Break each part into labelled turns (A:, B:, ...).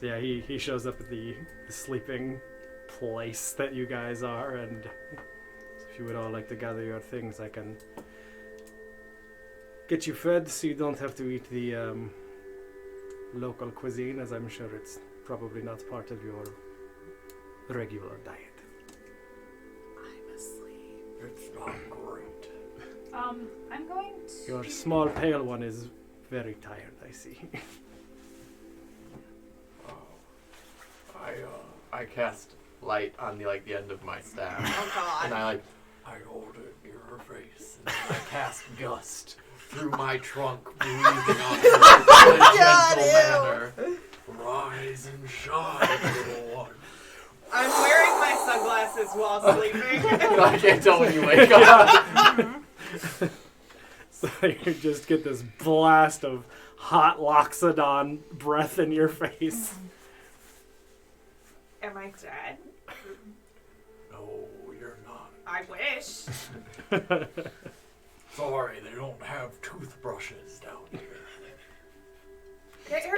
A: Yeah, he shows up at the sleeping place that you guys are, and if you would all like to gather your things, I can get you fed so you don't have to eat the local cuisine, as I'm sure it's probably not part of your regular diet.
B: I'm asleep.
C: It's not great.
B: I'm going to...
A: Your small pale one is very tired, I see.
C: I cast light on the end of my staff.
D: Oh God.
C: And I hold it near her face, and then I cast gust through my trunk, breathing on her in a gentle manner. Rise and shine, little one.
D: I'm wearing my sunglasses while sleeping.
C: I can't tell when you wake up.
A: So you just get this blast of hot Loxodon breath in your face.
D: Am I dead?
C: No, you're not.
D: I wish.
C: Sorry, they don't have toothbrushes down here.
D: That air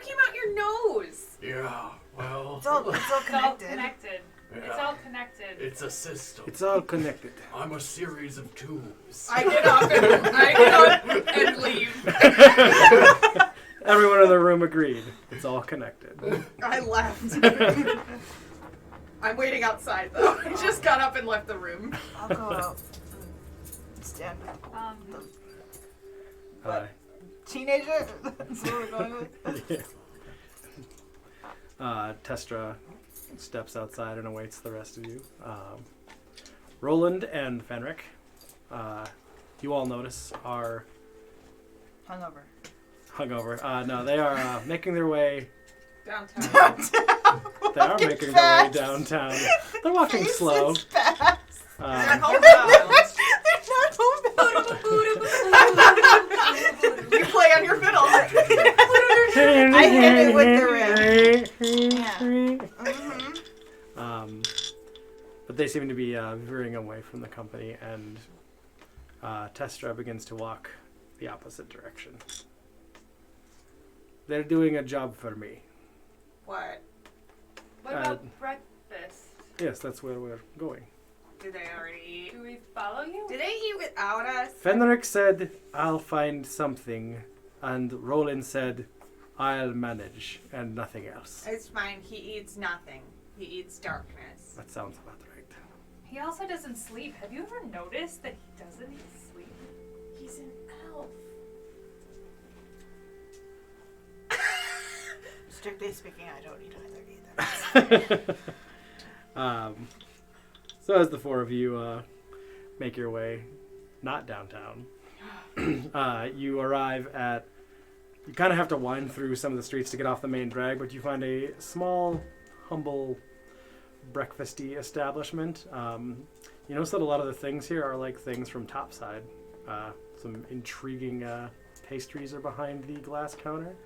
D: came out your nose.
C: Yeah, well...
E: It's all
B: It's all
E: connected.
B: connected.
C: yeah,
B: It's all connected.
C: it's a system.
A: It's all connected.
C: I'm a series of tubes.
D: I get up and leave.
A: Everyone in the room agreed. It's all connected.
D: I left. I'm waiting outside though. I just got up and left the room.
E: I'll go out and stand with
A: Uh,
E: teenager. That's what we're going with.
A: Testra steps outside and awaits the rest of you. Roland and Fenric, you all notice, are
E: Hungover.
A: hungover. No, they are making their way.
D: Downtown.
A: They are making their way downtown. They're walking slow.
D: They're
A: Um,
D: homebound.
E: They're not homebound.
D: You play on your fiddle.
E: I hit it with the rim. Yeah. Mm-hmm.
A: But they seem to be veering away from the company, and Testra begins to walk the opposite direction. They're doing a job for me.
D: What?
B: What about breakfast?
A: Yes, that's where we're going.
D: Did they already eat?
B: Do we follow you?
D: Did they eat without us?
A: Fenric said, I'll find something, and Roland said, I'll manage, and nothing else.
D: It's fine. He eats nothing. He eats darkness.
A: That sounds about right.
B: He also doesn't sleep. Have you ever noticed that he doesn't sleep? He's an elf.
E: Strictly speaking, I don't eat either.
A: So as the four of you make your way, not downtown, you arrive at, you kind of have to wind through some of the streets to get off the main drag, but you find a small, humble, breakfasty establishment. You notice that a lot of the things here are like things from Topside. Some intriguing pastries are behind the glass counter.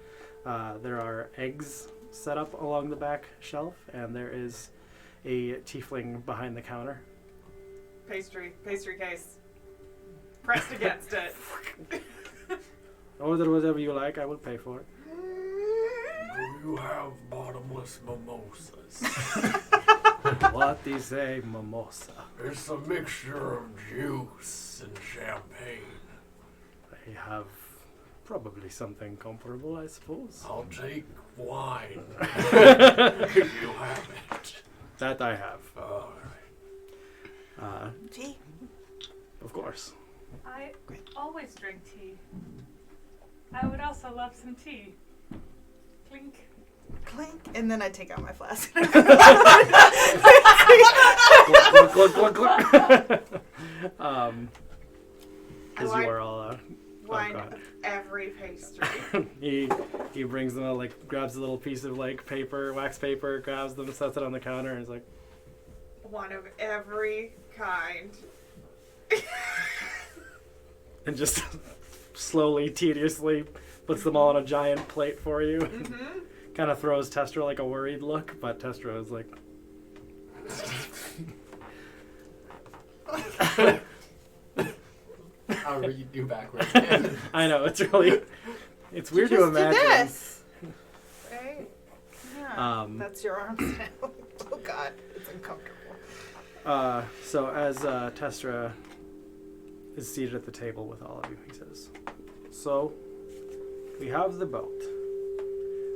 A: There are eggs set up along the back shelf, and there is a tiefling behind the counter.
D: Pastry case. Pressed against it.
A: Order whatever you like, I will pay for it.
C: Do you have bottomless mimosas?
A: What is a mimosa?
C: It's a mixture of juice and champagne.
A: I have probably something comparable, I suppose.
C: I'll take wine if you have it.
A: That I have.
C: All right.
E: Tea.
A: Of course.
B: I always drink tea. I would also love some tea. Clink.
E: Clink. And then I take out my flask.
A: Glug, glug, glug, glug. As you are all
D: Wine
A: God.
D: of every pastry.
A: he brings them out, grabs a little piece of paper, wax paper, grabs them, sets it on the counter, and is like,
D: One of every kind.
A: and just slowly, tediously puts them all on a giant plate for you.
D: Mm-hmm.
A: Kind of throws Testra a worried look, but Testra is like,
C: However you do backwards.
A: I know, it's weird
E: You
A: to
E: just
A: imagine.
E: did this.
D: Right?
E: That's your arms now. Oh god, it's uncomfortable.
A: So as Testra is seated at the table with all of you, he says, "So, we have the boat.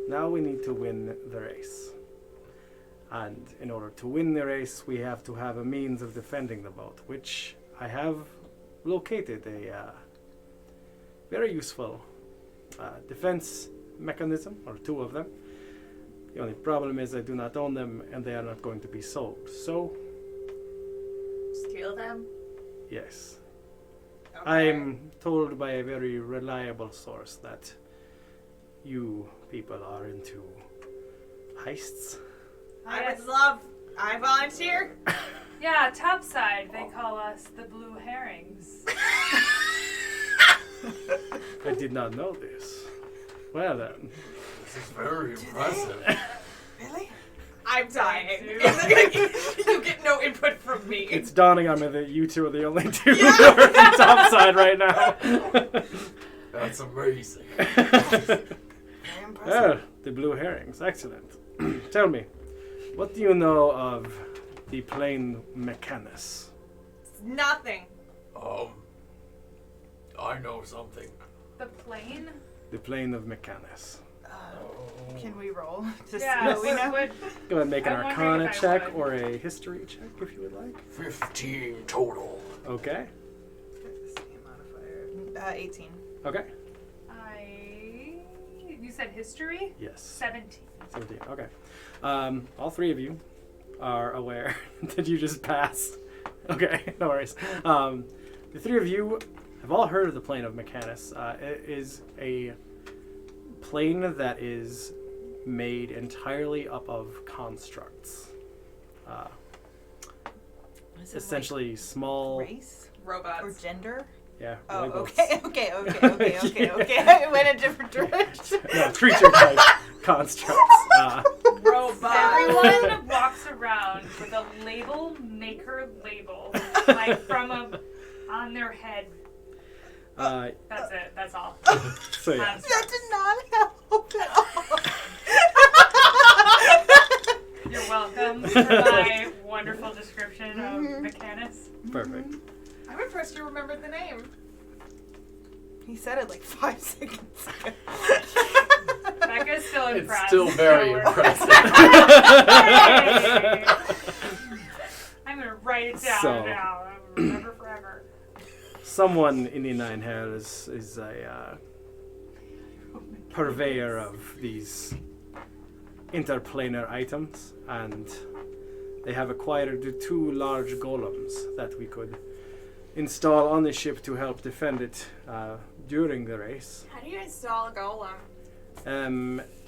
A: Now we need to win the race. And in order to win the race, we have to have a means of defending the boat, which I have located a very useful defense mechanism, or 2 of them. The only problem is I do not own them, and they are not going to be sold. So,
D: Steal them?
A: yes.
D: Okay.
A: I'm told by a very reliable source that you people are into heists.
D: I volunteer.
B: Yeah, topside. They call us the Blue Herrings.
A: I did not know this. Well then.
C: This is very impressive.
E: Really?
D: I'm dying.
B: Thank
D: You get no input from me.
A: It's dawning on me that you 2 are the only 2 who are in topside right now.
C: That's amazing.
E: Very impressive.
A: Oh, the blue herrings. Excellent. Tell me, what do you know of the plane Mechanus?
D: Nothing.
C: I know something.
B: The plane?
A: The plane of Mechanus.
E: Can we roll? To
B: Yeah,
E: see what we know?
A: Go ahead and make an
B: I'm wondering
A: Arcana
B: if I
A: check
B: would.
A: or a History check if you would like.
C: 15 total.
A: Okay.
E: Modifier. 18.
A: Okay.
B: You said history?
A: Yes.
B: 17.
A: 17. Okay. All 3 of you are aware that you just passed. Okay, no worries. The 3 of you have all heard of the plane of Mechanus. It is a plane that is made entirely up of constructs.
E: Is it
A: Essentially small.
E: like race or
D: Robots.
E: gender?
A: Yeah.
E: Oh,
A: robots.
E: okay. It went a different direction.
A: No, creature type constructs.
D: Robots.
B: Everyone walks around with a label maker label, like on their head. That's it. That's all.
A: So yeah.
E: That did not help at all.
B: You're welcome for my wonderful description of Mechanus.
A: Perfect.
D: I'm impressed you remembered the name.
E: He said it like 5 seconds ago.
B: Becca's still
C: It's
B: impressed.
C: still very
B: Don't worry.
C: impressive.
B: Hey! I'm gonna write it down
A: So-
B: now. I'll remember forever.
A: Someone in the Nine Hells is a purveyor of these interplanar items, and they have acquired the 2 large golems that we could install on the ship to help defend it during the race.
D: How do you install a golem?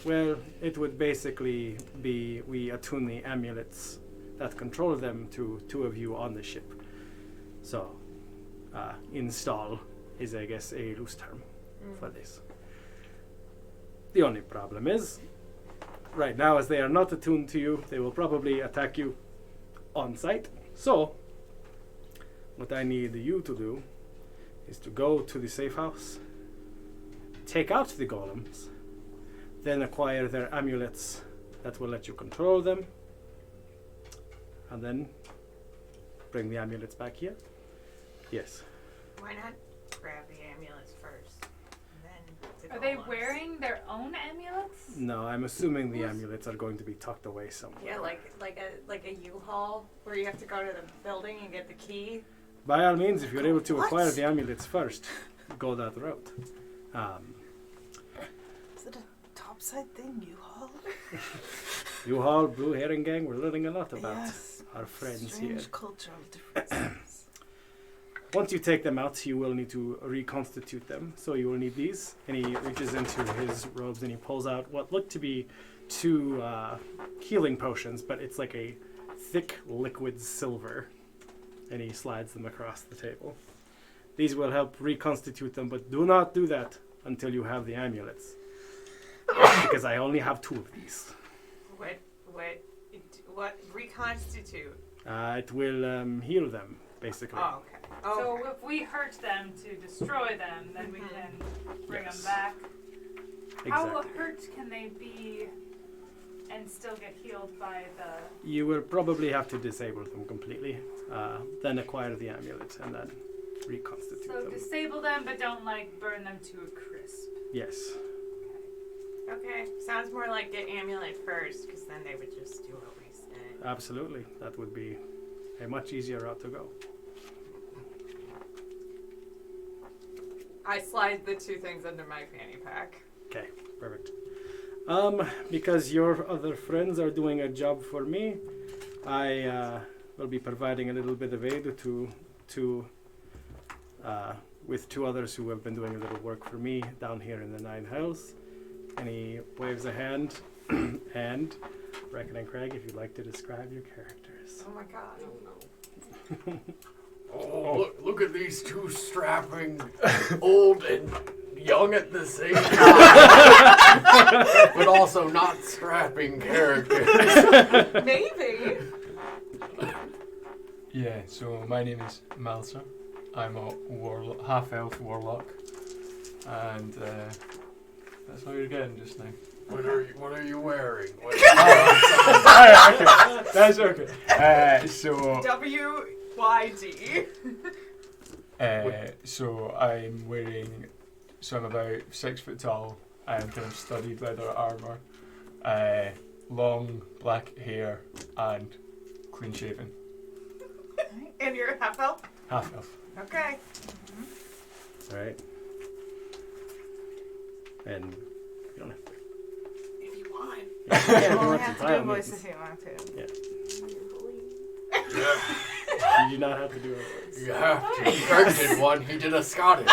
A: Well, it would basically be we attune the amulets that control them to 2 of you on the ship. So, install is, I guess, a loose term for this. The only problem is, right now, as they are not attuned to you, they will probably attack you on sight. So, what I need you to do is to go to the safe house, take out the golems, then acquire their amulets that will let you control them, and then bring the amulets back here. Yes.
D: Why not grab the amulets first? And then the
B: Are they
D: golems?
B: wearing their own amulets?
A: No, I'm assuming the amulets are going to be tucked away somewhere.
D: Yeah, like a U-Haul where you have to go to the building and get the key.
A: By all means, if you're able to
E: What?
A: acquire the amulets first, go that route.
E: Is it a topside thing, U-Haul?
A: U-Haul, Blue Herring Gang, we're learning a lot about
E: Yes.
A: our friends
E: Strange
A: here.
E: cultural differences.
A: Once you take them out, you will need to reconstitute them. So you will need these. And he reaches into his robes and he pulls out what look to be 2 healing potions, but it's like a thick liquid silver. And he slides them across the table. These will help reconstitute them, but do not do that until you have the amulets. Because I only have 2 of these.
D: What reconstitute?
A: It will heal them, basically.
D: Oh, okay. Oh,
B: So
D: okay.
B: if we hurt them to destroy them, then we can bring
A: Yes.
B: them back.
A: Exactly.
B: How hurt can they be and still get healed by the...
A: You will probably have to disable them completely, then acquire the amulet, and then reconstitute
B: So
A: them.
B: disable them, but don't like burn them to a crisp.
A: Yes.
E: Okay, sounds more like get amulet first, because then they would just do what we said.
A: Absolutely. That would be a much easier route to go.
D: I slide the 2 things under my fanny pack.
A: Okay, perfect. Because your other friends are doing a job for me, I will be providing a little bit of aid with 2 others who have been doing a little work for me down here in the Nine Hells. And he waves a hand, and Reckon and Craig, if you'd like to describe your characters.
D: Oh my god.
C: Oh, look at these 2 strapping, old and young at the same time, but also not strapping characters.
D: Maybe.
F: Yeah, so my name is Malser. I'm a half-elf warlock, and that's all you're getting just now.
C: What are you wearing?
F: Alright, okay. That's okay. So
D: WYD.
F: so I'm wearing, so I'm about 6 foot tall. I'm kind of studded leather armor, long black hair, and clean shaven.
D: And you're a half elf?
F: Half elf.
D: Okay.
A: Alright. And you don't have to.
D: If you want.
A: Yeah,
E: You
A: you
E: only
A: want
E: have
A: to
E: to
A: tie
E: do
A: on
E: voices
A: these.
E: if you want to.
A: You do not have to do it.
C: You have to. Craig did one. He did a Scottish.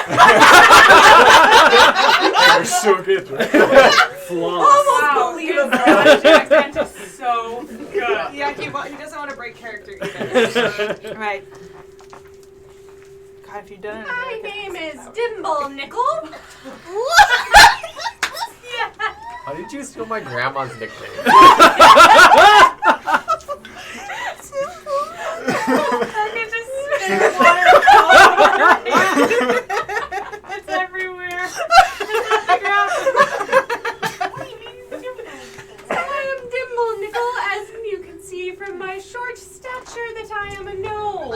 F: You're so good.
A: Flawless.
B: Wow, his Scottish accent is so good.
D: Yeah, he doesn't want to break character either.
E: Right. God, if you've done it.
G: My name is Dimble Nickel.
C: How did you steal my grandma's nickname?
B: I can just spit water all over me. It's everywhere.
G: So I am Dimble Nickel, as you can see from my short stature that I am a gnome.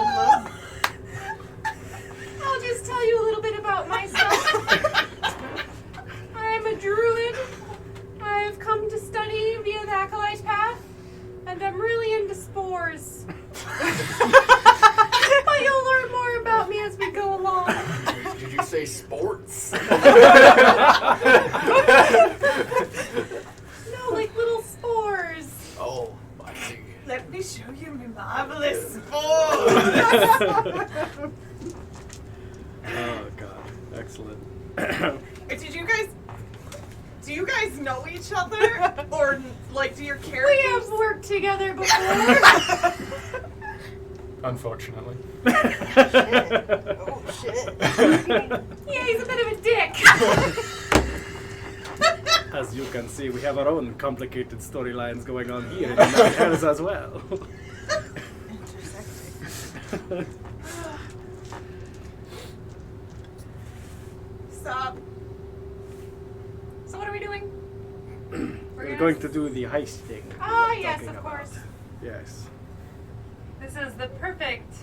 G: I'll just tell you a little bit about myself. I am a druid. I've come to study via the Acolyte path, and I'm really into spores. But you'll learn more about me as we go along.
C: Did you say sports?
G: No, like little spores.
C: Oh, I see.
D: Let me show you my marvelous sport.
A: Oh god, excellent.
D: Do you guys know each other? Or, like, do your
G: We
D: characters...
G: have worked together before.
F: Unfortunately.
E: Oh shit.
G: Yeah, he's a bit of a dick.
A: As you can see, we have our own complicated storylines going on here in the Nine Hells as well.
E: Intersecting.
D: Stop.
G: So what are we doing?
A: We're going to do the heist thing.
G: Ah, yes,
A: Talking
G: of
A: about.
G: course.
A: Yes.
B: This is the perfect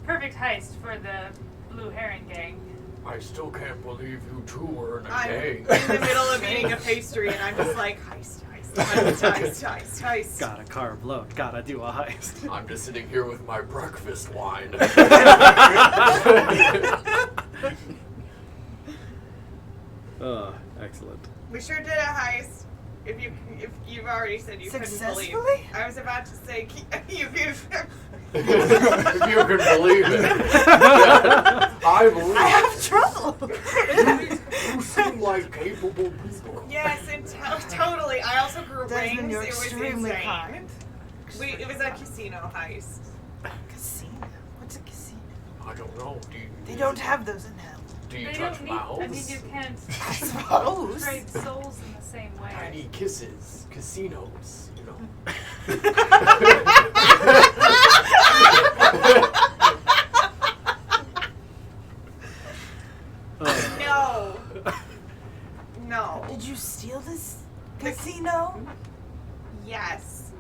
B: heist for the Blue Heron Gang.
C: I still can't believe you 2 were in a
D: I'm
C: gang.
D: in the middle of eating a pastry and I'm just like, heist, heist, heist, heist, heist, heist.
A: Gotta carve load, gotta do a heist.
C: I'm just sitting here with my breakfast wine.
A: Oh, excellent.
D: We sure did a heist. If you've already said you couldn't believe.
E: Successfully?
D: I was about to say you could.
C: If you can believe it. Yeah, I believe
E: I have trouble.
C: you seem like capable people.
D: Yes, and totally. I also grew
E: Desmond,
D: rings.
E: you're
D: It was
E: extremely
D: insane.
E: kind.
D: It was a casino heist.
E: Casino? What's a casino?
C: I don't know.
E: They don't have those in hell.
C: Do you
B: They
C: touch
B: don't need.
C: mouths?
B: I mean, you can't
E: I suppose.
B: trade souls in the same way.
C: Tiny kisses. Casinos. You know.
D: No. No.
E: Did you steal this?
D: The
H: casino?
E: Yes.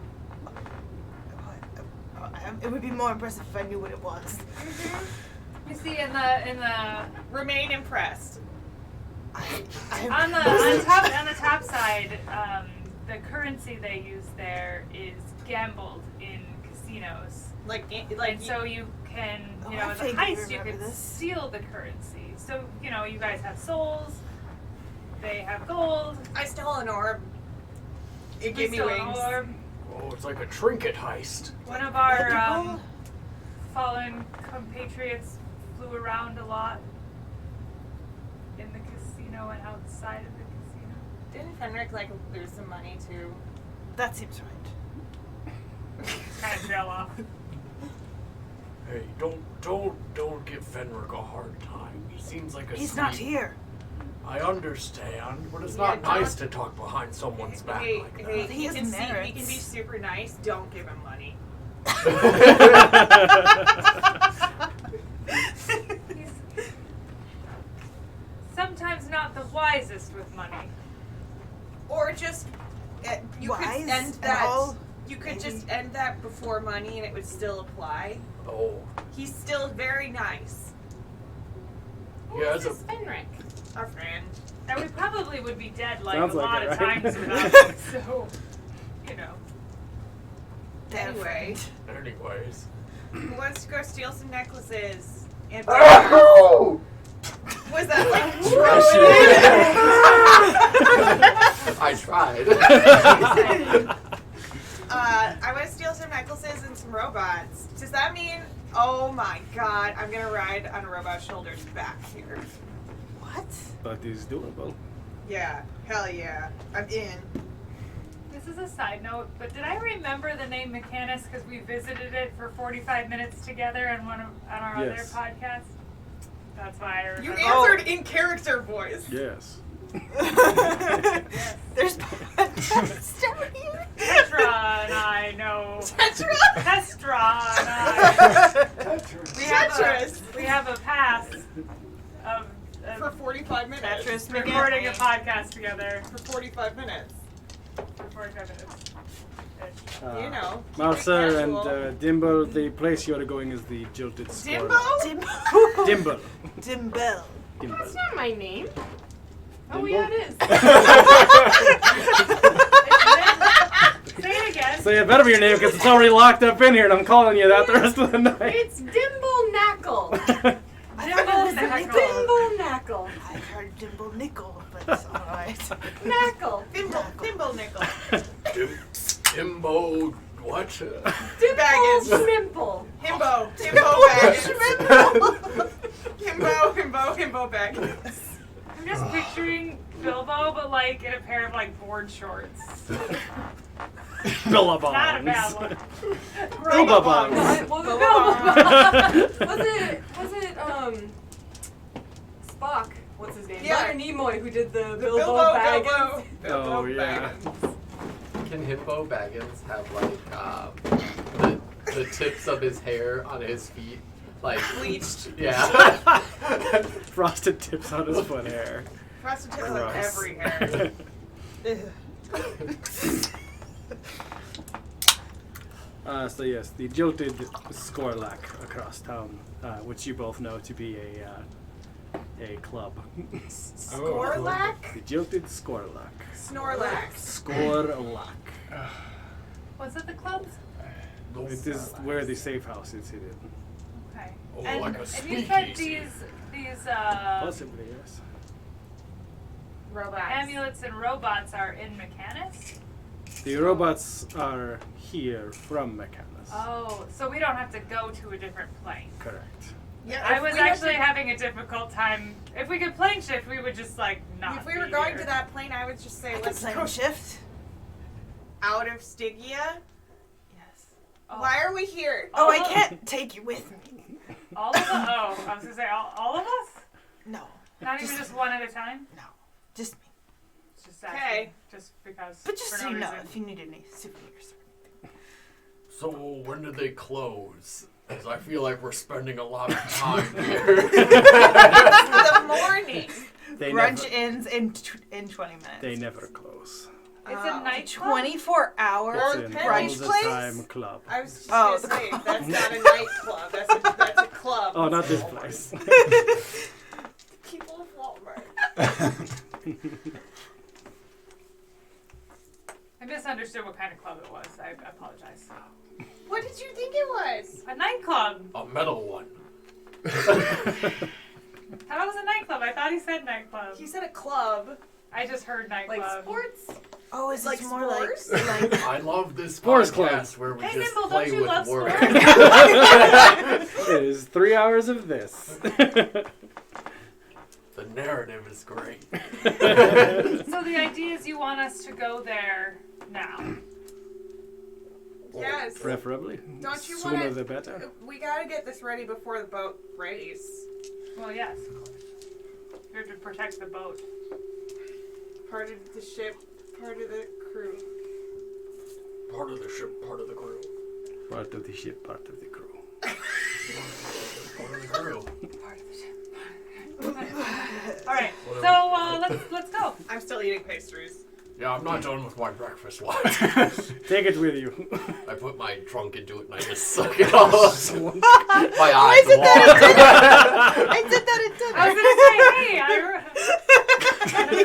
H: It would be more impressive if I knew what it was.
B: You see in the
E: Remain impressed.
B: on the top side, the currency they use there is gambled in casinos.
E: Like
B: So you can,
H: Oh, I
B: as a
H: vaguely
B: heist, you
H: remember
B: can
H: this.
B: steal the currency. So, you guys have souls, they have gold.
E: I stole an orb. It
B: we
E: gave me
B: stole an
E: wings.
B: orb.
C: Oh, it's like a trinket heist.
B: One of our fallen compatriots flew around a lot in the casino and outside of the casino.
E: Didn't Fenric lose some money too?
H: That seems right.
B: Kind of trail off.
C: Hey, don't give Fenric a hard time. He seems like a
H: He's
C: sweet.
H: not here.
C: I understand, but it's
E: Yeah,
C: not nice to talk behind someone's back
E: Hey,
C: like
E: hey,
C: that.
H: He
E: he
H: has
E: can he can
H: merits.
E: be super nice. Don't give him money.
B: He's sometimes not the wisest with money.
E: Or just you
H: Wise
E: could end
H: and
E: that.
H: all,
E: You could
H: maybe.
E: just end that before money, and it would still apply.
C: Oh,
E: He's still very nice.
C: yeah, as a
E: Fenric, our friend.
B: And we probably would be dead
A: Sounds
B: a
A: like
B: lot
A: it,
B: of
A: right?
B: times without him. So,
E: Anyway,
C: anyways.
E: who wants to go steal some necklaces? And
C: Oh!
E: was that like
C: I tried.
E: I want to steal some necklaces and some robots. Does that mean? Oh my God! I'm gonna ride on a robot's shoulders back here.
H: What?
A: But it's doable.
E: Yeah, hell yeah, I'm in.
B: This is a side note, but did I remember the name Mechanus because we visited it for 45 minutes together on our
A: Yes.
B: other podcast? That's why I
E: You
B: remember.
E: answered in character voice.
A: Yes.
H: There's podcasts down here.
B: Tetra and I know.
E: Tetra.
B: Testra and I.
E: Tetris.
B: We have a past of
E: For 45 minutes.
H: Tetris.
B: recording a podcast together
E: For 45 minutes.
B: for 45 minutes.
E: You know. keep it
A: Mouser and
E: casual.
A: Dimble, the place you're going is the Jilted Score.
E: Dimbo?
A: Dimble.
H: Dimbell.
A: Dimble.
G: That's not my name. Oh,
A: Dimble?
G: yeah, it is.
B: Say it again.
A: So it better be your name because it's already locked up in here and I'm calling you that the rest of the night.
G: It's Dimble Knackle.
H: I thought it was
B: Knackle.
G: Dimble Knackle.
H: I heard Dimble Nickel, but it's alright.
G: Knackle.
E: Thimble nickel.
C: Timbo, what?
G: Dimple
E: Baggins.
G: Schmimple.
E: Himbo. Himbo Baggins. Himbo Baggins.
B: I'm just picturing Bilbo, but like in a pair of like board shorts.
A: Billabongs.
B: Not a bad one.
A: Billabongs.
G: What was
B: Bilbo.
G: Was it Spock? What's his name?
E: Yeah.
G: Leonard Nimoy who did the
E: Bilbo
G: Bilbo Baggins.
A: Oh, yeah.
C: Can Himbo Baggins have the tips of his hair on his feet
E: Bleached.
C: Yeah.
A: Frosted tips on his foot hair.
E: Frosted tips on
A: Gross.
E: every hair.
A: So yes, the Jilted Scorlack across town, which you both know to be a club.
E: Scorlack?
A: The Jilted Scorlack.
E: Snorlax.
A: Scorlack.
B: Was it the clubs?
A: It is where the safe house is hidden.
B: Okay.
C: Oh,
B: and,
C: like a
B: and you said
C: speakeasy.
B: these
A: Possibly, yes.
E: Robots.
B: amulets and robots are in Mechanus?
A: The robots are here from Mechanus.
B: Oh, so we don't have to go to a different plane.
A: Correct.
E: Yeah,
B: I
E: if
B: was
E: we had
B: actually
E: to-
B: having a difficult time. If we could plane shift, we would just like not.
E: If we
B: be
E: were going
B: here.
E: to that plane, I would just say,
H: I could
E: let's
H: plane
E: go
H: shift.
E: out of Stygia.
H: Yes.
B: Oh.
E: Why are we here?
H: Oh, I
B: All-
H: can't take you with me.
B: All of us? Oh, I was gonna say all of us.
H: No.
B: Not even just one at a time.
H: No. Just me.
B: It's just asking,
E: Okay.
B: just because.
H: But just
B: for
H: so
B: no
H: you know,
B: reason.
H: if you need any souvenirs.
C: So when do they close? Because I feel like we're spending a lot of time here.
E: The morning.
A: They
H: Brunch
A: never,
H: ends in 20 minutes.
A: they never close.
B: It's a night club.
H: 24-hour
A: It's
E: Or
A: an
E: Penny's
A: all the
E: place?
A: time club.
E: I was just
H: Oh,
E: gonna say, that's not a nightclub. That's a club.
A: Oh, not this place.
E: People of Walmart.
B: I misunderstood what kind of club it was. I apologize.
E: What did you think it was?
B: A nightclub.
C: A metal one.
B: That was a nightclub. I thought he said nightclub.
E: He said a club.
B: I just heard nightclub.
E: Like sports?
H: Oh, is
E: Like
H: it more like
E: sports?
C: I love this
A: Sports
C: podcast
A: club.
C: where we
B: Hey,
C: just
B: Nimble,
C: play
B: don't you
C: with
B: love
C: words.
B: sports?
A: It is 3 hours of this.
C: The narrative is great.
B: So the idea is you want us to go there now.
E: Yes.
A: Preferably.
E: Don't you
A: Sooner
E: wanna-
A: the better.
E: We gotta get this ready before the boat race.
B: Well, yes, of course. You're to protect the boat.
E: Part of the ship, part of the crew.
C: Part of the ship, part of the crew.
A: Part of the ship, part of the crew.
C: Part of the crew.
B: Part of the ship. All right. So let's go.
E: I'm still eating pastries.
C: Yeah, I'm not done with my breakfast watch.
A: Take it with you.
C: I put my trunk into it and I just suck it all up. My
H: I
C: eyes
H: did that
C: water.
H: I did that
B: I was gonna say,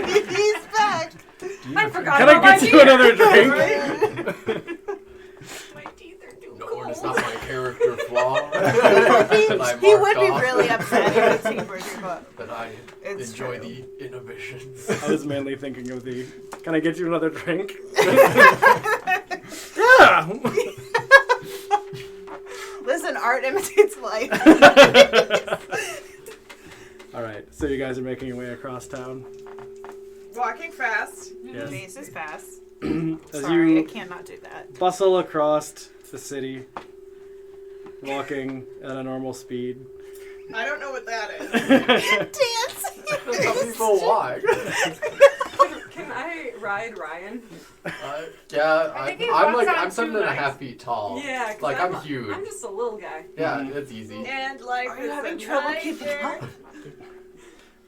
B: hey,
H: He's back.
B: I forgot
A: Can
B: about
A: I
B: my
A: get you another drink?
E: My teeth are too
C: No,
E: cold.
C: it's not my character flaw.
H: He
C: that I
H: he would
C: marked
H: be
C: off.
H: really upset if it's for your book.
C: That I
H: It's
C: enjoy
H: true.
C: the inhibitions.
A: I was mainly thinking of the. Can I get you another drink? Yeah.
H: Listen, art imitates life.
A: All right. So you guys are making your way across town.
E: Walking fast.
A: Yes.
H: Face is fast.
A: As
H: Sorry, I
A: you
H: cannot do that.
A: bustle across the city, walking at a normal speed.
E: I don't know what that is.
H: Dancing.
C: Some people why.
I: Can I ride Ryan?
C: Yeah,
B: I think he
C: I'm
B: walks
C: like
B: on
C: I'm 7
B: two
C: and a
B: legs.
C: half feet tall.
I: Yeah, 'cause
C: like I'm huge.
I: I'm just a little guy.
C: Yeah, it's easy.
E: And like,
H: Are you
E: is
H: having
E: a
H: trouble keeping
E: nightmare.
H: up?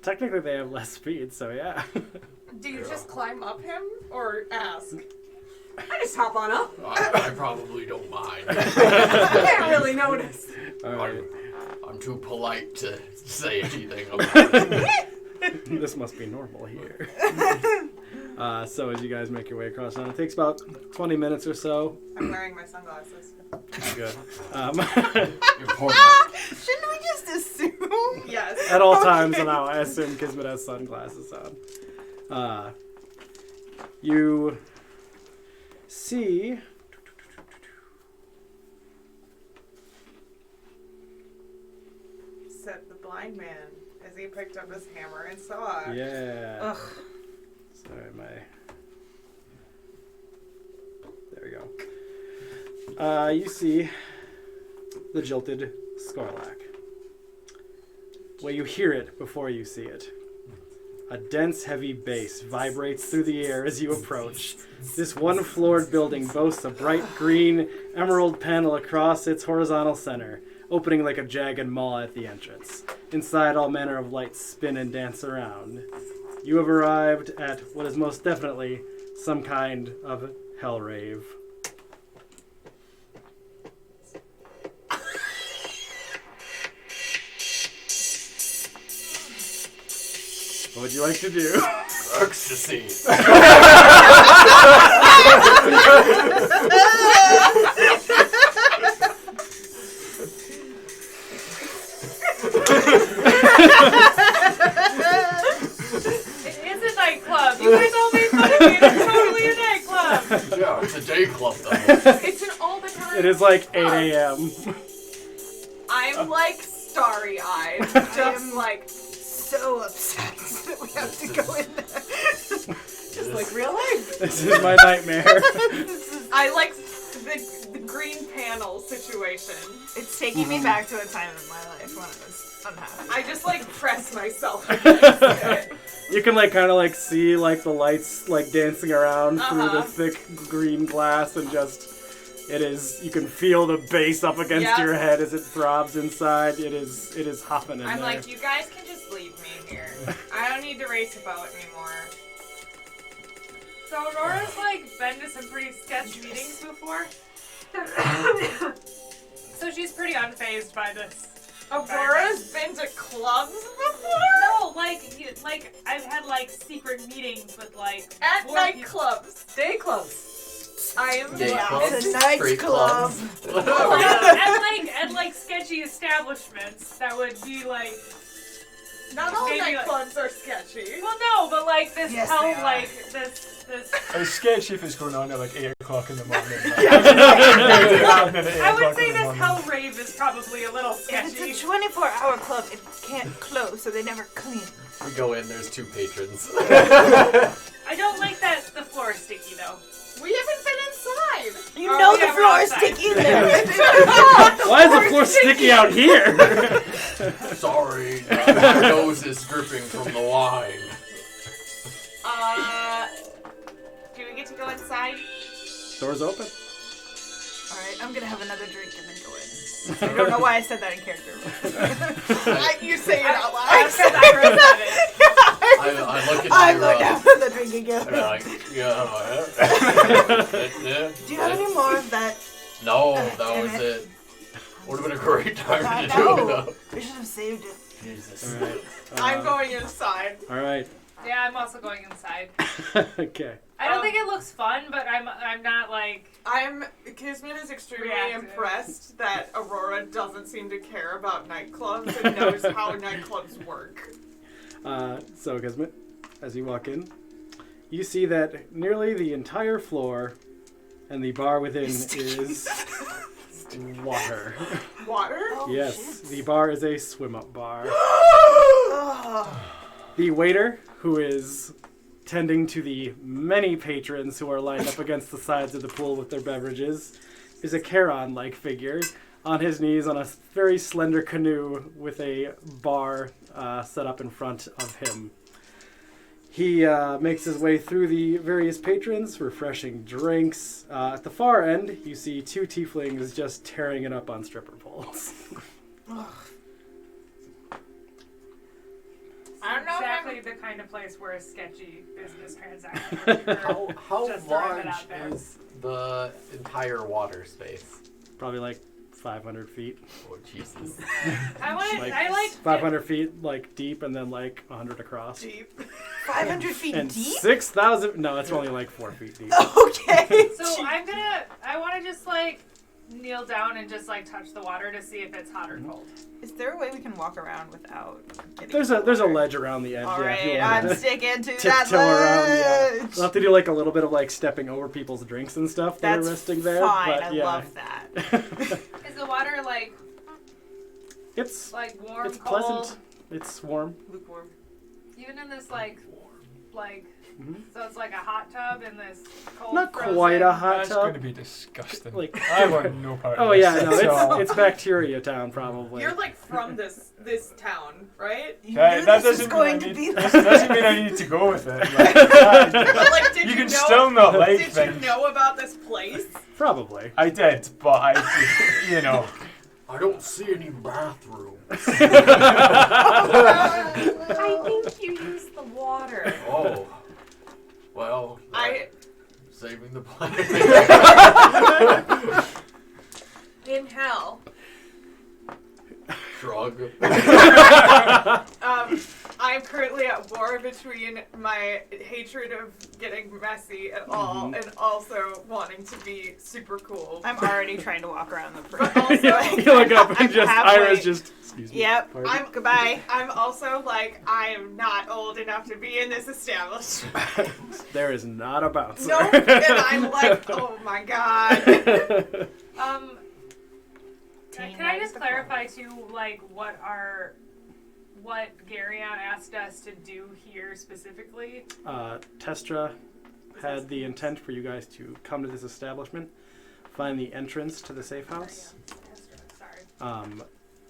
A: Technically, they have less speed, so yeah.
E: Do you just climb up him or ask?
I: I just hop on up.
C: I probably don't mind.
I: I can't really notice.
A: All right.
C: I'm too polite to say anything about it.
A: This must be normal here. So as you guys make your way across town, it takes about 20 minutes or so.
E: I'm wearing my sunglasses.
A: Good.
C: Important.
H: Shouldn't we just assume?
E: Yes.
A: At all times now, I assume Kismet has sunglasses on. You see
E: Said the blind man as he picked up his hammer and saw.
A: yeah.
H: Ugh.
A: Sorry, there we go. You see the jilted Scarlac. Well, you hear it before you see it. A dense, heavy bass vibrates through the air as you approach. This one-floored building boasts a bright green emerald panel across its horizontal center, opening like a jagged maw at the entrance. Inside, all manner of lights spin and dance around. You have arrived at what is most definitely some kind of hell rave. What would you like to do?
C: Ecstasy.
B: It is a nightclub. You guys all made fun of me. It's totally a nightclub.
C: Yeah, it's a day club though.
E: It's an all the time.
A: It is like 8 a.m.
E: I'm like starry-eyed. Just like
H: So upset that we have to go in there.
I: Just like real life.
A: This is my nightmare.
E: I like the green panel situation.
H: It's taking me back to a time in my life when I was unhappy.
E: I just like press myself against it.
A: You can like kind of like see like the lights like dancing around through the
E: Uh-huh.
A: thick green glass and just it is you can feel the bass up against
E: Yep.
A: your head as it throbs inside. It is hopping in
E: I'm
A: there.
E: like, you guys can just leave me here. I don't need to race a boat anymore.
B: So Aurora's like been to some pretty sketch meetings before. So she's pretty unfazed by this.
E: Aurora's been to clubs before?
B: No, like I've had like secret meetings with like
E: At
B: more people.
E: nightclubs.
I: Day clubs.
E: I am
C: Day
E: yeah.
C: clubs,
H: It's a night
C: straight
H: club.
C: clubs.
B: and like sketchy establishments that would be like.
E: Not all
B: Maybe,
E: nightclubs are sketchy.
B: Well, no, but like this
H: Yes,
B: hell,
H: they are.
B: like this.
F: It's sketchy if it's going on at like 8 o'clock in the morning.
B: I would say this hell rave is probably a little
H: If
B: sketchy.
H: it's a 24-hour club, it can't close, so they never clean.
C: We go in, there's 2 patrons.
B: I don't like that the floor is sticky though.
E: We haven't been inside.
H: You
B: Oh,
H: know
B: yeah,
H: the
B: we're
H: floor is
B: outside.
H: sticky in there.
A: Why is the floor sticky out here?
C: Sorry, my nose is dripping from the wine.
E: Do we get to go inside?
A: Doors open.
H: Alright, I'm gonna have another drink and then go in. I don't know why I said that in character.
E: You say it out loud.
B: That's because I wrote that
C: I look at
H: I'm
C: you,
H: going to have another drink again.
C: I'm like, yeah.
H: Do you have any more of that?
C: No, that
H: Damn
C: was
H: it.
C: it. Would have been a great time to do it
H: No,
C: though.
H: we should have saved it.
C: Jesus.
A: All right.
E: I'm going inside.
A: All right.
B: in. Yeah, I'm also going inside.
A: Okay.
B: I don't think it looks fun, but I'm not like.
E: Kismet is extremely
B: Reactive.
E: impressed that Aurora doesn't seem to care about nightclubs and knows how nightclubs work.
A: So, Kismet, as you walk in, you see that nearly the entire floor and the bar within is water.
E: Water?
H: Oh,
A: Yes,
H: shit.
A: the bar is a swim-up bar.
H: Oh.
A: The waiter, who is tending to the many patrons who are lined up against the sides of the pool with their beverages, is a Charon-like figure on his knees on a very slender canoe with a bar set up in front of him. He makes his way through the various patrons, refreshing drinks. At the far end, you see 2 tieflings just tearing it up on stripper poles.
E: I don't know
B: Exactly
E: if
B: the kind of place where a sketchy business transaction would occur.
C: How
B: Just throwing
C: large
B: it out there.
C: is the entire water space?
A: Probably like 500 feet.
C: Oh Jesus.
B: I like
A: 500 feet like deep and then like 100 across.
E: deep.
H: 500 feet
A: And
H: deep?
A: 6,000. No, it's only like 4 feet deep.
H: Okay.
B: So I want to just like kneel down and just like touch the water to see if it's hot or cold.
H: Is there a way we can walk around without getting
A: There's a ledge around the edge.
H: Alright,
A: yeah, if you
H: I'm
A: wanted to
H: sticking to that
A: tiptoe around. Yeah,
H: ledge.
A: we'll have to do like a little bit of like stepping over people's drinks and stuff that
H: That's
A: are resting there.
H: fine.
A: But
H: I
A: yeah,
H: love that.
B: Is the water like
A: it's
B: warm,
A: it's
B: cold?
A: pleasant. It's warm.
H: Lukewarm.
B: Even in this like
A: Mhm.
B: so it's like a hot tub in this cold.
A: Not
B: frozen-
A: quite a hot
F: That's going to
A: tub.
F: be disgusting.
A: Like,
F: I want no part of
A: oh
F: this.
A: yeah, no,
F: So-
A: it's bacteria town probably.
E: You're like from this town, right?
H: You
F: That,
H: knew
F: that
H: this was
F: doesn't
H: going
F: mean
H: to
F: I
H: be
F: need,
H: like
F: this doesn't mean I need to go with it. Like,
E: But like, did
F: you
E: you
F: can
E: know?
F: still not like
E: Did
F: things.
E: you know about this place?
A: Probably.
F: I did, but I, you know.
C: I don't see any bathrooms.
G: I think you used the water.
C: Oh. Well,
E: I
C: saving the planet.
E: in hell.
C: Shrug.
E: I'm currently at war between my hatred of getting messy at all and also wanting to be super cool.
H: I'm already trying to walk around the
E: But
H: perimeter.
E: also,
A: You look up and
H: I'm
A: just
H: halfway-
A: Ira's just. Excuse me.
H: Yep.
A: pardon.
H: Goodbye.
E: I'm also like, I am not old enough to be in this establishment.
A: There is not a bouncer.
E: No, and I'm like, oh my god.
B: Can I just clarify too, like what Garyon asked us to do here specifically?
A: Testra had the intent for you guys to come to this establishment, find the entrance to the safe house,
B: Sorry.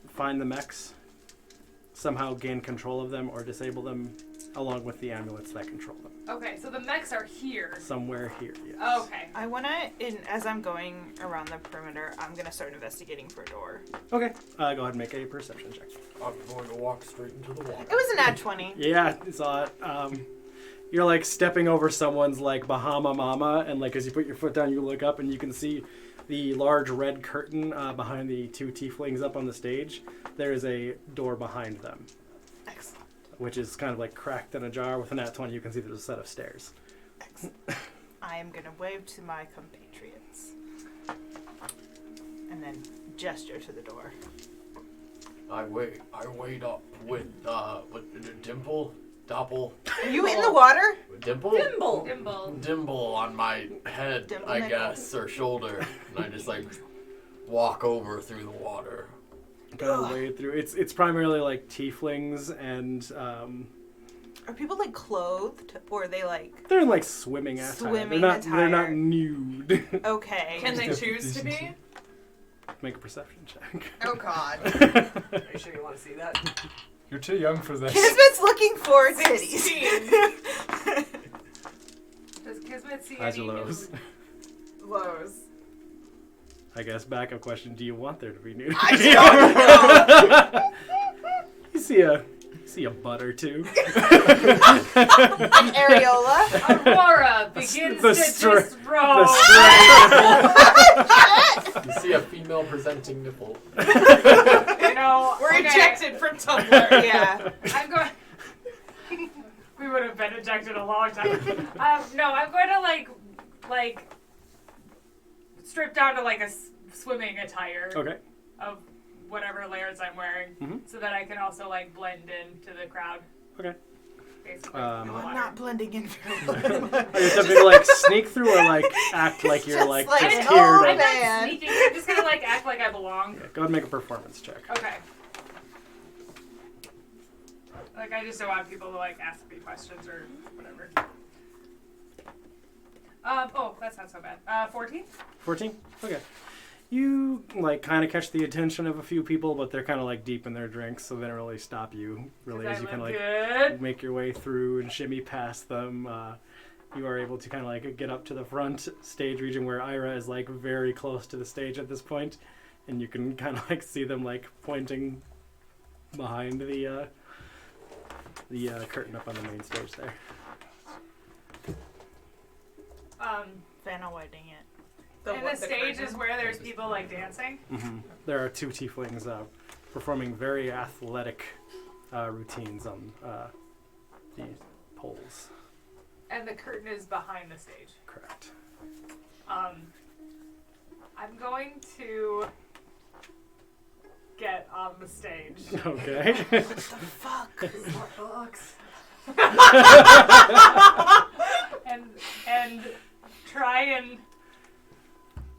A: find the mechs, somehow gain control of them or disable them, along with the amulets that control them.
B: Okay, so the mechs are here.
A: Somewhere here, yes.
B: Okay.
H: I wanna, as I'm going around the perimeter, I'm gonna start investigating for a door.
A: Okay. Go ahead and make a perception check.
C: I'm going to walk straight into the water.
H: It was an ad 20.
A: Yeah, you saw it. you're like stepping over someone's like Bahama Mama, and like as you put your foot down, you look up and you can see the large red curtain behind the two tieflings up on the stage. There is a door behind them.
H: Excellent.
A: Which is kind of like cracked in a jar. With a nat 20, you can see there's a set of stairs.
H: Excellent. I am going to wave to my compatriots. And then gesture to the door.
C: I wait up with Dimple, Doppel,
H: Are you in the water?
C: Dimple,
B: Dimble.
C: Dimple on my head,
H: Dimple
C: I
H: nickel.
C: guess, or shoulder, and I just like walk over through the water.
A: Kind of wade through. It's primarily like tieflings and
H: Are people like clothed, or are they like
A: they're in like swimming attire.
H: Swimming
A: They're not
H: attire.
A: nude.
H: okay?
E: Can they choose to be?
A: Make a perception check.
D: Oh God.
I: Are you sure you want to see that?
F: You're too young for this.
H: Kismet's looking for titties.
E: 16.
B: Does Kismet see
A: Highs or
B: any
A: lows?
B: nude?
E: Lows.
A: I guess backup question: do you want there to be nudity?
H: I don't know.
A: You see a butt or two.
H: An areola.
B: Aurora begins
A: The
B: to
A: stra-
B: disrobe.
C: You see a female presenting nipple.
B: You know,
E: We're
B: okay,
E: ejected from Tumblr.
H: Yeah.
B: I'm going. We would have been ejected a long time. No, I'm going to like strip down to like a swimming attire
A: Okay.
B: of whatever layers I'm wearing,
A: Mhm.
B: so that I can also like blend into the crowd.
A: Okay.
B: Basically,
A: Um,
B: in the
H: I'm
B: water.
H: not blending in very well.
A: Are you attempting to like sneak through or like act like you're
H: Just
A: like
H: like
A: just
H: an
A: here
H: old
A: to?
B: I'm not
H: man.
B: sneaking. I'm just gonna like act like I belong.
A: Okay, go ahead and make a performance check.
B: Okay. Like I just don't want people to like ask me questions or whatever. Oh, that's not so bad. 14?
A: 14? Okay. You like kind of catch the attention of a few people, but they're kind of like deep in their drinks, so they don't really stop you. Really, as you kind of like
B: good.
A: make your way through and shimmy past them, you are able to kind of like get up to the front stage region where Ira is like very close to the stage at this point, and you can kind of like see them like pointing behind the curtain up on the main stage there.
H: Vanna whiting it.
B: And the stage is where there's people like dancing.
A: Mm-hmm. There are two tieflings performing very athletic routines on the poles.
B: And the curtain is behind the stage.
A: Correct.
B: I'm going to get on the stage.
A: Okay.
H: What the fuck?
B: and try and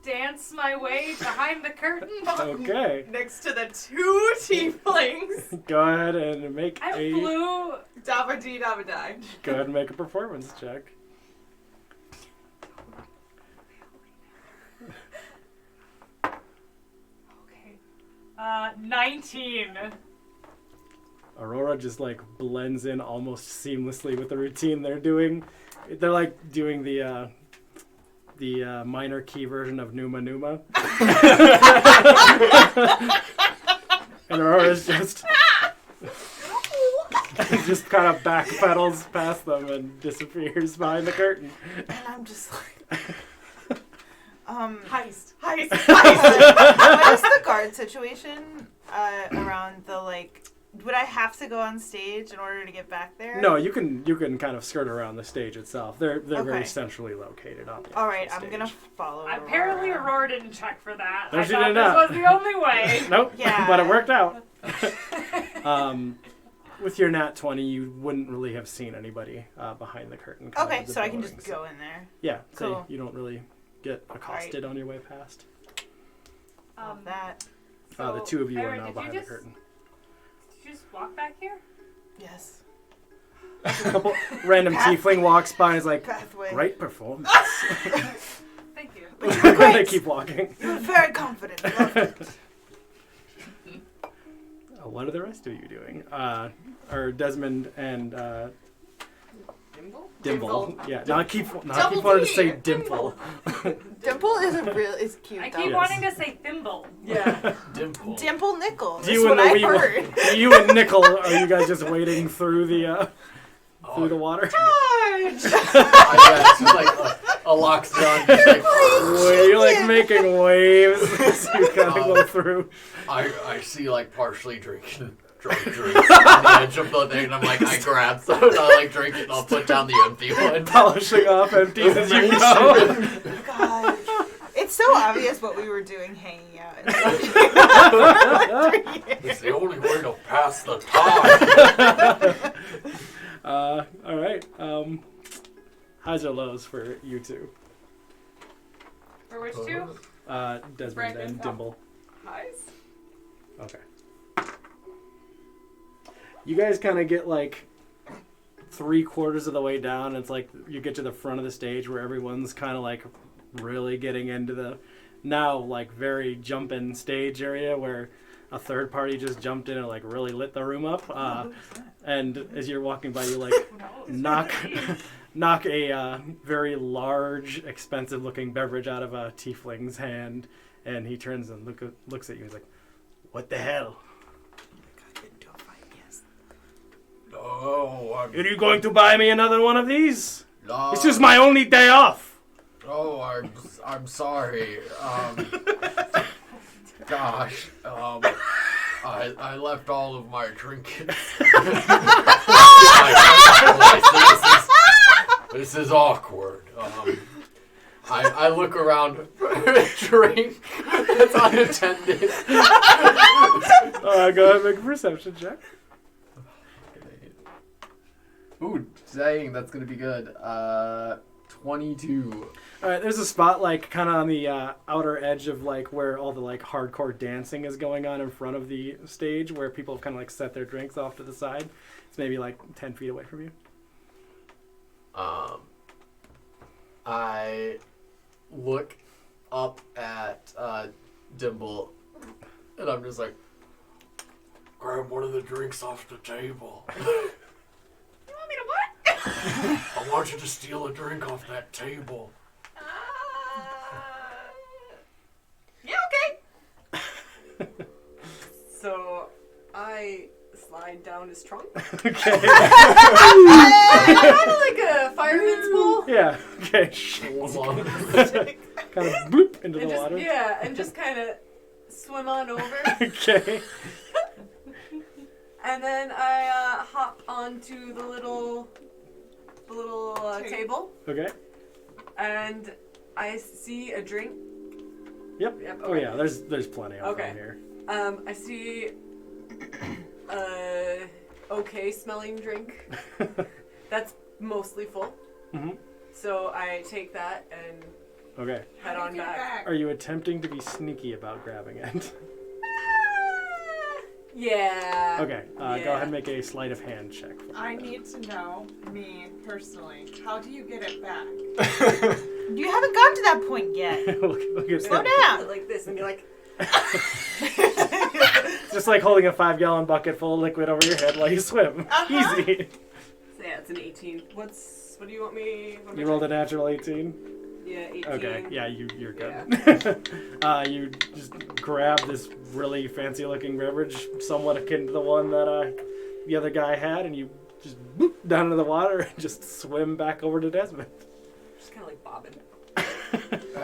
B: dance my way behind the curtain.
A: Okay.
E: Next to the two tieflings.
A: Go ahead and make
B: I
A: a
B: flew.
E: Dabba dee dabba die.
A: go ahead and make a performance check.
B: Okay. 19.
A: Aurora just like blends in almost seamlessly with the routine they're doing. They're like doing the minor key version of Numa Numa. And Aurora's just kind of backpedals past them and disappears behind the curtain.
H: And I'm just like,
E: Heist.
H: what is the guard situation around the like? Would I have to go on stage in order to get back there?
A: No, you can kind of skirt around the stage itself. They're
H: Okay.
A: very centrally located on the
H: All right,
A: actual
H: I'm gonna
A: stage.
H: follow.
B: Apparently, Aurora didn't check for that.
A: No,
B: I
A: she
B: thought
A: did
B: this
A: not.
B: was the only way.
A: Nope.
H: Yeah.
A: But it worked out. With your nat 20, you wouldn't really have seen anybody behind the curtain. kind of
H: Okay,
A: with the
H: so I can
A: buildings.
H: just go in there.
A: Yeah, so
H: Cool.
A: you don't really get accosted on your way past.
H: Love that.
A: The two of you are
B: Ira,
A: now
B: did
A: behind
B: you
A: the curtain.
B: Did you just walk back here?
H: Yes.
A: A couple random tiefling walks by and is like,
H: Pathway.
A: great performance.
B: Thank you.
H: But you were
A: They
H: great.
A: keep walking.
H: You were very confident. Loved it.
A: What are the rest of you doing? Or Desmond and Dimple. Yeah, now I keep wanting to say Dimple.
H: Dimple is is cute.
B: I
H: though.
B: keep
A: Yes.
B: wanting to say thimble.
I: Yeah.
C: Dimple.
H: Dimple Nickel.
A: Do
H: That's
A: you
H: what
A: and the
H: I
A: wee
H: heard.
A: you and Nickel, are you guys just wading through the through the water.
E: Charge!
C: It's just like a lockdown. Just like,
A: You're like making waves as you kind of go through.
C: I see like partially drinking drunk drinks on the edge of the thing, and I'm like, I grab some, and I like drink it, and I'll put down the empty one.
A: Polishing off empties as you go.
H: God. It's so obvious what we were doing hanging out.
C: It's the only way to pass the time.
A: All right. Highs or lows for you two?
B: For which two?
A: Desmond
B: Brandon.
A: and Dimble.
E: Highs?
A: Okay. You guys kind of get like 3/4 of the way down. And it's like you get to the front of the stage where everyone's kind of like really getting into the now like very jumping stage area where a third party just jumped in and like really lit the room up. And as you're walking by, you like knock a very large, expensive-looking beverage out of a tiefling's hand, and he turns and looks at you. He's like, "What the hell?
C: No,
A: Are you going to buy me another one of these?
C: no,
A: This is my only day off."
C: Oh, I'm sorry. Gosh, I left all of my trinkets. This is awkward. I look around for a drink that's unattended.
A: Go ahead and make a perception check.
C: Ooh, dang, that's gonna be good. 22.
A: All right, there's a spot like kind of on the outer edge of like where all the like hardcore dancing is going on in front of the stage, where people have kind of like set their drinks off to the side. It's maybe like 10 feet away from you.
C: I look up at Dimble, and I'm just like, grab one of the drinks off the table.
E: You want me to what?
C: I want you to steal a drink off that table.
E: Yeah, okay.
I: So I slide down his trunk.
A: Okay.
I: Kind of like a fireman's pool.
A: Yeah. Okay. Kind of bloop into the
I: And just,
A: water.
I: yeah, and just kind of swim on over.
A: Okay.
I: And then I hop onto the little table,
A: Okay.
I: and I see a drink.
A: Yep.
I: Yep,
A: Oh
I: okay.
A: yeah. There's plenty of
I: Okay.
A: them here.
I: I see a okay smelling drink that's mostly full.
A: Mhm.
I: So I take that and
A: Okay.
I: head on back.
A: Are you attempting to be sneaky about grabbing it?
I: Yeah.
A: Okay. Go
I: Yeah.
A: ahead and make a sleight of hand check. For
E: I need to know, me personally, how do you get it back?
H: You haven't gotten to that point yet.
A: look at
H: Slow
A: that.
H: down.
I: Like this and be like,
A: It's just like holding a 5-gallon bucket full of liquid over your head while you swim.
H: Uh-huh.
A: Easy.
I: so yeah, it's an 18. What do you want me? What am I
A: You rolled a natural 18.
I: trying- Yeah, 18.
A: Okay, yeah, you're good. You just grab this really fancy-looking beverage, somewhat akin to the one that the other guy had, and you just boop down into the water and just swim back over to Desmond.
I: Just kind of like bobbing.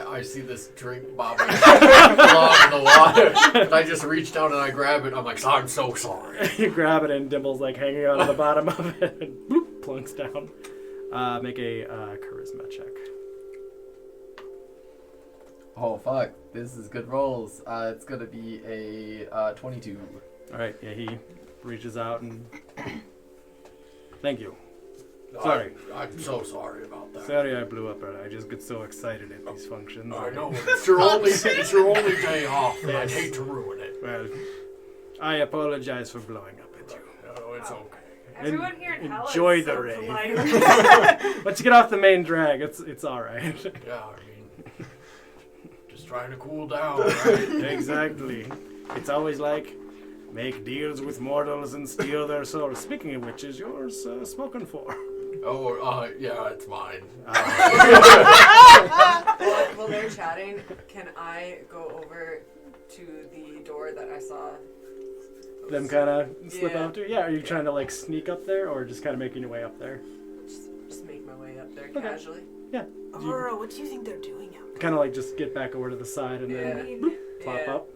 C: I see this drink bobbing along in the water, and I just reach down and I grab it. I'm like, I'm so sorry.
A: You grab it, and Dimble's like hanging out on the bottom of it, and boop, plunks down. Make a charisma check.
C: Oh fuck, this is good rolls. It's gonna be a 22.
A: All right, yeah, he reaches out and thank you. Sorry.
C: I'm so sorry about that.
A: Sorry I blew up, but I just get so excited at these functions.
C: I know it's your only day off, and I'd
A: Yes.
C: hate to ruin it.
A: Well, I apologize for blowing up at you.
C: No, it's okay.
B: Everyone here in hell
A: Enjoy
B: is
A: the
B: so
A: rave.
B: polite.
A: Once you get off the main drag, it's all right.
C: Yeah, I mean, just trying to cool down, right?
A: Exactly. It's always like, make deals with mortals and steal their souls. Speaking of which, is yours spoken for?
C: Oh, yeah, it's mine.
I: While they're chatting, can I go over to the door that I saw
A: them kind of slip
I: Yeah.
A: out to? Yeah, are you trying to like sneak up there or just kind of making your way up there?
I: Just make my way up there
A: Okay.
I: casually.
H: Aurora, what do you think they're doing out
A: Kind of like just get back over to the side and
B: I
A: then
B: mean,
A: plop
I: Yeah.
A: up.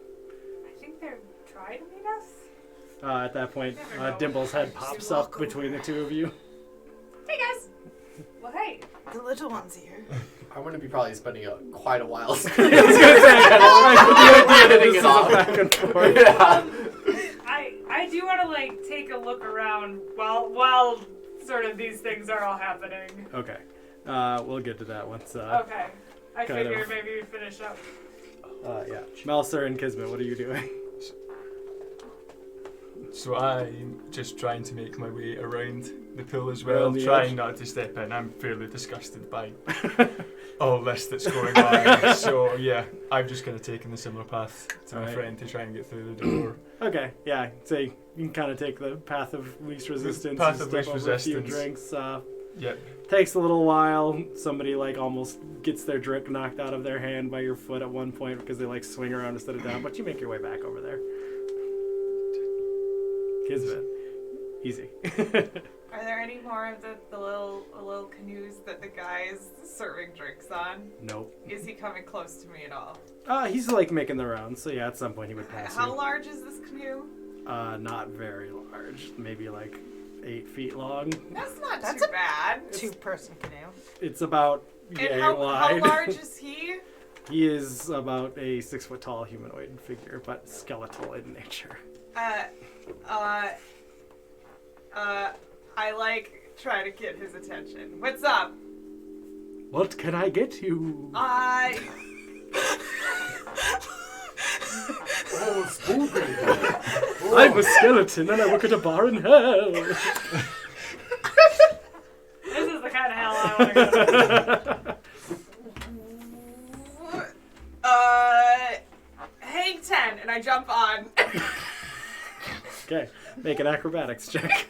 B: I think they're trying to meet us.
A: At that point,
B: Never know.
A: Dimple's head pops up between the two of you.
B: Hey guys. Well, hey.
H: there? The little one's here.
C: I'm going to be probably spending quite a while.
A: I was gonna say, I
C: Editing
A: this
C: it
A: is
C: off.
A: a back and forth.
C: Yeah.
B: I do want to like take a look around while sort of these things are all happening.
A: Okay, we'll get to that once.
B: Okay. I
A: kind
B: figured
A: of.
B: maybe we'd finish up.
A: Yeah, Melser and Kismet, what are you doing?
F: So I'm just trying to make my way around the pool as
A: Around
F: well,
A: the
F: trying
A: edge?
F: not to step in. I'm fairly disgusted by all this that's going on. So yeah, I'm just kind of taking the similar path to my
A: Alright.
F: friend to try and get through the door.
A: Okay, yeah, so you can kind of take the path of least resistance.
F: Path
A: and
F: of
A: step
F: least
A: over a few
F: resistance.
A: drinks.
F: Yep.
A: Takes a little while. Somebody like almost gets their drink knocked out of their hand by your foot at one point because they like swing around instead of down. But you make your way back over there. Kismet, easy.
E: Are there any more of the little canoes that the guy's serving drinks on?
A: Nope.
E: Is he coming close to me at all?
A: He's like making the rounds, so yeah, at some point he would pass
E: How
A: you.
E: large is this canoe?
A: Not very large, maybe like 8 feet long.
E: That's not
H: That's
E: too
H: a
E: bad.
H: Two-person canoe.
A: It's about
E: And
A: yay
E: how
A: wide.
E: large is he?
A: He is about a 6 foot tall humanoid figure, but skeletal in nature.
E: I like try to get his attention. What's up?
A: What can I get you?
C: Oh, spooky.
A: I'm a skeleton and I work at a bar in hell.
B: This is the kind of hell I want to go to.
E: Hang 10, and I jump on.
A: Okay, make an acrobatics check.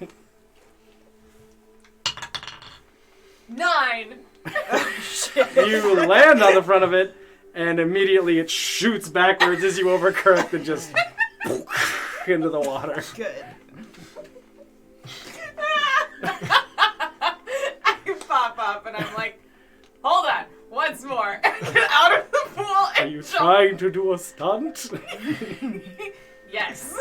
E: 9.
A: You land on the front of it, and immediately it shoots backwards as you overcorrect and just into the water.
H: Good.
E: I pop up, and I'm like, hold on, once more. Get out of the pool
A: Are
E: and
A: you
E: jump.
A: trying to do a stunt?
E: Yes.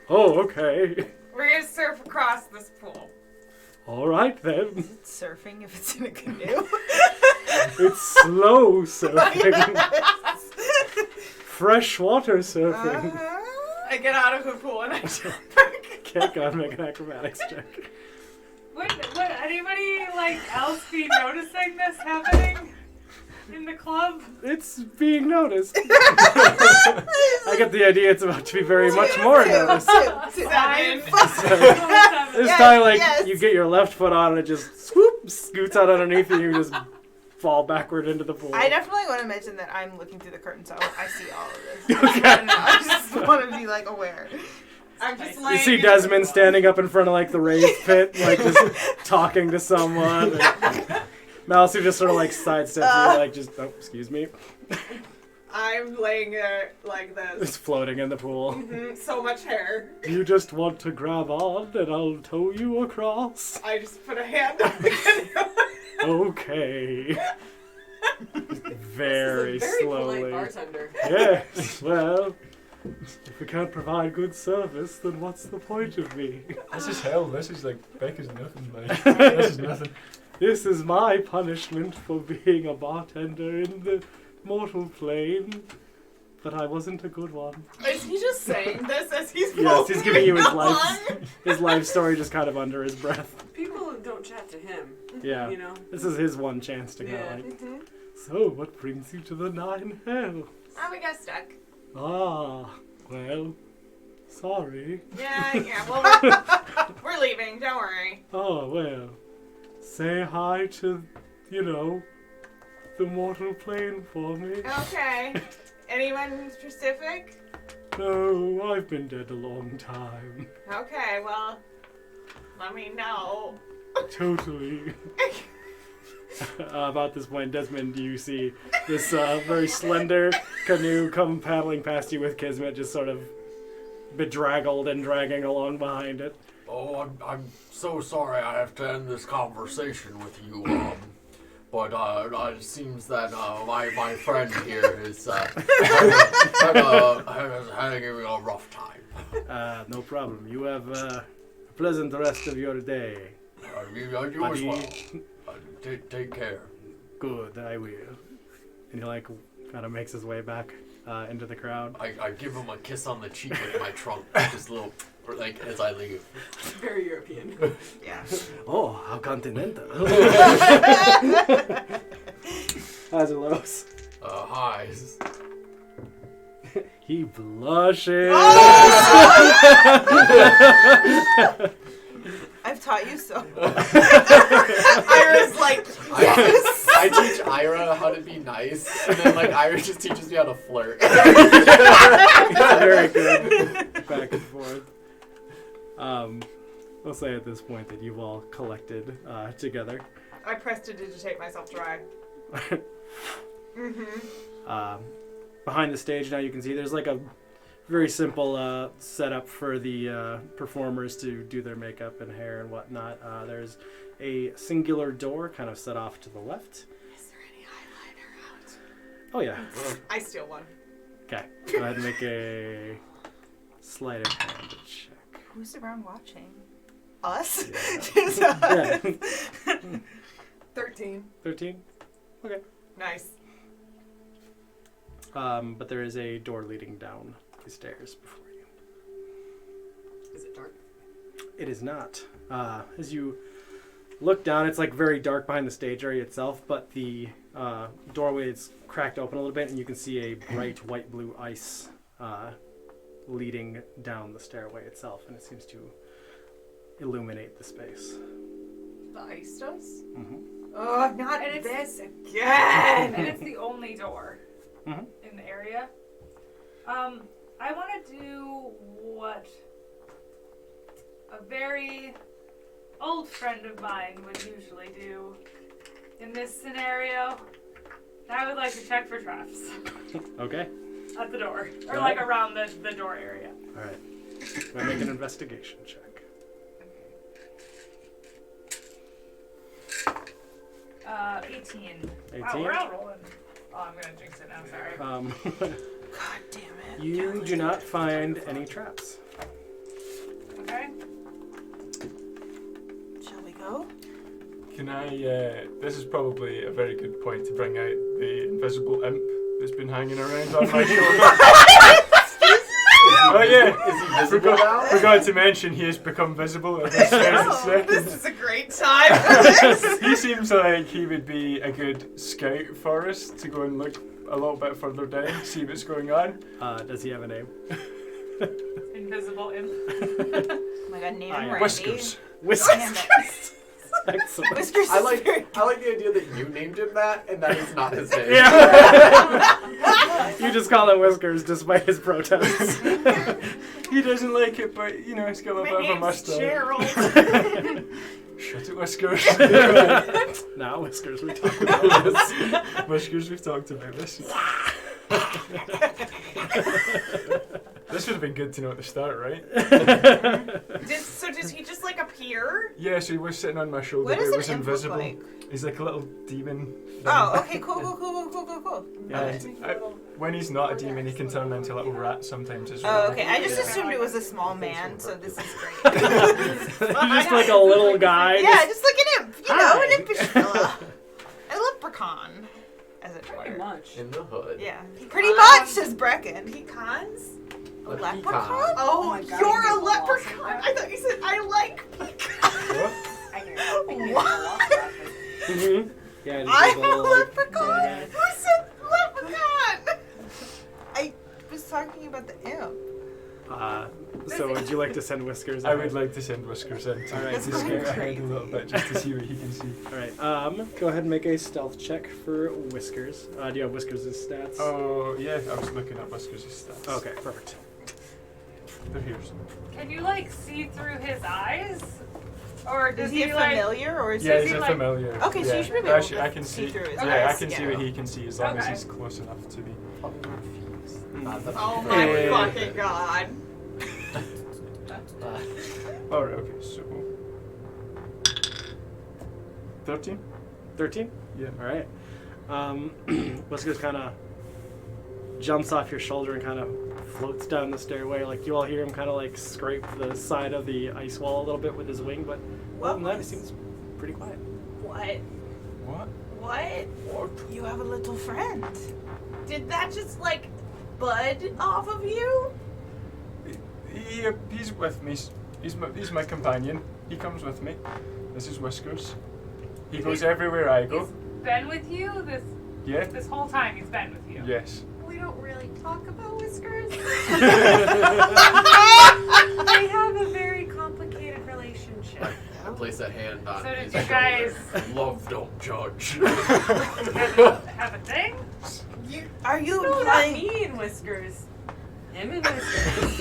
A: Oh, okay.
E: We're gonna surf across this pool.
A: All right then.
H: Surfing if it's in a canoe.
A: It's slow surfing. Freshwater surfing.
E: I get out of the pool and I jump back.
A: Can't go and make an acrobatics check.
B: Would anybody like else be noticing this happening in the club?
A: It's being noticed. I get the idea it's about to be very much more noticed.
E: 7.
A: This
H: Yes,
A: time, like,
H: yes.
A: you get your left foot on and it just swoop, scoots out underneath you and you just fall backward into the pool.
H: I definitely want to mention that I'm looking through the curtain, so I see all of this. I don't know. I just want to be like aware.
E: I'm just
A: You
E: laying
A: see
E: in-
A: Desmond standing up in front of like the raised pit, like just talking to someone. Mouse who just sort of like sidesteps you, like just, oh, excuse me.
E: I'm laying there like this.
A: Just floating in the pool.
E: So much hair.
A: You just want to grab on and I'll tow you across.
E: I just put a hand on the canoe.
A: Okay. Very
I: This is a very polite
A: slowly.
I: bartender.
A: Yes, well, if we can't provide good service, then what's the point of me?
F: This is hell. This is like Becca's nothing. Like this is nothing.
A: This is my punishment for being a bartender in the mortal plane. But I wasn't a good one.
E: Is he just saying this as he's
A: Yes, he's giving you his
E: along?
A: his life story just kind of under his breath.
I: People don't chat to him.
A: Yeah.
I: You know.
A: This is his one chance to kind
I: Yeah.
A: of like, so what brings you to the 9 hells?
E: Oh, we got stuck.
A: Ah, well, sorry.
E: Yeah, well, we're leaving, don't worry.
A: Oh, well, say hi to, the mortal plane for me.
E: Okay. Anyone specific?
A: No, I've been dead a long time.
E: Okay, well, let me know.
A: Totally. About this point, Desmond, you see this very slender canoe come paddling past you with Kismet just sort of bedraggled and dragging along behind it.
C: Oh, I'm so sorry I have to end this conversation with you, but it seems that my friend here is having a rough time.
A: No problem. You have a pleasant rest of your day.
C: You as
A: buddy.
C: well. Take care.
A: Good, I will. And he like kind of makes his way back into the crowd.
C: I give him a kiss on the cheek with my trunk, just a little, like as I leave.
I: Very European.
H: Yeah.
A: Oh, how continental. How's it, Lois?
C: Hi.
A: He blushes.
H: I've taught you so.
E: Ira's like, yes.
C: I teach Ira how to be nice, and then like Ira just teaches me how to flirt.
A: It's very good. Back and forth. I'll say at this point that you've all collected together.
E: I prestidigitate myself dry.
A: Behind the stage now you can see there's like a very simple setup for the performers to do their makeup and hair and whatnot. There's a singular door kind of set off to the left.
I: Is there any eyeliner out?
A: Oh yeah.
E: I steal one.
A: Okay. Go ahead and make a sleight of hand check.
H: Who's around watching? Us?
A: Yeah.
H: Just us.
E: 13.
A: 13? Okay.
E: Nice.
A: But there is a door leading down the stairs before you.
I: Is it dark?
A: It is not. As you look down, it's like very dark behind the stage area itself, but the doorway is cracked open a little bit, and you can see a bright white-blue ice leading down the stairway itself, and it seems to illuminate the space.
E: The ice does?
A: Mm-hmm.
E: Oh, not
B: And it's-
E: this again!
B: And it's the only door
A: Mhm.
B: in the area. I want to do what a very old friend of mine would usually do in this scenario. I would like to check for traps
A: Okay.
B: at the door, or
A: Go
B: like
A: ahead.
B: around the door area.
A: All right. We'll make an investigation check.
B: 18.
A: 18?
B: Wow, we're out rolling. Oh, I'm gonna jinx it now. Sorry.
H: God damn it.
A: You do not find any traps.
B: Okay.
H: Shall we go?
F: Can I, this is probably a very good point to bring out the invisible imp that's been hanging around on my shoulder. Oh yeah,
C: Is he visible now?
F: forgot to mention he has become visible at this very
E: Oh,
F: second.
E: this is a great time for this!
F: He seems like he would be a good scout for us to go and look a little bit further down, see what's going on.
A: Does he have a name?
B: Invisible imp.
H: Oh my god, name him Randy.
F: Whiskers.
H: Damn
A: Whiskers.
H: it.
A: Excellent.
H: Whiskers
C: I
H: is
C: like
H: very-
C: the idea that you named him that, and that is not his name.
A: Yeah. You just call him Whiskers despite his protests.
F: He doesn't like it, but you know, he's got a
E: My
F: little bit of a
E: name's
F: mustache.
E: Gerald.
F: Shut it, Whiskers.
A: Now, Whiskers, we talk about this.
F: Whiskers, we've talked about this. This would have been good to know at the start, right?
E: Did he just like appear?
F: Yeah, so he was sitting on my shoulder,
H: What
F: but
H: does
F: he
H: an
F: was
H: imp look
F: invisible.
H: like?
F: He's like a little demon thing.
H: Oh, okay, cool.
F: And when he's not a demon, he can turn into a little rat sometimes as well.
H: Oh, okay. I just assumed it was a small man, so this is great.
A: You're just like a little guy.
H: Yeah, just like an imp. You know,
A: Hi.
H: an impish fella. A leprechaun, as it
I: Pretty
H: were.
I: much.
C: In the hood.
H: Yeah. Pretty much, says Brecken.
E: Pecans?
H: A
C: A
H: leprechaun?
C: pecan.
E: Oh,
I: my God,
E: you're
I: I
E: a
I: get lost.
E: leprechaun! I thought you said I like pecans!
I: I can
H: What?
A: Mm-hmm. Yeah, just
H: I'm
A: like
H: a
A: little,
H: leprechaun?
A: guy.
E: Who said leprechaun?
H: I was talking about the imp.
A: So would you like to send Whiskers?
F: I would like to send Whiskers in to,
A: All right,
F: to
A: so-
F: scout ahead a little bit just to see what he can see.
A: All right. Go ahead and make a stealth check for Whiskers. Do you have Whiskers' stats?
F: Oh, yeah, I was looking at Whiskers' stats.
A: Okay, perfect.
F: They're here somewhere.
B: Can you like see through his eyes, or does
H: Is he a
B: like?
H: familiar or is
F: Yeah,
H: he...
F: he's
B: he
F: a
B: like-
F: familiar.
H: Okay, so
F: yeah.
H: you should be able
F: Actually,
H: to
F: I can
H: see
F: see.
H: through his
F: Yeah, I
H: eyes,
F: can see
H: yeah.
F: what he can see as long as
B: Okay.
F: he's close enough to me.
C: Not the
E: Oh my
A: Hey.
E: fucking god.
F: Alright, okay, so 13?
A: 13?
F: Yeah.
A: All right. Whiskers kind of jumps off your shoulder and kind of floats down the stairway. Like you all hear him kind of like scrape the side of the ice wall a little bit with his wing, but other than that, he seems pretty quiet.
H: What?
F: What?
H: What? You have a little friend. Did that just like bud off of you?
F: He's with me. He's my companion. He comes with me. This is Whiskers. He goes everywhere I go.
B: He's been with you
F: Yeah?
B: this whole time. He's been with you.
F: Yes.
I: We don't really talk about Whiskers.
A: All
I: They have a very complicated relationship.
C: I place a hand on
B: So did
C: his
B: you guys-
C: shoulder. Love don't judge.
B: Have a thing?
H: Are you
I: No, not
H: implying?
I: me and Whiskers. Him and Whiskers.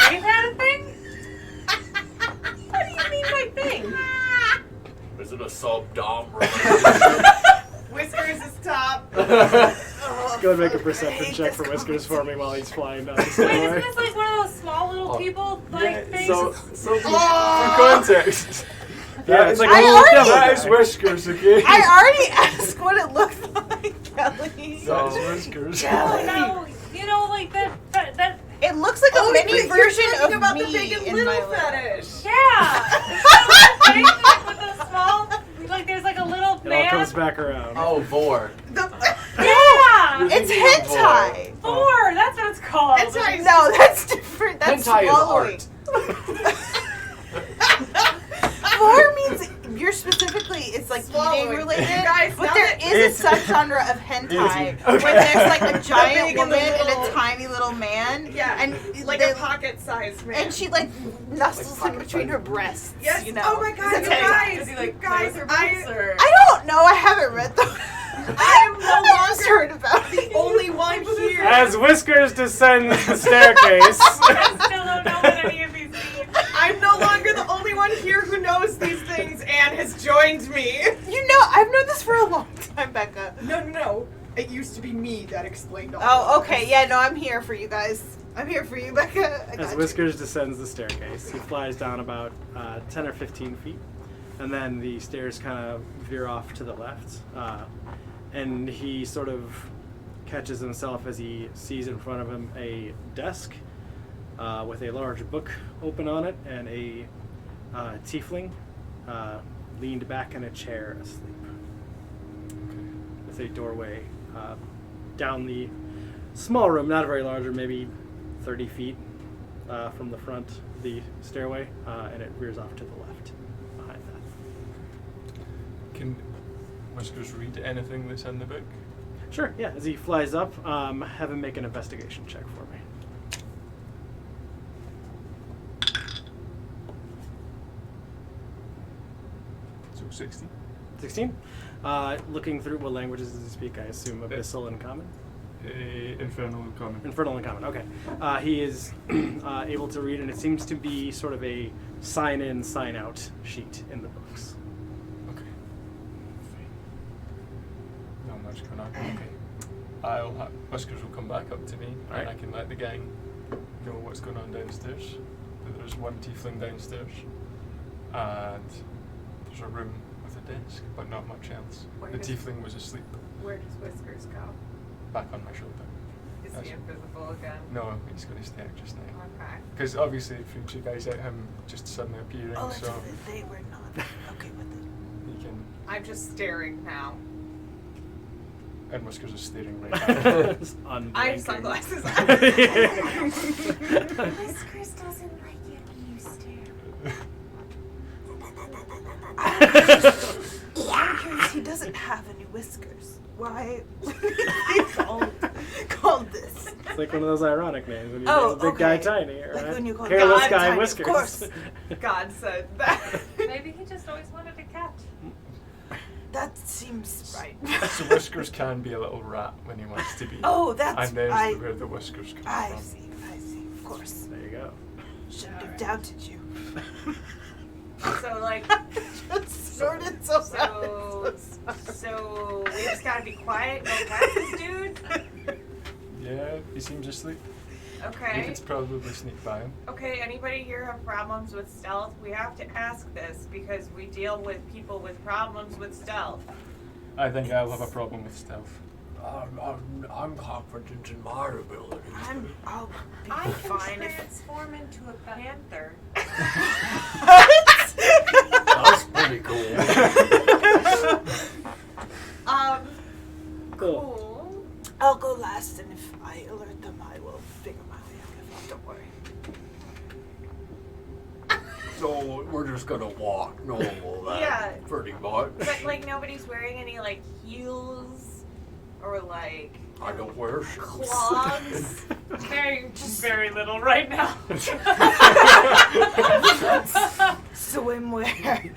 B: We've had a thing?
I: What do you mean by thing?
C: Is it a sub-dom?
E: Whiskers is top.
A: Let's go and make a perception check for Whiskers for me while he's flying down the
B: Wait,
A: stairway.
B: isn't this like one of those small little people things?
F: So for context.
A: Yeah, it's like
H: I
A: a little
H: already-
F: That is Whiskers, okay?
H: I already asked what it looked like, Kelly.
F: That is Whiskers.
H: Kelly.
B: No, you know, like that.
H: It looks like a mini
E: you're
H: version
E: talking
H: of
E: about
H: me
E: the big and
H: in
E: little
H: my life.
E: fetish.
B: Yeah. That thing, like, with the small, like there's like a little
A: It all
B: man.
A: comes back around.
C: Oh, Vor.
B: Yeah.
H: It's hentai.
B: Four. That's what it's called.
E: Hentai.
H: No, that's different. That's
C: Hentai is
H: swallowing. Vor means you're specifically, it's like eating
E: Swallowing.
H: related,
E: Guys,
H: but
E: now
H: there
E: that-
H: is a subgenre of hentai where there's like a giant
E: big and the
H: woman and a
E: little-
H: tiny little man.
E: Yeah,
H: and
E: like
H: they-
E: a pocket-sized man.
H: and she like nuzzles in between her breasts.
E: Yes.
H: You know.
E: Oh my God, you
H: That's it.
E: guys!
I: Does he like
E: you guys,
I: play with her
E: I
I: boobs, or?
H: I don't know. I haven't read them.
E: I am no
H: I just
E: longer
H: heard about
E: the
H: it.
E: only one here.
A: As Whiskers descends the staircase,
B: I still don't know what any of these mean.
E: I'm no longer the only one here who knows these things and has joined me.
H: You know, I've known this for a long time, Becca.
E: No. It used to be me that explained all
H: Oh,
E: of
H: okay.
E: this.
H: Yeah, no, I'm here for you guys. I'm here for you, Becca. I
A: as
H: got you.
A: Whiskers descends the staircase, he flies down about 10 or 15 feet, and then the stairs kind of veer off to the left, and he sort of catches himself as he sees in front of him a desk with a large book open on it and a tiefling leaned back in a chair asleep. With a doorway down the small room, not a very large room, maybe 30 feet from the front of the stairway, and it veers off to the left behind that.
F: Can Whiskers read anything that's in the book?
A: Sure, yeah. As he flies up, have him make an investigation check for me.
F: So 16?
A: 16? Looking through, what languages does he speak? I assume Abyssal and Common?
F: Infernal and Common.
A: Infernal and Common, okay. He is able to read, and it seems to be sort of a sign-in, sign-out sheet in the books.
F: Okay. Not much going on. Okay. Whiskers will come back up to me, and
A: Alright.
F: I can let the gang know what's going on downstairs. That there's one tiefling downstairs, and there's a room with a desk, but not much else.
E: Where
F: The
E: does-
F: tiefling was asleep,
E: Where does Whiskers go?
F: back on my shoulder.
E: Is
F: That's-
E: he invisible again?
F: No, he's going to stay out just now.
E: Okay.
F: Because obviously it freaks you guys out, him just suddenly appearing, so
H: Allegedly, they were not okay with it.
F: he can.
E: I'm just staring now.
F: And Whiskers is staring right at him.
A: Just
E: I have
A: unblinking.
E: sunglasses
G: Whiskers doesn't like it when you stare.
H: I'm curious, he doesn't have any whiskers. Why? called this.
A: It's like one of those ironic names when you
H: Oh,
A: make the big guy
H: okay.
A: tiny,
H: Like
A: right?
H: when you call
A: Hairless
E: God
A: guy
E: tiny, of
A: Whiskers.
H: course.
E: God said that.
B: Maybe he just always wanted to catch.
H: That seems right.
F: So Whiskers can be a little rat when he wants to be.
H: Oh, that's
F: And there's
H: I.
F: where the whiskers come
H: I
F: from.
H: see. Of course.
A: There you go.
H: Shouldn't have doubted you.
E: So like,
H: Just snorted so
E: so we just gotta be quiet, no catch this dude.
F: Yeah, he seems asleep. You
E: Okay.
F: could probably sneak by him.
E: Okay, anybody here have problems with stealth? We have to ask this because we deal with people with problems with stealth.
F: I think I'll have a problem with stealth.
C: I'm confident in my ability.
H: I'll be
I: I can
H: fine if
I: transform into a panther.
C: That's pretty cool.
E: Cool.
H: I'll go last, and if I alert them, I will figure my way out of it. Don't worry.
C: So we're just gonna walk normal then,
E: Yeah.
C: pretty much.
E: But like nobody's wearing any like heels or like
C: I don't wear shoes.
E: clogs.
B: Very little right now.
H: Swimwear.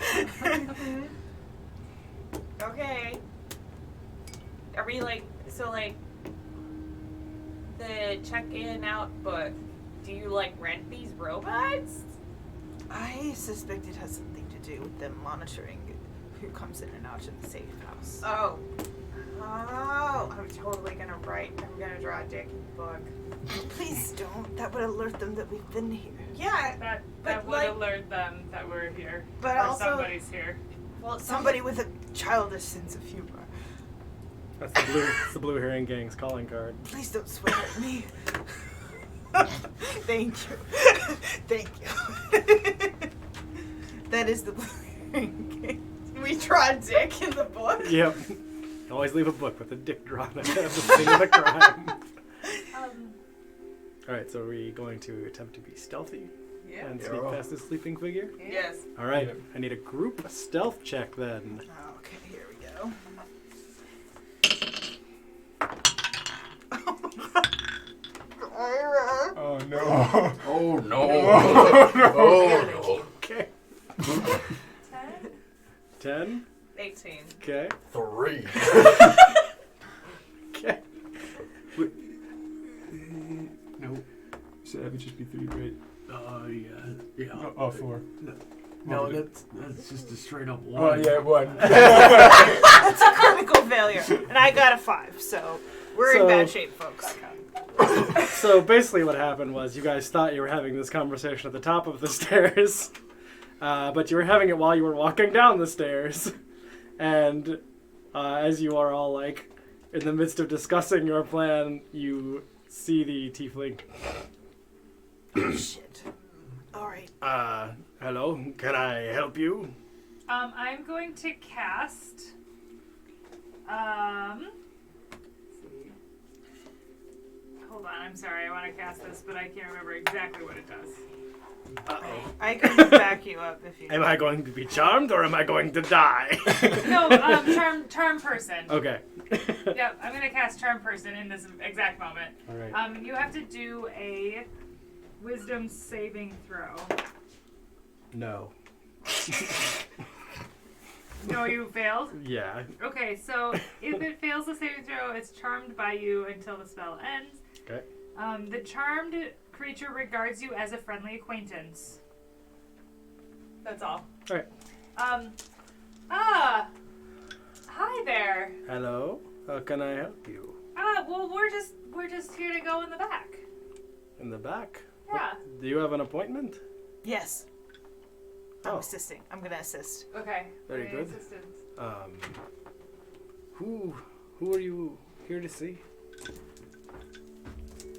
E: Okay. Are we like so like the check-in out book? Do you like rent these robots?
H: I suspect it has something to do with them monitoring who comes in and out of the safe house.
E: Oh. I'm totally gonna write. I'm gonna draw a dick in the book.
H: Please don't. That would alert them that we've been here.
E: Yeah,
B: That
E: But,
B: would
E: like-
B: alert them that we're here.
E: but
B: or
E: also
B: somebody's here.
E: well,
H: Somebody with a childish sense of humor.
A: That's the blue herring gang's calling card.
H: Please don't swear at me. Thank you. Thank you. That is the blue.
E: we draw a dick in the book.
A: Yep. Always leave a book with a dick drawn at the scene of the crime. Alright, so are we going to attempt to be stealthy
E: Yeah.
A: and sneak past this sleeping figure?
E: Yes.
A: Alright,
F: Yep.
A: I need a group stealth check then.
H: Okay, here we go.
F: Oh no.
C: Oh no.
F: Oh, no.
C: Oh no.
A: Okay.
B: 10?
A: 10.
E: 18.
A: Okay.
C: 3.
A: Okay.
F: No. So that would just be 3, right?
C: Yeah.
F: Oh, 4.
C: No, that's just a straight up
F: Oh,
C: 1.
F: yeah, 1.
H: That's a critical failure. And I got a 5, so we're in
A: So-
H: bad shape, folks.
A: So basically what happened was you guys thought you were having this conversation at the top of the stairs, but you were having it while you were walking down the stairs. And as you are all like in the midst of discussing your plan, you see the tiefling.
H: Shit. Alright.
A: Hello, can I help you?
B: I'm going to cast. Let's see. Hold on, I'm sorry. I want to cast this, but I can't remember exactly what it does.
A: Uh-oh.
H: I can back you up if you
A: Am I going to be charmed or am I going to die?
B: No, charm person.
A: Okay.
B: Yep, I'm gonna cast charm person in this exact moment.
A: All right.
B: You have to do a wisdom saving throw.
A: No.
B: No, you failed.
A: Yeah.
B: Okay, so if it fails the saving throw, it's charmed by you until the spell ends.
A: Okay.
B: The charmed creature regards you as a friendly acquaintance. That's all.
A: Alright.
B: Hi there.
A: Hello. How can I help you?
B: Well, we're just here to go in the back.
A: In the back.
B: Yeah.
A: Do you have an appointment?
H: Yes. I'm
A: Oh.
H: assisting. I'm gonna assist.
B: Okay.
A: Very
B: my
A: good.
B: assistant.
A: Who are you here to see?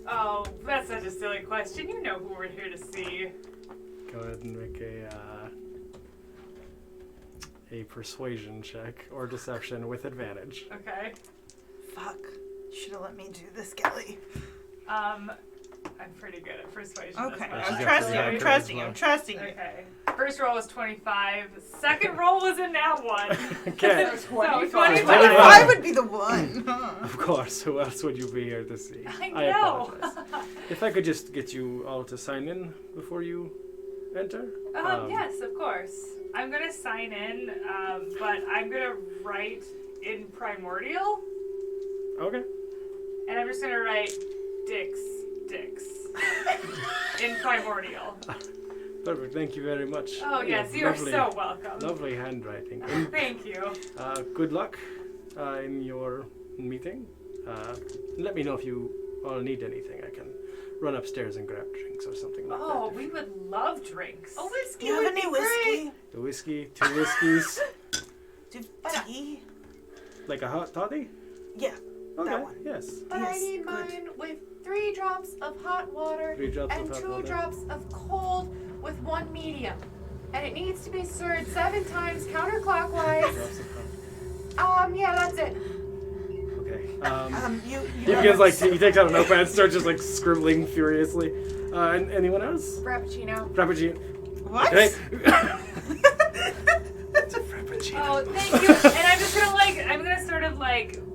B: Oh, that's such a silly question. You know who we're here to see.
A: Go ahead and make a persuasion check or deception with advantage.
B: Okay.
H: Fuck. You should have let me do this, Kelly.
B: I'm pretty good at persuasion.
H: Okay.
B: That's
A: she's
H: I'm
A: got
H: trusting you.
A: pretty
H: I'm
A: high
H: trusting you.
A: charisma.
H: I'm trusting you.
B: Okay. First roll was 25. Second roll was a nat 1.
A: Okay.
B: So
E: 25.
B: 25.
H: I would be the one.
A: Of course. Who else would you be here to see?
B: I know.
A: apologize. If I could just get you all to sign in before you enter.
B: Yes, of course. I'm gonna sign in, but I'm gonna write in primordial,
A: Okay.
B: and I'm just gonna write dicks in primordial.
A: Perfect. Thank you very much.
B: Oh yes, you are
A: Lovely-
B: so welcome.
A: Lovely handwriting.
B: Thank you.
A: Good luck in your meeting. Let me know if you or need anything, I can run upstairs and grab drinks or something like
B: Oh,
A: that.
B: we would love drinks.
D: A whiskey
H: Do you have
D: would
H: any
D: be
H: whiskey?
D: great.
A: The whiskey, 2 whiskeys,
H: Do you have tea?
A: like a hot toddy?
H: Yeah.
A: Okay,
H: one.
A: yes.
I: But I
H: Yes,
I: need
H: good.
I: mine with 3 drops of hot water
A: 3 drops
I: and
A: of hot
I: 2
A: water.
I: drops of cold with 1 medium. And it needs to be stirred 7 times counterclockwise.
A: Drops of hot-
I: Yeah, that's it.
A: Okay.
H: You
A: He begins he takes out a notepad and starts just like scribbling furiously. And anyone else?
E: Frappuccino.
A: Frappuccino.
H: What?
A: Okay. It's a frappuccino.
B: Oh, thank you. And I'm just gonna I'm gonna sort of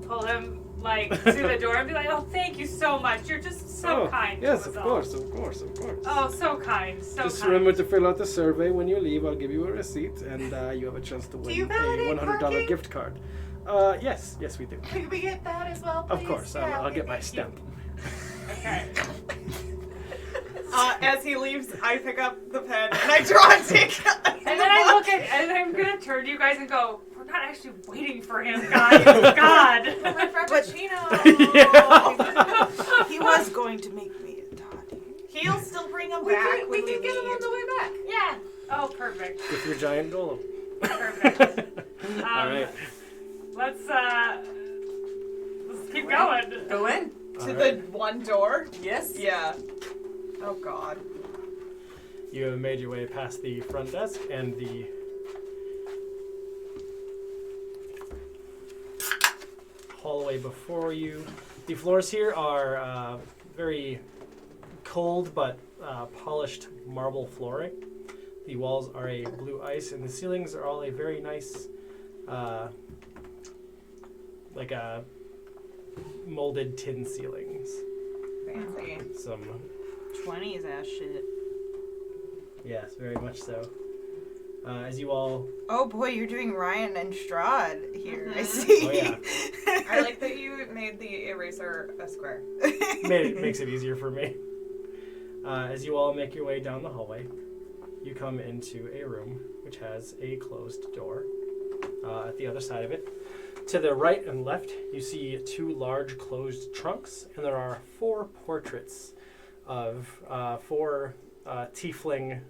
B: pull him to the door and be like, oh, thank you so much. You're just so kind.
A: Yes,
B: to us
A: of
B: all.
A: course, of course, of course.
B: Oh, so kind, so
A: Just
B: kind.
A: remember to fill out the survey when you leave. I'll give you a receipt, and you have a chance to win
I: you
A: a
I: validate
A: $100
I: parking?
A: gift card. Yes, we do.
I: Could we get that as well, please?
A: Of course,
I: Yeah,
A: I'll get my
I: thank you.
A: stamp.
B: Okay.
E: As he leaves, I pick up the pen and I draw a ticket.
B: And then I look at, and I'm gonna turn to you guys and go, we're not actually waiting for him, guys. God.
E: My frappuccino.
H: He was going to make me a toddy.
E: He'll still bring him
I: We
E: back
I: can
E: when
I: get
E: we
I: him on
E: leave.
I: the way back.
B: Yeah. Oh, perfect.
A: With your giant golem.
B: Perfect.
A: All right.
B: Let's keep going.
I: Go in.
E: To
A: All
E: the
A: right.
E: one door?
I: Yes.
E: Yeah. Oh god.
A: You have made your way past the front desk and the hallway before you. The floors here are very cold but polished marble flooring. The walls are a blue ice, and the ceilings are all a very nice, like a molded tin ceilings.
E: Fancy.
A: Some
H: 20s ass shit.
A: Yes, very much so. As you all,
H: Oh boy, you're doing Ryan and Strahd here. I
E: Mhm.
H: see.
A: Oh, yeah.
E: I like that you made the eraser a square.
A: makes it easier for me. As you all make your way down the hallway, you come into a room which has a closed door. At the other side of it, to the right and left, you see 2 large closed trunks, and there are 4 portraits of 4 tiefling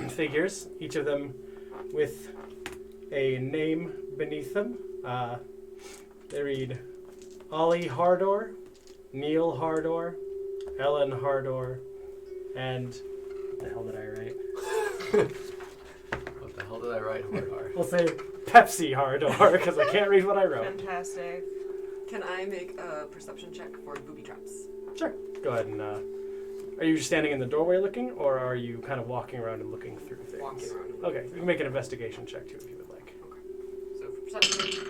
A: figures, each of them with a name beneath them. They read Ollie Hardor, Neil Hardor, Ellen Hardor, and what the hell did I write?
C: What the hell did I write? Hard.
A: We'll say Pepsi Hardor because I can't read what I wrote.
H: Fantastic.
I: Can I make a perception check for booby traps?
A: Sure. Go ahead and. Are you just standing in the doorway looking, or are you kind of walking around and looking through things?
I: Walking around.
A: Okay, you can make an investigation check too if you would like.
I: So for perception.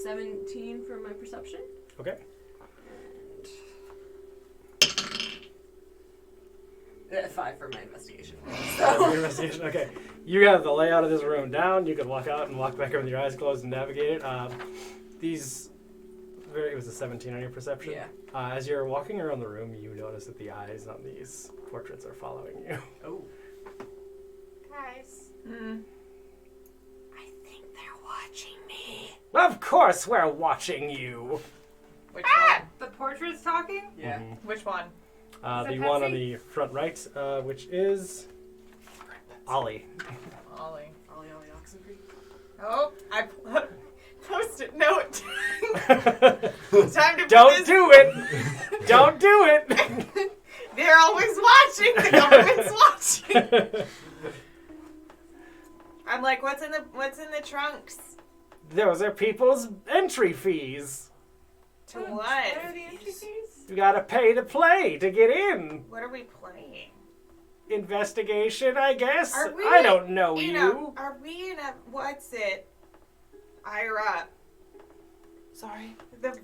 I: 17 for my perception.
A: Okay.
I: And 5 for my investigation.
A: Your investigation. Okay. You have the layout of this room down. You could walk out and walk back in with your eyes closed and navigate it. It was a 17 on your perception.
I: Yeah.
A: As you're walking around the room, you notice that the eyes on these portraits are following you.
I: Oh.
G: Guys,
H: I think they're watching me.
A: Of course, we're watching you.
E: Which one?
B: The portrait's talking?
I: Yeah.
A: Mhm.
E: Which one?
A: The
B: Is it
A: one on
B: Pepsi?
A: the front right, which is Ollie.
E: Ollie.
I: Ollie Oxen Creek.
E: Oh, I post-it note. Time to
A: Don't
E: put this.
A: do it! Don't do it!
E: They're always watching. The government's watching. I'm like, what's in the trunks?
A: Those are people's entry fees.
E: To
B: What
E: what?
B: are the entry fees?
A: You gotta pay to play to get in.
E: What are we playing?
A: Investigation, I guess.
E: Are we
A: I don't know
E: in
A: you.
E: Are we in a what's it? Ira.
H: Sorry.
E: The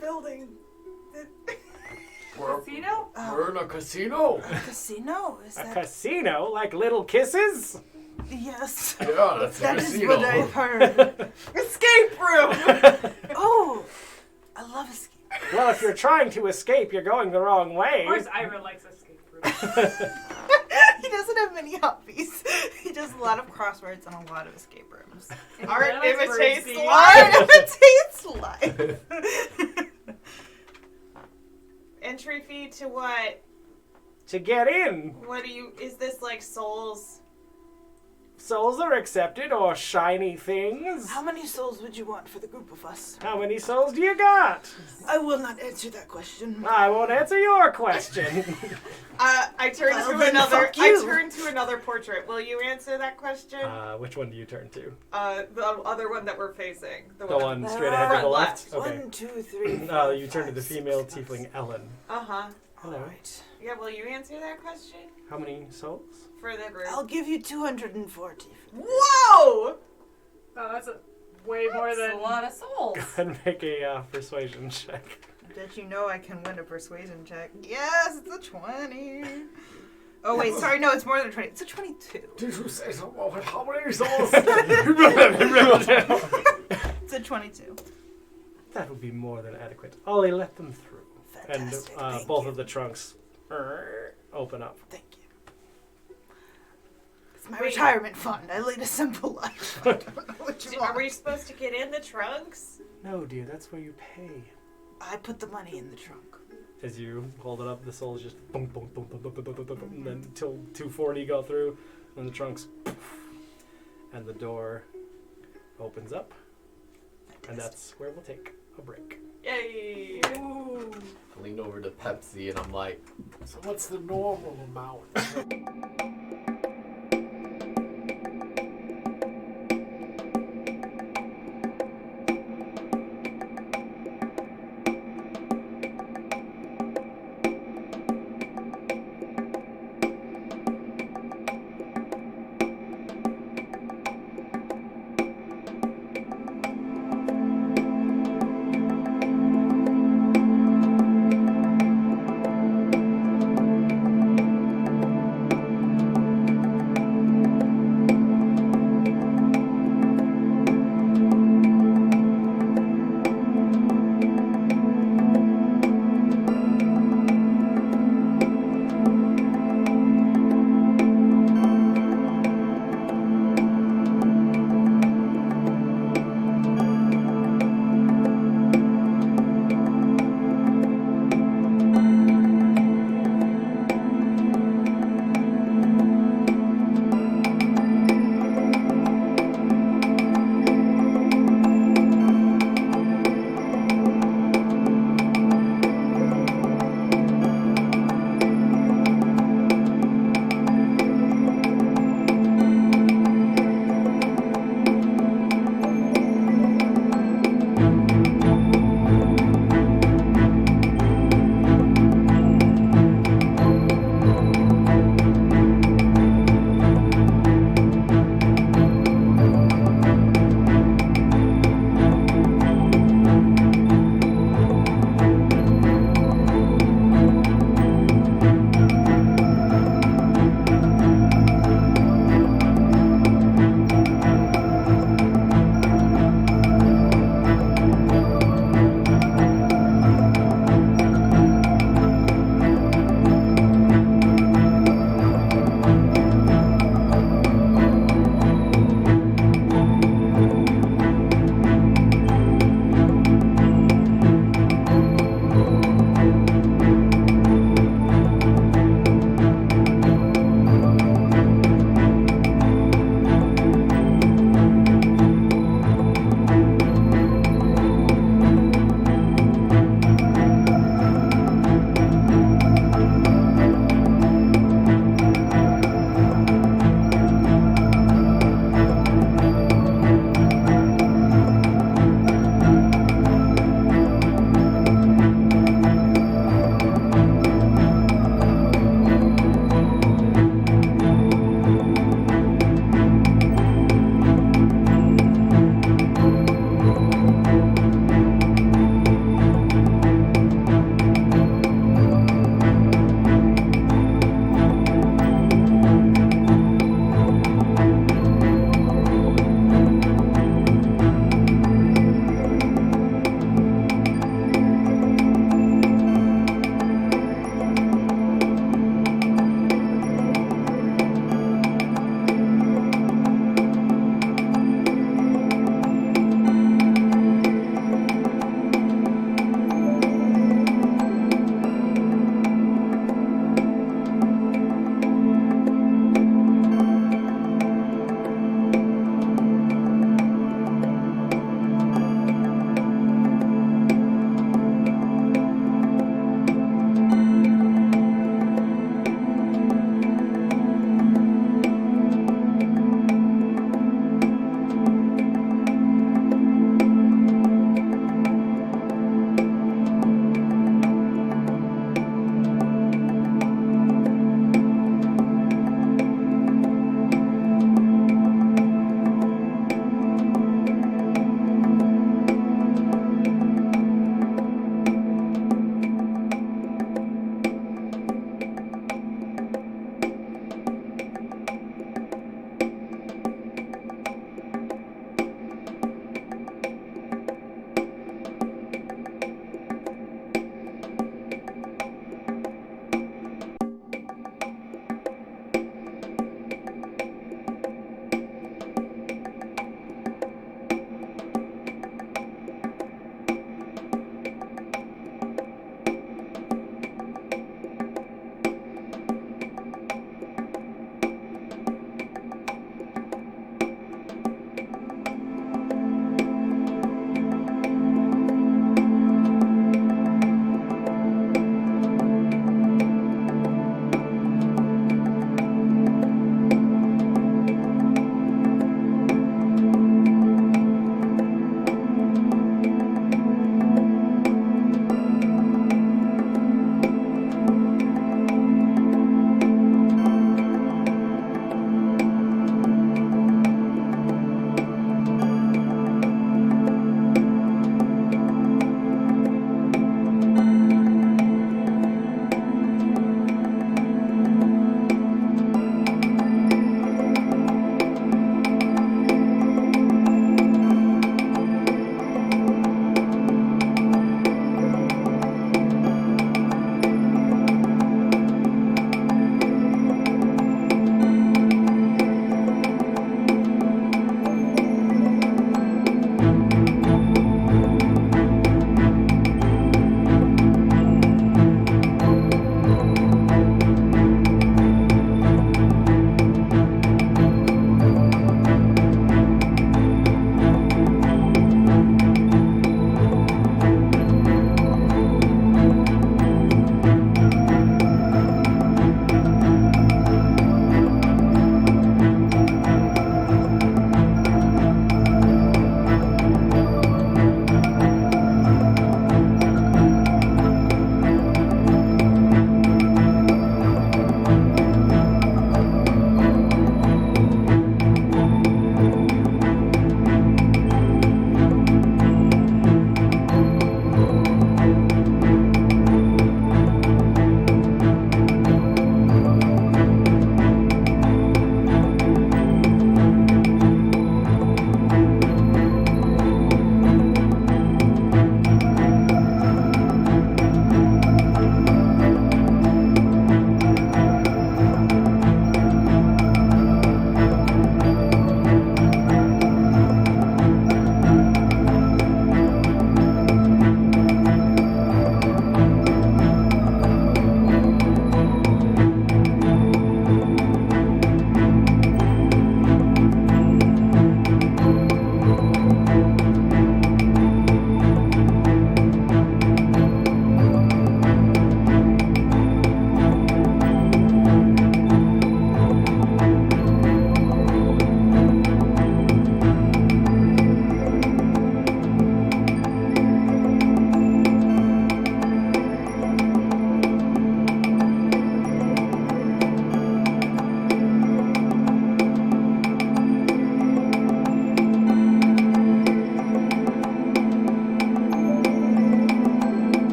E: building.
B: Casino?
C: We're in a casino.
H: Casino? Is
A: A
H: that?
A: casino? Like Little Kisses?
H: Yes.
C: Yeah, that's a
H: That is
C: casino.
H: what I've heard.
E: Escape room.
H: Oh, I love escape.
A: Well, if you're trying to escape, you're going the wrong way.
B: Of course, Ira likes escape room.
H: He doesn't have many hobbies. He does a lot of crosswords and a lot of escape rooms.
E: Art imitates
B: birdseed.
E: life.
H: Art imitates life.
E: Entry fee to what?
A: To get in,
E: What do you? Is this like souls?
A: souls are accepted or shiny things.
H: How many souls would you want for the group of us?
A: How many souls do you got?
H: I will not answer that question.
A: I won't answer your question.
E: I turn
H: Well,
E: to
H: then
E: another.
H: fuck
E: I
H: you.
E: turn to another portrait. Will you answer that question?
A: Which one do you turn to?
E: The other one that we're facing.
A: The one straight ahead to
E: front
A: the left?
E: left.
A: Okay.
H: 1, 2, 3.
A: You turn to the female tiefling Ellen.
E: Uh huh.
A: Hello.
H: Alright.
E: Yeah. Will you answer that question
A: How many souls?
E: for the group?
H: I'll give you 240.
E: Whoa!
B: Oh, that's a way more
I: That's
B: than
I: a lot of souls.
A: Go ahead and make a persuasion check.
H: Did you know I can win a persuasion check? Yes, it's a 20. Oh wait, sorry, no, it's more than a 20. It's a 22.
C: Did you say something about how many souls?
H: It's a 22.
A: That would be more than adequate. Ollie, let them through.
H: Fantastic.
A: And
H: Thank
A: both
H: you.
A: of the trunks open up.
H: Thank you. It's my
E: Wait.
H: retirement fund. I lead a simple life. I don't know what you
E: Are
H: want.
E: we supposed to get in the trunks?
A: No, dear, that's where you pay.
H: I put the money in the trunk.
A: As you hold it up, the souls just boom, boom, boom, boom, boom, boom, boom, boom, boom, and then till 240 go through, and the trunks, and the door opens up, and that's where we'll take a break.
E: Yay!
C: I lean over to Pepsi and I'm like, so what's the normal amount?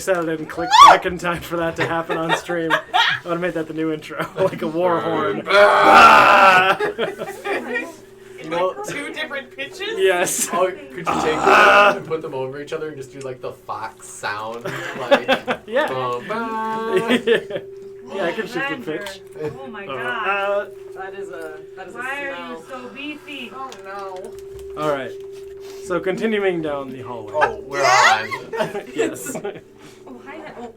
A: said it and clicked back in time for that to happen on stream. I would have made that the new intro, like a war horn.
E: In like 2 different pitches?
A: Yes.
C: Oh, could you take them and put them over each other and just do like the fox sound? Like,
A: Yeah.
C: bah.
A: Yeah, I can shift the pitch.
B: Oh my god.
D: That is a
B: Why are
D: smell.
B: you so beefy?
E: Oh no.
A: All right. So continuing down the hallway.
C: Oh, we're on.
A: Yes.
B: Oh, hi. Oh,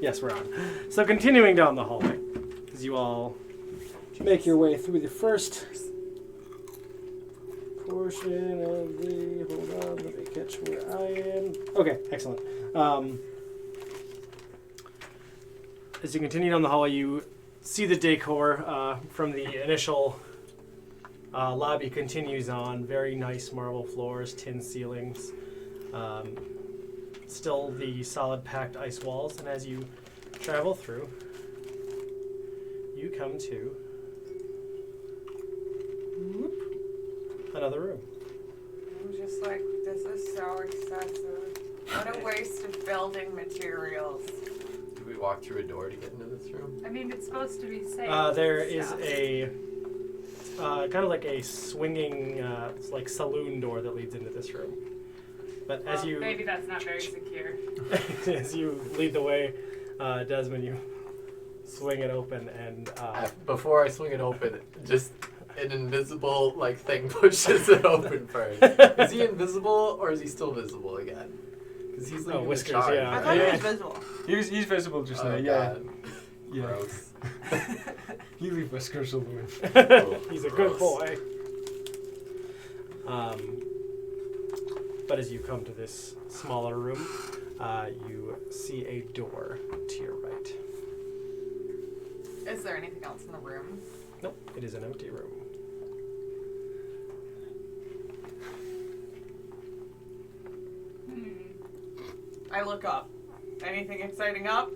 A: Yes, we're on. So continuing down the hallway, as you all make your way through the first portion of the. Hold on, let me catch where I am. Okay, excellent. As you continue down the hallway, you see the decor from the initial lobby continues on. Very nice marble floors, tin ceilings. Still the solid packed ice walls, and as you travel through, you come to another room.
E: I'm just like, this is so excessive. What a waste of building materials.
C: Did we walk through a door to get into this room?
B: I mean, it's supposed to be safe.
A: There is
B: stuff.
A: a kind of like a swinging like saloon door that leads into this room. But as
B: Well,
A: you
B: maybe that's not very secure.
A: as you lead the way, Desmond, you swing it open and
C: Before I swing it open, just an invisible like thing pushes it open first. Is he invisible or is he still visible again? Because he's leading the
A: whiskers,
C: charge,
A: yeah.
H: I
C: right?
H: thought he
F: Yeah.
H: was visible.
F: He's visible just now,
C: Oh,
F: yeah.
C: God.
F: Yeah.
C: Gross.
F: You leave whiskers alone.
A: he's a good
C: Gross.
A: boy. But as you come to this smaller room, you see a door to your right.
E: Is there anything else in the room?
A: Nope, it is an empty room.
E: I look up. Anything exciting up?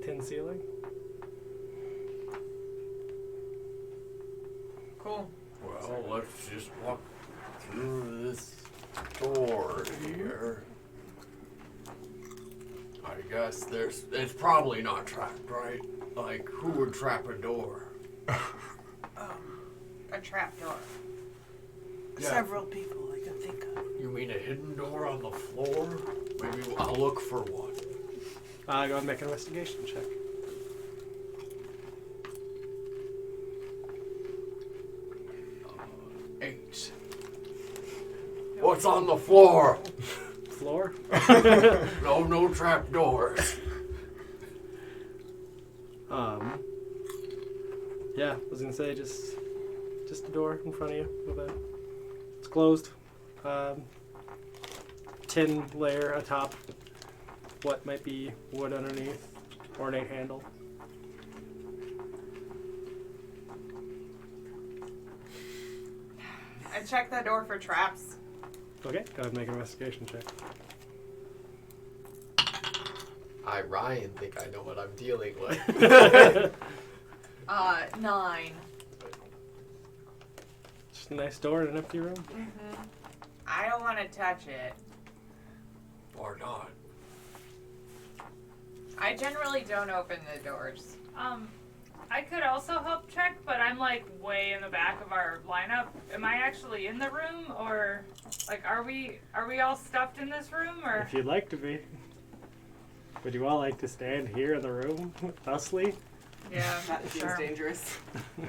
A: Tin ceiling.
E: Cool.
C: Well, let's just walk through this door here. I guess it's probably not trapped, right? Like, who would trap a door?
E: A trapdoor.
C: Yeah.
H: Several people I can think of.
C: You mean a hidden door on the floor? Maybe I'll look for one.
A: Go ahead and make an investigation check.
C: 8. What's on the floor?
A: Floor.
C: No trap doors.
A: Yeah, I was gonna say just a door in front of you. With a, it's closed. Tin layer atop. What might be wood underneath. Ornate handle.
E: I check that door for traps.
A: Okay, go ahead and make an investigation check.
C: I, Ryan, think I know what I'm dealing with.
E: 9.
A: Just a nice door in an empty room.
E: I don't want to touch it.
C: Or not.
E: I generally don't open the doors.
B: I could also help check, but I'm like way in the back of our lineup. Am I actually in the room, or like are we all stuffed in this room, or?
A: If you'd like to be. Would you all like to stand here in the room thusly?
E: Yeah,
D: That seems dangerous.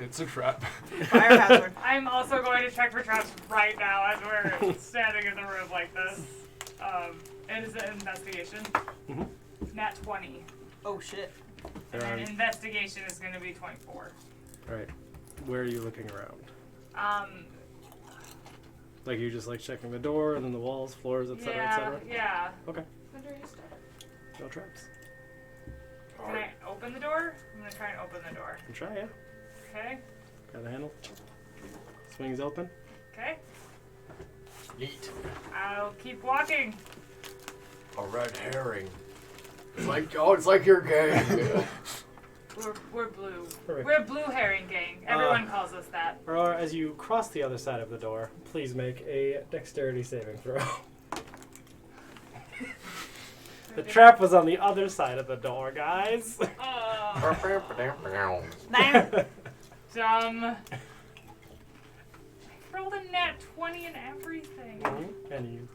F: It's a trap.
H: Fire hazard.
B: I'm also going to check for traps right now as we're standing in the room like this. It is an investigation.
A: Mhm.
B: Nat 20.
H: Oh shit.
B: And
A: There
B: then
A: are-
B: investigation is going to be 24.
A: Alright. Where are you looking around? Like you just like checking the door and then the walls, floors, etc.,
B: Yeah,
A: etc.?
B: yeah.
A: Okay. No traps.
B: Can I open the door? I'm going to try and open the door.
A: You try, yeah.
B: Okay?
A: Got the handle. Swings open.
B: Okay?
C: Neat.
B: I'll keep walking.
C: A red herring. It's like your gang.
B: We're blue.
A: Perfect.
B: We're blue herring gang. Everyone calls us that.
A: Or as you cross the other side of the door, please make a dexterity saving throw. The trap was on the other side of the door, guys.
B: Dumb. Rolled a nat 20 and everything.
A: And you.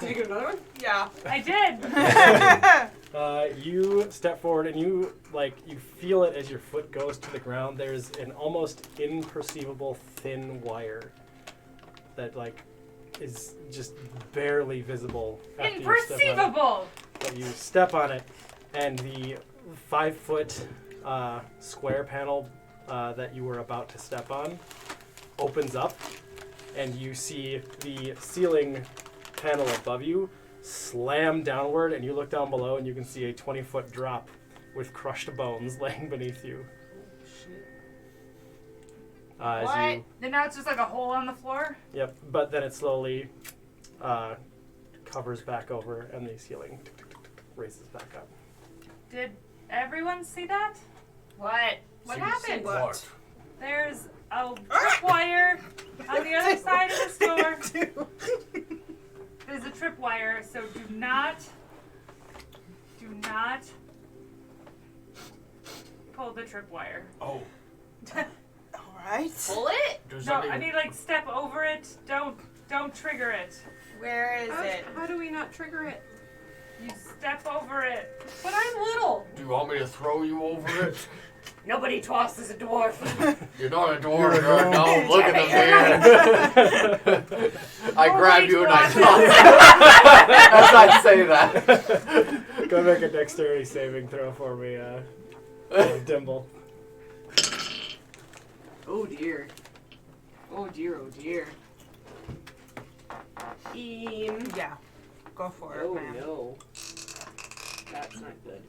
E: Did you get another one? Yeah.
B: I did.
A: You step forward and you feel it as your foot goes to the ground. There's an almost imperceivable thin wire that is just barely visible. After you step on it.
B: Imperceivable.
A: But you step on it, and the 5-foot square panel that you were about to step on opens up, and you see the ceiling panel above you slam downward, and you look down below and you can see a 20-foot drop with crushed bones laying beneath you. As
B: What?
A: you,
B: Then now it's just like a hole on the floor?
A: yep, but then it slowly covers back over and the ceiling raises back up.
B: Did everyone see that? What? What happened?
C: What?
B: There's a tripwire on the other side of the store. There's a tripwire, so do not pull the tripwire.
C: Oh.
H: Alright.
D: Pull it?
B: No, I mean step over it. Don't trigger it.
D: Where is it?
I: How do we not trigger it?
B: You step over it.
I: But I'm little.
C: Do you want me to throw you over it?
B: Nobody tosses a dwarf.
C: You're not a dwarf. No, look at the man. I grab you and I toss as I say that.
A: Go make a dexterity saving throw for me, Dimble.
E: Oh dear. Oh dear, oh dear.
H: Yeah. Go for it,
E: Oh
H: man.
E: no. That's not good.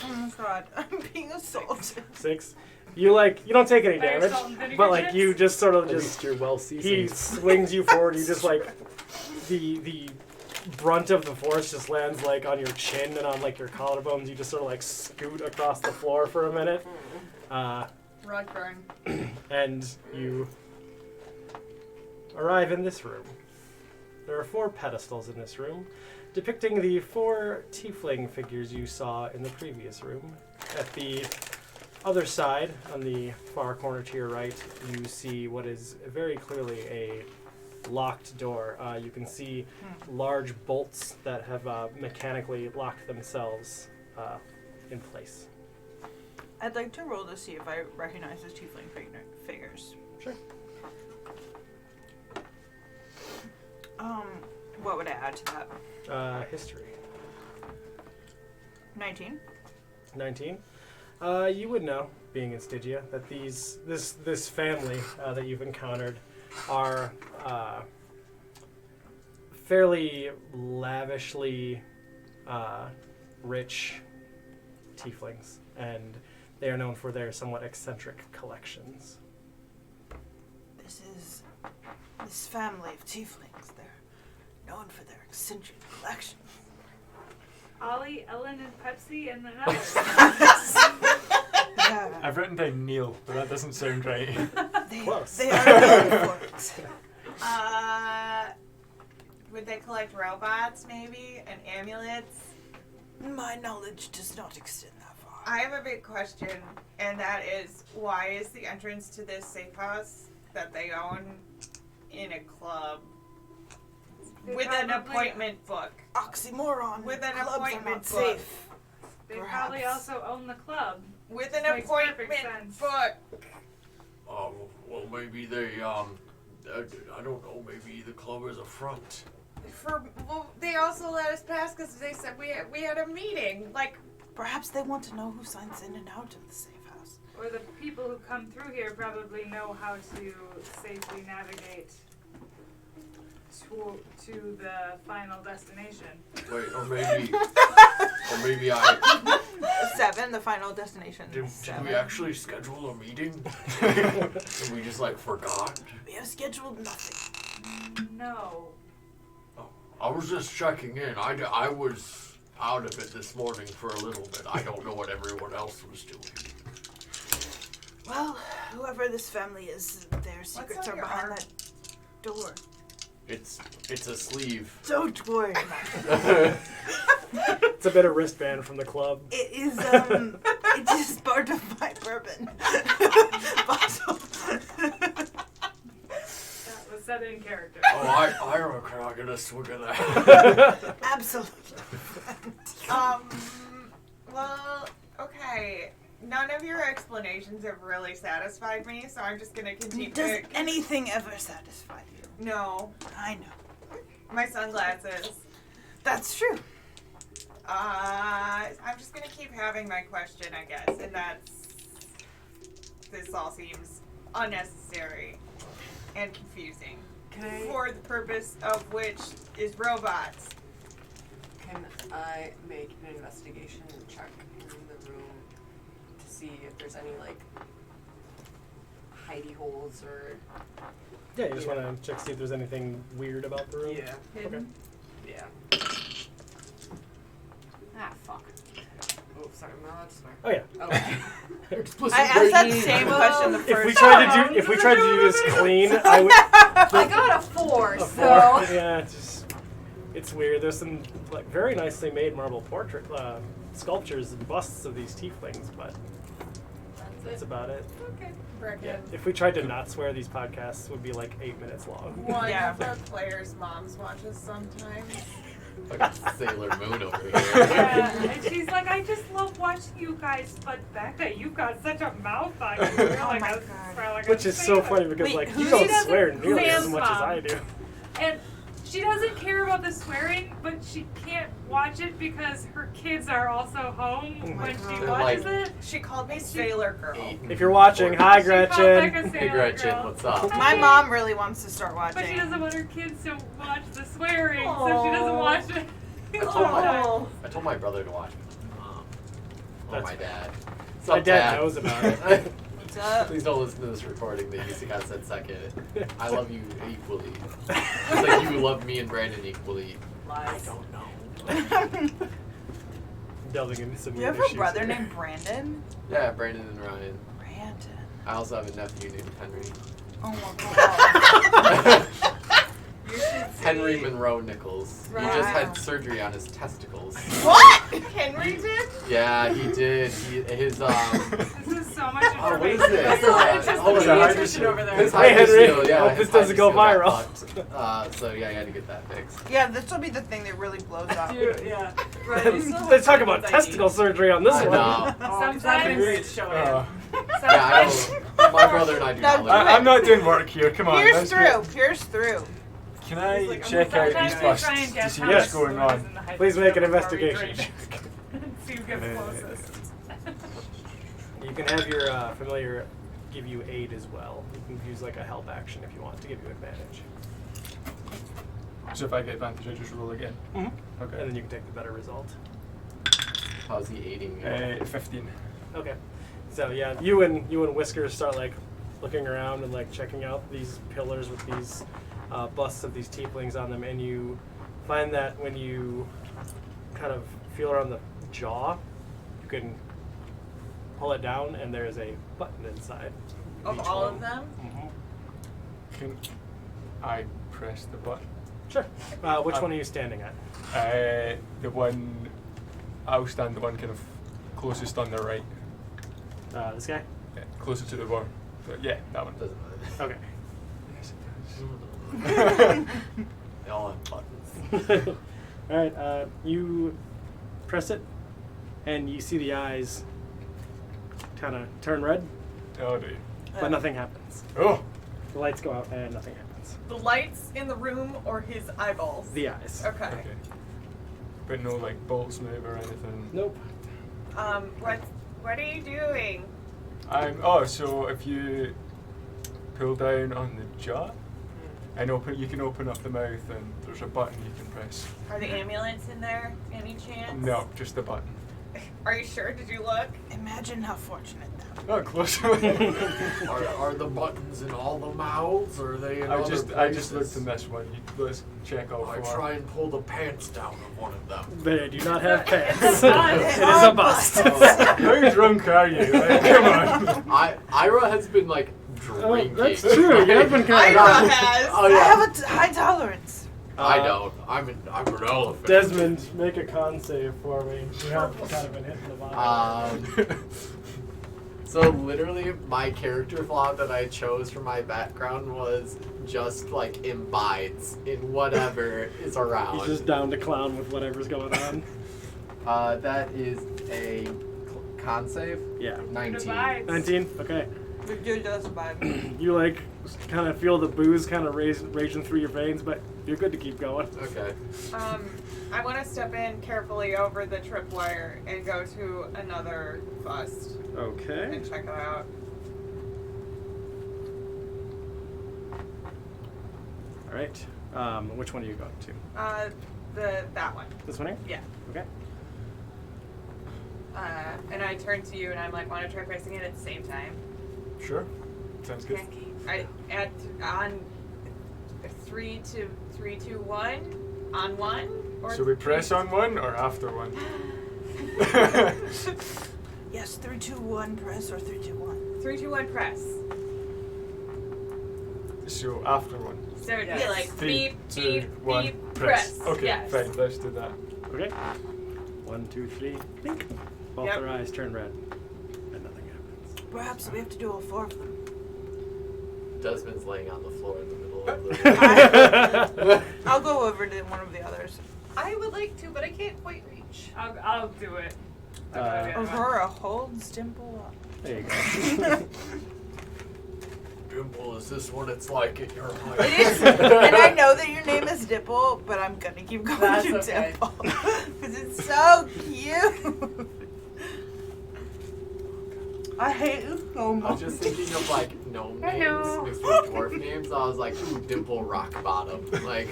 H: Oh my god, I'm being assaulted.
A: 6. You don't take any
B: Fire,
A: damage,
B: salt, and vinegar
A: but
B: chips?
A: you just sort of
C: At least you're well
A: he
C: seasoned.
A: swings you forward. You just the brunt of the force just lands on your chin and on your collarbones. You just sort of scoot across the floor for a minute,
E: Rug burn.
A: and you arrive in this room. There are 4 pedestals in this room, depicting the 4 tiefling figures you saw in the previous room. At the other side, on the far corner to your right, you see what is very clearly a locked door. You can see large bolts that have mechanically locked themselves in place.
H: I'd like to roll to see if I recognize the tiefling figures.
A: Sure.
H: What would I add to that?
A: History.
H: 19.
A: 19. You would know, being in Stygia, that this family that you've encountered are fairly lavishly rich tieflings, and they are known for their somewhat eccentric collections.
H: This family of tieflings, they're known for their eccentric collection.
B: Ollie, Ellen, and Pepsi, and then others.
H: Yeah.
F: I've written down Neil, but that doesn't sound right.
A: Close.
H: They are known for it.
D: Would they collect robots maybe and amulets?
H: My knowledge does not extend that far.
D: I have a big question, and that is, why is the entrance to this safe house that they own in a club
B: They
D: with an
B: probably-
D: appointment book?
H: Oxymoron.
D: With an
H: Clubs are
D: appointment
H: not
D: book.
H: safe.
B: They probably
H: Perhaps.
B: also own the club.
D: With an
B: Makes perfect
D: appointment
B: sense.
D: book.
C: Oh, well, maybe they, I don't know, maybe the club is a front.
D: They also let us pass because they said we had a meeting.
H: Perhaps they want to know who signs in and out of the safe house.
B: Or the people who come through here probably know how to safely navigate to the final destination.
C: Wait, or maybe I.
H: 7, the final destination.
C: Did
H: 7.
C: we actually schedule a meeting? And we just forgot?
H: We have scheduled nothing.
B: No.
C: I was just checking in. I was out of it this morning for a little bit. I don't know what everyone else was doing.
H: Well, whoever this family is, their secrets
D: on
H: are
D: your
H: behind
D: arm?
H: that door.
C: It's a sleeve.
H: Don't worry about it.
A: It's a bit of wristband from the club.
H: It is, it is part of my bourbon bottle.
B: That was set in character.
C: Oh, I reckon I'll get a swig of that.
H: Absolutely.
D: Well, okay. None of your explanations have really satisfied me, so I'm just gonna continue.
H: Does anything ever satisfy you?
D: No.
H: I know.
D: My sunglasses.
H: That's true.
D: I'm just gonna keep having my question, I guess, and that's... This all seems unnecessary and confusing. For the purpose of which is robots.
J: Can I make an investigation check in the room to see if there's any, like, hidey holes or...
A: Yeah, you just want to check see if there's anything weird about the room?
J: Yeah.
B: Hidden.
J: Yeah.
I: Ah, fuck.
J: Oh, sorry, am I allowed to swear?
A: Oh yeah.
J: Oh.
C: Explicit
H: I asked that
C: rating.
H: same question the
A: If
H: first
A: we
H: time.
A: tried to do this clean, I would.
I: I got a 4,
A: A
I: so.
A: 4. Yeah, it's weird. There's some like very nicely made marble portrait sculptures and busts of these tieflings, but that's about it.
B: Okay.
A: Yeah. If we tried to not swear, these podcasts would be like 8 minutes long.
D: One
H: Yeah.
D: of our players' moms watches sometimes.
C: Like Sailor Moon over here.
B: Yeah, and she's like, I just love watching you guys, but Becca, you've got such a mouth on you. You're like
H: my
B: a,
H: God.
B: swear like
A: Which
B: a
A: is so
B: sailor.
A: funny because
H: Wait,
A: like
H: who
A: you don't
B: doesn't-
A: swear nearly as
B: Sam's
A: much as
B: mom.
A: I do.
B: And she doesn't care about the swearing, but she can't watch it because her kids are also home when she
C: They're
B: watches
C: like-
B: it.
D: She called me Sailor Girl.
A: If you're watching, hi
B: She called Becca
A: Gretchen.
C: Hey
B: Sailor
C: Gretchen,
B: Girl.
C: what's up?
H: My mom really wants to start watching.
B: But she doesn't want her kids to watch the swearing, so she doesn't watch it.
C: I told my brother to watch it with my mom. Or
A: That's
C: my dad. What's
A: My
C: up,
A: dad knows about it.
H: What's up?
C: Please don't listen to this recording that you got said second. I love you equally. It's like you love me and Brandon equally. I don't know.
A: Delving into some
H: You
A: weird
H: have a
A: issues
H: brother
A: here.
H: named Brandon?
C: Yeah, Brandon and Ryan.
H: Brandon.
C: I also have a nephew named Henry.
H: Oh my god.
C: Henry Monroe Nichols. He just
H: Wow.
C: had surgery on his testicles.
D: What? Henry did?
C: Yeah, he did. His
B: This is so much
C: Oh, what is
B: information.
C: this?
J: It's just
C: Oh,
J: the
C: his
J: pediatrician over there.
C: His
A: Hey, Henry.
C: hydrocele, yeah,
A: Hope
C: his
A: this doesn't go
C: hydrocele
A: viral.
C: got fucked. So yeah, I had to get that fixed.
H: Yeah, this will be the thing that really blows up.
J: Dude, yeah. Right, you still have
A: Let's talk about
J: ID.
A: testicle surgery on this
C: I
A: one.
C: know.
B: Sometimes-
J: It's showing.
F: Oh,
C: Yeah, I don't. My brother and I do not
H: Now,
C: live.
F: I'm not doing work here. Come on.
H: Pierce
F: let's
H: through.
F: get-
H: Pierce through.
F: Can I
J: like,
F: check out
B: Sometimes
F: these
B: we
F: busts
B: try and
F: to
B: guess
F: see
B: how
F: what's
B: much
F: going
B: fluid is
F: on?
B: in the
A: Please make an
B: hydrocele before we
A: investigation.
B: drink. See who gets closest.
A: You can have your familiar give you aid as well. You can use like a help action if you want to give you advantage.
F: So if I get advantage, I just roll again.
A: Mm-hmm.
F: Okay.
A: And then you can take the better result.
C: How's he aiding me?
F: 15.
A: Okay. So yeah, you and Whiskers start like looking around and like checking out these pillars with these busts of these tieflings on them, and you find that when you kind of feel around the jaw, you can pull it down, and there is a button inside.
D: Of
A: each
D: all
A: one.
D: of them?
A: Mm-hmm.
F: Can I press the button?
A: Sure. Which one are you standing at?
F: The one. I'll stand the one kind of closest on the right.
A: This guy?
F: Yeah, closer to the door. So, yeah, that one.
C: Doesn't matter.
A: Okay.
F: Yes, it does.
C: They all have buttons.
A: Alright, you press it, and you see the eyes kind of turn red,
F: Oh, dear.
A: but nothing happens.
F: Oh!
A: The lights go out, and nothing happens.
D: The lights in the room or his eyeballs?
A: The eyes.
D: Okay.
F: Okay. But no, like, bolts move or anything.
A: Nope.
D: What are you doing?
F: So if you pull down on the jaw and you can open up the mouth and there's a button you can press.
D: Are the amulets in there? Any chance?
F: No, just the button.
D: Are you sure? Did you look?
H: Imagine how fortunate that would
F: Not close.
C: Are the buttons in all the mouths, or are they in
F: I
C: other
F: just
C: places?
F: looked in this one. Let's check all
C: I
F: four.
C: try and pull the pants down of one of them.
A: They do not have pants.
B: It's a bust.
A: It is a bust.
F: How drunk are you? Like, come on.
C: Ira has been like
A: Oh,
C: drinking.
A: that's true. You have been kind
D: Ira
A: of.
D: has.
C: Oh
H: I
C: yeah.
H: have a high tolerance.
C: I don't. I'm an elephant.
A: Desmond, make a con save for me. You have kind of been hitting the bottom.
C: So literally, my character flaw that I chose for my background was just like imbides in whatever is around.
A: He's just down to clown with whatever's going on.
C: That is a con save.
A: Yeah.
C: 19.
B: Divides.
A: 19? Okay.
H: The dude does vibe.
A: You like kind of feel the booze kind of raging through your veins, but you're good to keep going.
C: Okay.
D: I want to step in carefully over the tripwire and go to another bust
A: Okay.
D: and check it out.
A: All right. Which one are you going to?
D: That one.
A: This one here?
D: Yeah.
A: Okay.
D: And I turn to you and I'm like, want to try pressing it at the same time?
F: Sure. Sounds good.
D: I add on 3, 2, 3, 2, 1 on one. Or
F: So we press on one or after one?
H: Yes, 3, 2, 1 press or 3, 2, 1.
D: 3, 2, 1 press.
F: So after one.
D: So it'd be
H: Yes.
D: like
F: 3,
D: beep,
F: 2,
D: beep,
F: 1,
D: beep,
F: press. Okay,
D: yes.
F: fine. Let's do that.
A: Okay. 1, 2, 3. Blink. Both
D: Yep.
A: their eyes turn red, and nothing happens.
H: Perhaps we have to do all 4 of them.
C: Desmond's laying on the floor in the middle of the room.
H: I'll go over to one of the others.
I: I would like to, but I can't quite reach.
B: I'll do it. I'll go to the other one.
H: Aurora holds Dimple up.
A: There you go.
C: Dimple, is this what it's like at your height?
H: It is, and I know that your name is Dimple, but I'm gonna keep going
J: That's
H: to
J: okay.
H: Dimple because it's so cute. I hate you so
C: I was
H: much.
C: just thinking of like gnome names
B: Hello.
C: mixed with dwarf names. I was like, ooh, Dimple Rock Bottom. Like,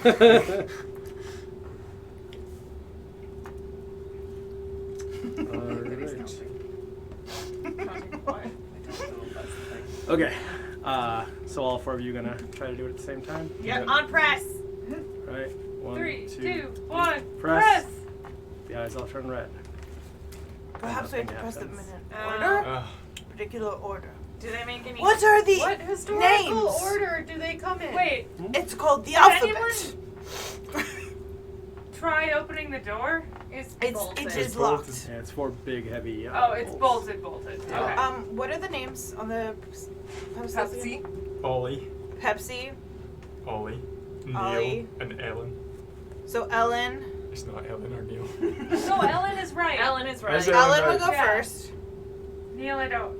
A: Alright. Okay. So all 4 of you gonna try to do it at the same time?
D: Yep, on press.
A: Right. 1,
B: 3,
A: 2.
B: 2, 1.
A: Press. The eyes all turn red.
H: Perhaps we have to
A: Nothing
H: press them in
A: happens.
H: an order,
F: Uh,
H: particular order.
D: Do they make any?
H: What are the
I: What historical
H: names?
I: order do they come in?
B: Wait,
H: It's called the
B: Did
H: alphabet.
B: try opening the door.
D: It's
H: It
D: bolted.
H: is
F: bolted.
H: locked.
A: Yeah, it's 4 big, heavy.
B: Oh, it's
A: bolts.
B: bolted. Okay.
H: What are the names on the
J: Pepsi.
F: Ollie,
H: Pepsi.
F: Ollie, Neil,
H: Ollie.
F: and Ellen.
H: So Ellen.
F: It's not Ellen or Neil.
B: So Ellen is right.
D: Ellen is right.
F: Is it?
H: Ellen will go
B: Yeah.
H: first.
B: Neil, I don't.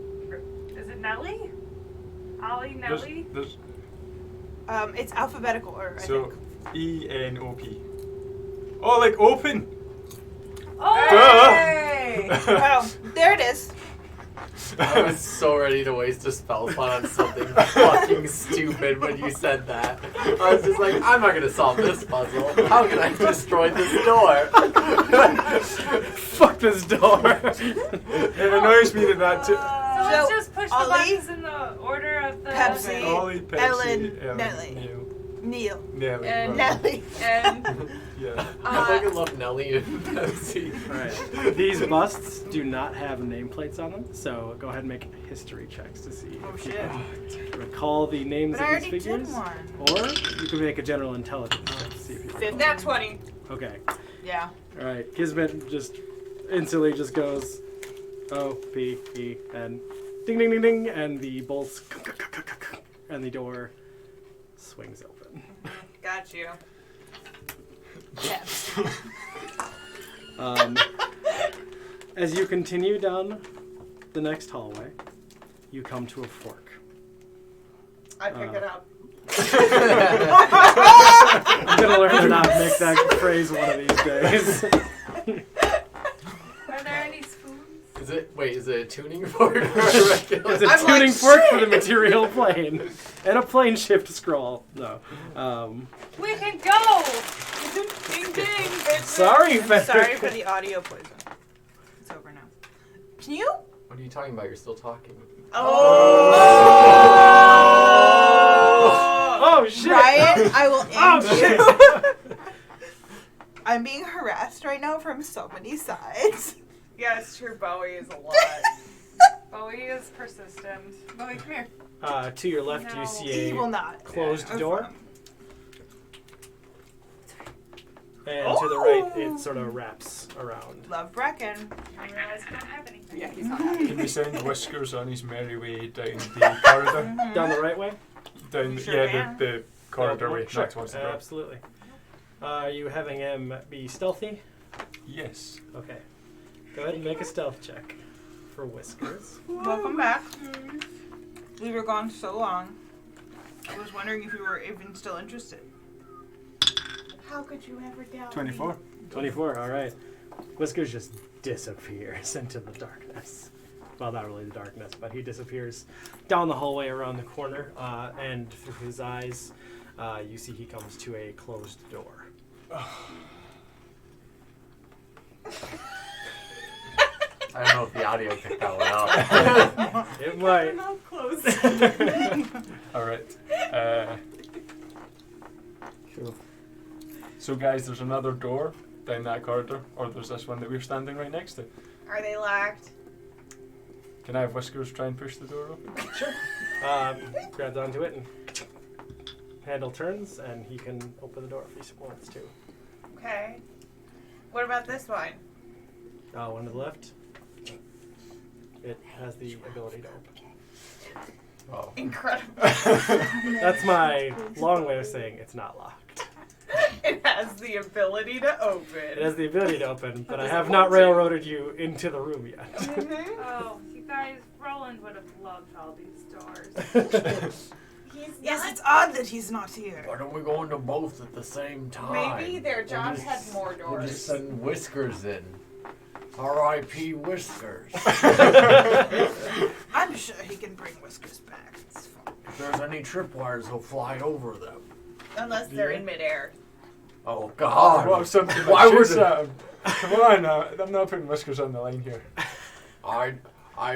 B: Is it Nellie? Ollie, Nellie?
F: There's
H: It's alphabetical order, I
F: so
H: think.
F: ENOP. Oh, like open.
B: Oh!
J: Hey!
H: Oh, there it is.
C: I was so ready to waste a spell slot on something fucking stupid when you said that. I was just like, I'm not gonna solve this puzzle. How can I destroy this door?
A: Fuck this door.
F: It annoys me that
B: So let's
H: So,
B: just push the
H: Ollie,
B: buttons in the order of the.
H: Pepsi,
F: Ollie, Pepsi,
H: Ellen, Nellie.
F: Neil,
H: Neil.
F: Nelly.
D: And-
F: right.
H: Nelly.
D: And
F: Yeah.
C: I fucking love Nelly and Pepsi.
A: Alright. These busts do not have nameplates on them, so go ahead and make history checks to see
H: Oh
A: if you
H: shit.
A: can recall the names
H: But I
A: of these
H: already did
A: figures.
H: one.
A: Or you can make a general intelligence check to see if you recall.
D: nat 20.
A: Okay.
H: Yeah.
A: Alright. Kismet just instantly just goes O, P, E, N. Ding ding ding ding, and the bolts and the door swings open.
D: Got you.
H: Yes.
A: As you continue down the next hallway, you come to a fork.
D: I pick it up.
A: I'm gonna learn to not make that phrase one of these days.
B: Are there any spoons?
C: Is it a tuning fork or a regular?
A: It's a
D: I'm
A: tuning
D: like,
A: fork for the material plane. And a plane shift scroll. No.
B: We can go!
D: Ding ding, bitch.
A: Sorry, Frederick.
H: Sorry for the audio poison. It's over now. Can you?
C: What are you talking about? You're still talking.
A: Oh, shit!
H: Ryan, I will end
A: Oh,
H: you. I'm being harassed right now from so many sides.
D: Yeah, it's true. Bowie is a lot.
B: Bowie is persistent.
J: Bowie, come here.
A: To your left,
B: No.
A: you see
H: He will
A: a
H: not.
A: closed door. And to the right, it sort of wraps around.
H: Love Brecken.
B: I realize I don't have anything.
J: Yeah, he's not happy.
F: Can we send Whiskers on his merry way down the corridor?
A: Down the right way?
F: Down,
H: Sure
F: yeah,
H: can.
F: the corridor
A: Oh,
F: way,
A: sure.
F: not towards the door.
A: Absolutely. Are you having him be stealthy?
F: Yes.
A: Okay. Go ahead and make a stealth check for Whiskers.
H: Welcome back. We were gone so long. I was wondering if you were even still interested.
D: How could you ever doubt
F: 24.
A: 24, alright. Whiskers just disappears into the darkness. Well, not really the darkness, but he disappears down the hallway around the corner, and through his eyes, you see he comes to a closed door.
C: I don't know if the audio picked that one out.
A: It might.
H: Mouth closed.
F: Alright.
A: Cool.
F: So guys, there's another door down that corridor, or there's this one that we're standing right next to.
D: Are they locked?
F: Can I have Whiskers try and push the door open?
A: Grabs onto it and handle turns, and he can open the door if he wants to.
D: Okay. What about this one?
A: One to the left. It has the ability to open.
C: Oh.
D: Incredible.
A: That's my long way of saying it's not locked.
D: It has the ability to open.
A: It has the ability to open, but I
D: Does it
A: have not
D: want to?
A: railroaded you into the room yet.
B: Oh, you guys, Roland would have loved all these doors.
H: Yes, it's odd that he's not here.
C: Why don't we go into both at the same time?
D: Maybe their
C: We'll
D: jobs
C: just-
D: had more
C: We'll just
D: doors.
C: send Whiskers in. R.I.P. Whiskers.
H: I'm sure he can bring Whiskers back. It's fine.
C: If there's any tripwires, he'll fly over them.
D: Unless they're in midair.
C: Oh, God.
F: What if something
C: Why
F: like
C: would
F: shoots at him? Come on now, I'm not putting Whiskers on the line here.
C: I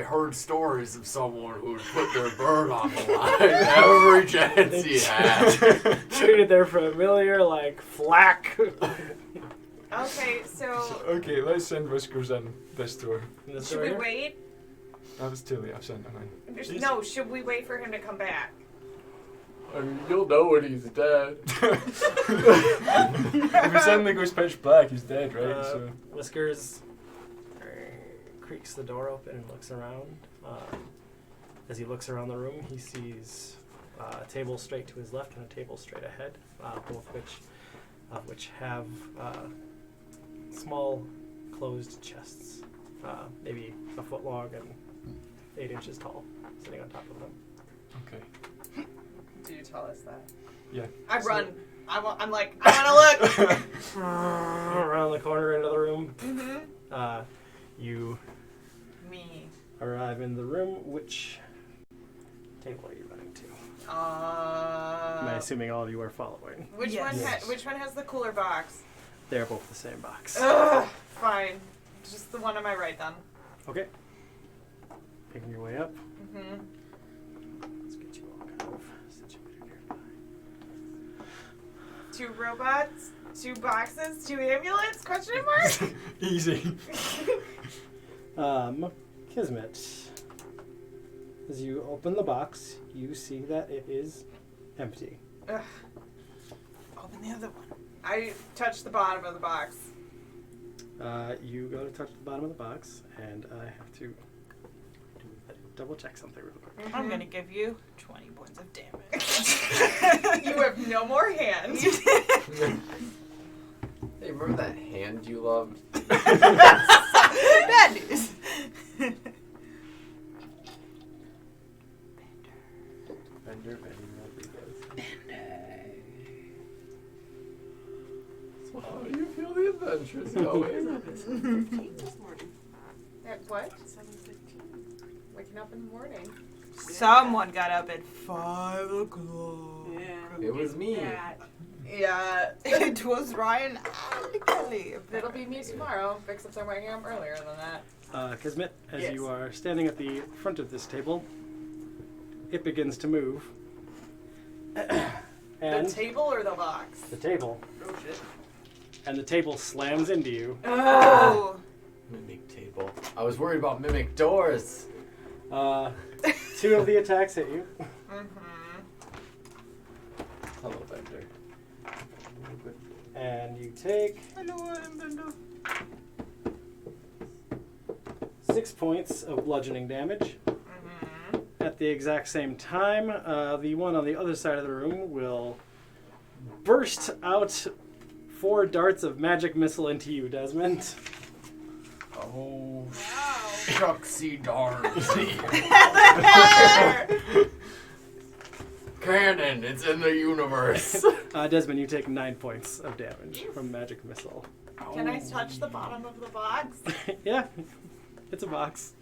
C: heard stories of someone who would put their bird on the line every chance he had.
A: Treated their familiar like flack.
D: Okay, so
F: Okay, let's send Whiskers in this door.
A: In this
D: should
A: door
D: we
A: here?
D: wait?
F: That was too late, I've sent him in.
D: No, should we wait for him to come back?
C: I mean, you'll know when he's dead.
F: If he suddenly goes pitch black, he's dead, right? So
A: Whiskers creaks the door open and looks around. As he looks around the room, he sees a table straight to his left and a table straight ahead, both which have small closed chests, maybe a foot long and 8 inches tall, sitting on top of them.
F: okay.
D: Do you tell us that?
F: Yeah.
D: I run. I'm like, I want to look.
A: Around the corner into the room,
D: Mm-hmm.
A: you
D: Me.
A: arrive in the room. Which table are you running to? Am I assuming all of you are following?
D: Which
H: Yes.
D: one?
F: Yes.
D: Which one has the cooler box?
A: They're both the same box.
D: Ugh, fine. Just the one on my right then.
A: Okay. Picking your way up.
D: Mm-hmm.
A: Let's get you all kind of situated here.
D: 2 robots, 2 boxes, 2 amulets? Question mark?
F: Easy.
A: Kismet. As you open the box, you see that it is empty.
D: Ugh.
H: Open the other one.
D: I touched the bottom of the box.
A: You go to touch the bottom of the box, and I have to double check something real quick.
H: I'm gonna give you 20 points of damage.
D: You have no more hands.
C: Hey, remember that hand you loved?
H: Bad news.
A: Bender, Rodriguez.
C: So how do you feel the adventure's going?
J: 7:15 this morning.
D: At what?
J: 7:15.
D: Waking up in the morning.
H: Someone got up at 5 o'clock.
J: Yeah.
C: It was me.
D: Yeah.
H: It was Ryan and Kelly.
D: It'll be me tomorrow, except I'm waking up earlier than that.
A: Kismet, as
D: Yes.
A: you are standing at the front of this table, it begins to move. And
D: The table or the box?
A: the table.
D: Oh shit.
A: And the table slams into you.
H: Oh.
C: Mimic table. I was worried about mimic doors.
A: 2 of the attacks hit you.
D: Mm-hmm.
C: Hello, Bender.
A: And you take 6 points of bludgeoning damage. At the exact same time, the one on the other side of the room will burst out 4 darts of magic missile into you, Desmond.
C: Oh, shucksy darsy. Canon, it's in the universe.
A: Desmond, you take 9 points of damage from magic missile.
D: Can I touch the bottom of the box?
A: Yeah, it's a box.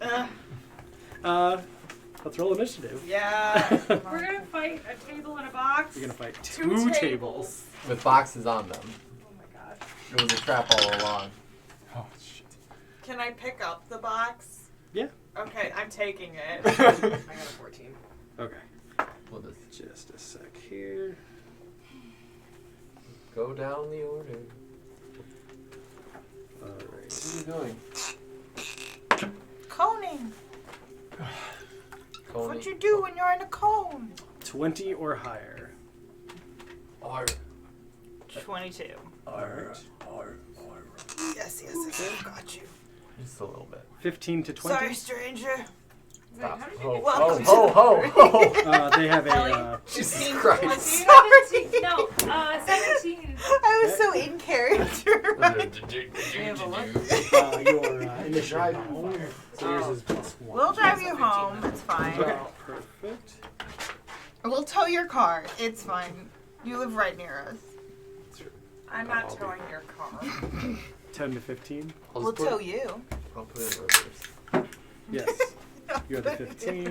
A: Let's roll initiative.
D: Yeah.
B: We're gonna fight a table in a box.
A: You're gonna fight
D: Two
A: two
D: tables.
A: tables.
C: With boxes on them.
B: Oh my gosh.
C: It was a trap all along.
F: Oh, shit.
D: Can I pick up the box?
A: Yeah.
D: Okay, I'm taking it.
J: I got a 14.
A: Okay.
C: We'll
A: Just a sec here.
C: go down the order.
A: Alright.
C: What are you doing?
H: Coning.
C: Coney?
H: What you do when you're in a cone?
A: 20 or higher.
C: R.
H: 22.
C: R.
H: Yes, got you.
C: Just a little bit.
A: 15 to 20.
H: Sorry, stranger.
C: Stop.
J: how did you
C: Ho,
J: get
C: ho,
H: welcome
C: ho, ho, ho.
A: They have a.
C: Jesus
B: 15,
C: Christ.
B: 20, no, 17.
H: I was so in character.
J: We have a look.
A: Your initiative. So yours is +1.
H: We'll drive you home. It's fine.
A: Okay, perfect.
H: We'll tow your car. It's fine. You live right near us.
D: I'm not towing your car.
A: 10 to 15.
H: We'll tow you.
C: I'll put it in reverse.
A: Yes. You have the 15.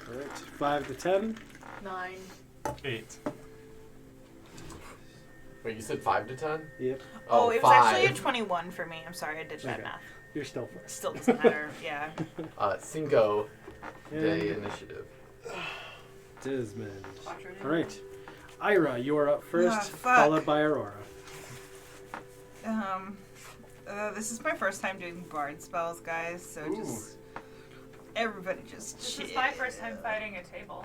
A: Alright. 5 to 10.
J: 9.
F: 8.
C: Wait, you said 5 to 10?
A: Yep.
H: Oh, it was
C: 5.
H: actually a 21 for me. I'm sorry, I ditched that
A: Okay.
H: math.
A: You're still first.
H: Still doesn't matter. Yeah.
C: Cinco Day
A: And
C: initiative.
A: Desmond.
J: Watch her name.
A: Alright. Ira, you are up first,
H: fuck.
A: followed by Aurora.
H: This is my first time doing bard spells, guys. So just everybody just
B: This
H: chill.
B: is my first time fighting a table.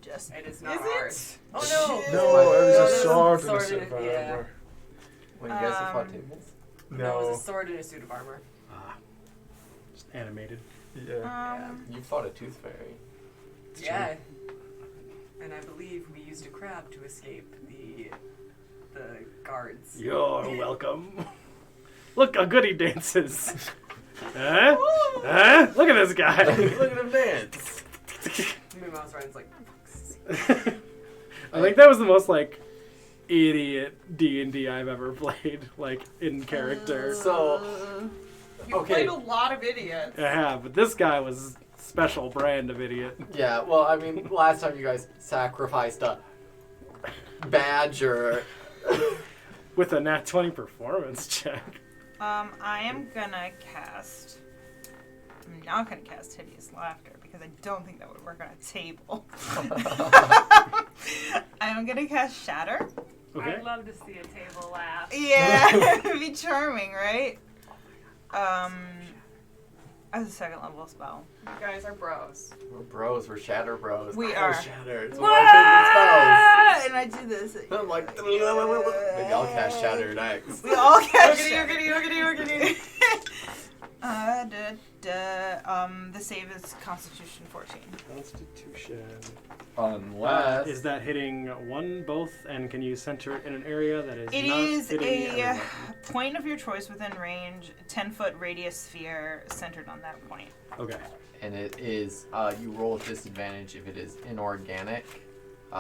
H: Just
J: It is not
H: Is it?
J: ours. Oh
H: Chill.
F: No, it was
J: No,
F: a sword and a
J: sword
F: suit of
J: and- yeah.
F: armor.
C: When you guys have fought tables?
J: No, it
F: No.
J: was a sword and a suit of armor.
A: Just animated.
F: Yeah.
C: You fought a tooth fairy.
J: Yeah. And I believe we used a crab to escape the guards.
A: You're welcome. Look how good he dances. Huh? Huh? Look at this guy.
C: Look at him dance.
J: My mouse runs like,
A: I think that was the most like idiot D&D I've ever played, like in character.
C: So,
D: You
C: okay.
D: played a lot of idiots.
A: I have, but this guy was special brand of idiot.
C: Yeah, well, I mean, last time you guys sacrificed a badger.
A: With a nat 20 performance check.
H: I am gonna cast. I'm not gonna cast Hideous Laughter because I don't think that would work on a table. I'm gonna cast Shatter.
A: Okay.
B: I'd love to see a table laugh.
H: Yeah, it'd be charming, right? As a second level spell.
D: You guys are bros.
C: We're bros, we're shatter bros.
H: We
C: I
H: are.
C: know Shatter. It's one of my favorite spells.
H: And I do this.
C: I'm like, maybe I'll cast Shatter next.
H: We all cast
D: Yoogity, yoogity, yoogity, yoogity.
H: The save is Constitution 14.
A: Constitution.
C: Unless.
A: Is that hitting one, both, and can you center it in an area that is
H: It
A: not
H: is
A: hitting
H: a
A: everyone?
H: point of your choice within range, 10-foot radius sphere centered on that point.
A: Okay.
C: And it is, you roll with disadvantage if it is inorganic,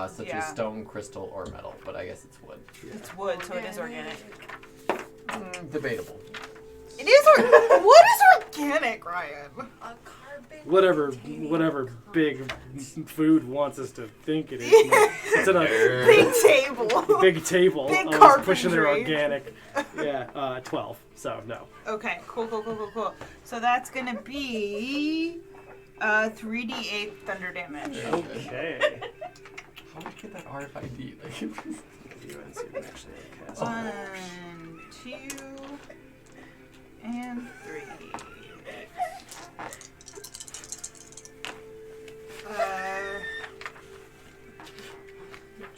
C: such
H: Yeah.
C: as stone, crystal, or metal. But I guess it's wood.
H: It's wood, so it is organic.
C: Debatable.
H: It is what is organic, Ryan?
J: a carbon.
A: Whatever big food wants us to think it is. It's in a
H: Big table.
A: big table.
H: Big
A: always pushing their
H: carpentry.
A: organic. Yeah, 12. So no.
H: Okay, cool. So that's gonna be 3d8 thunder damage.
A: Okay.
C: How would I get that RFID? Like,
H: One, 2, and 3.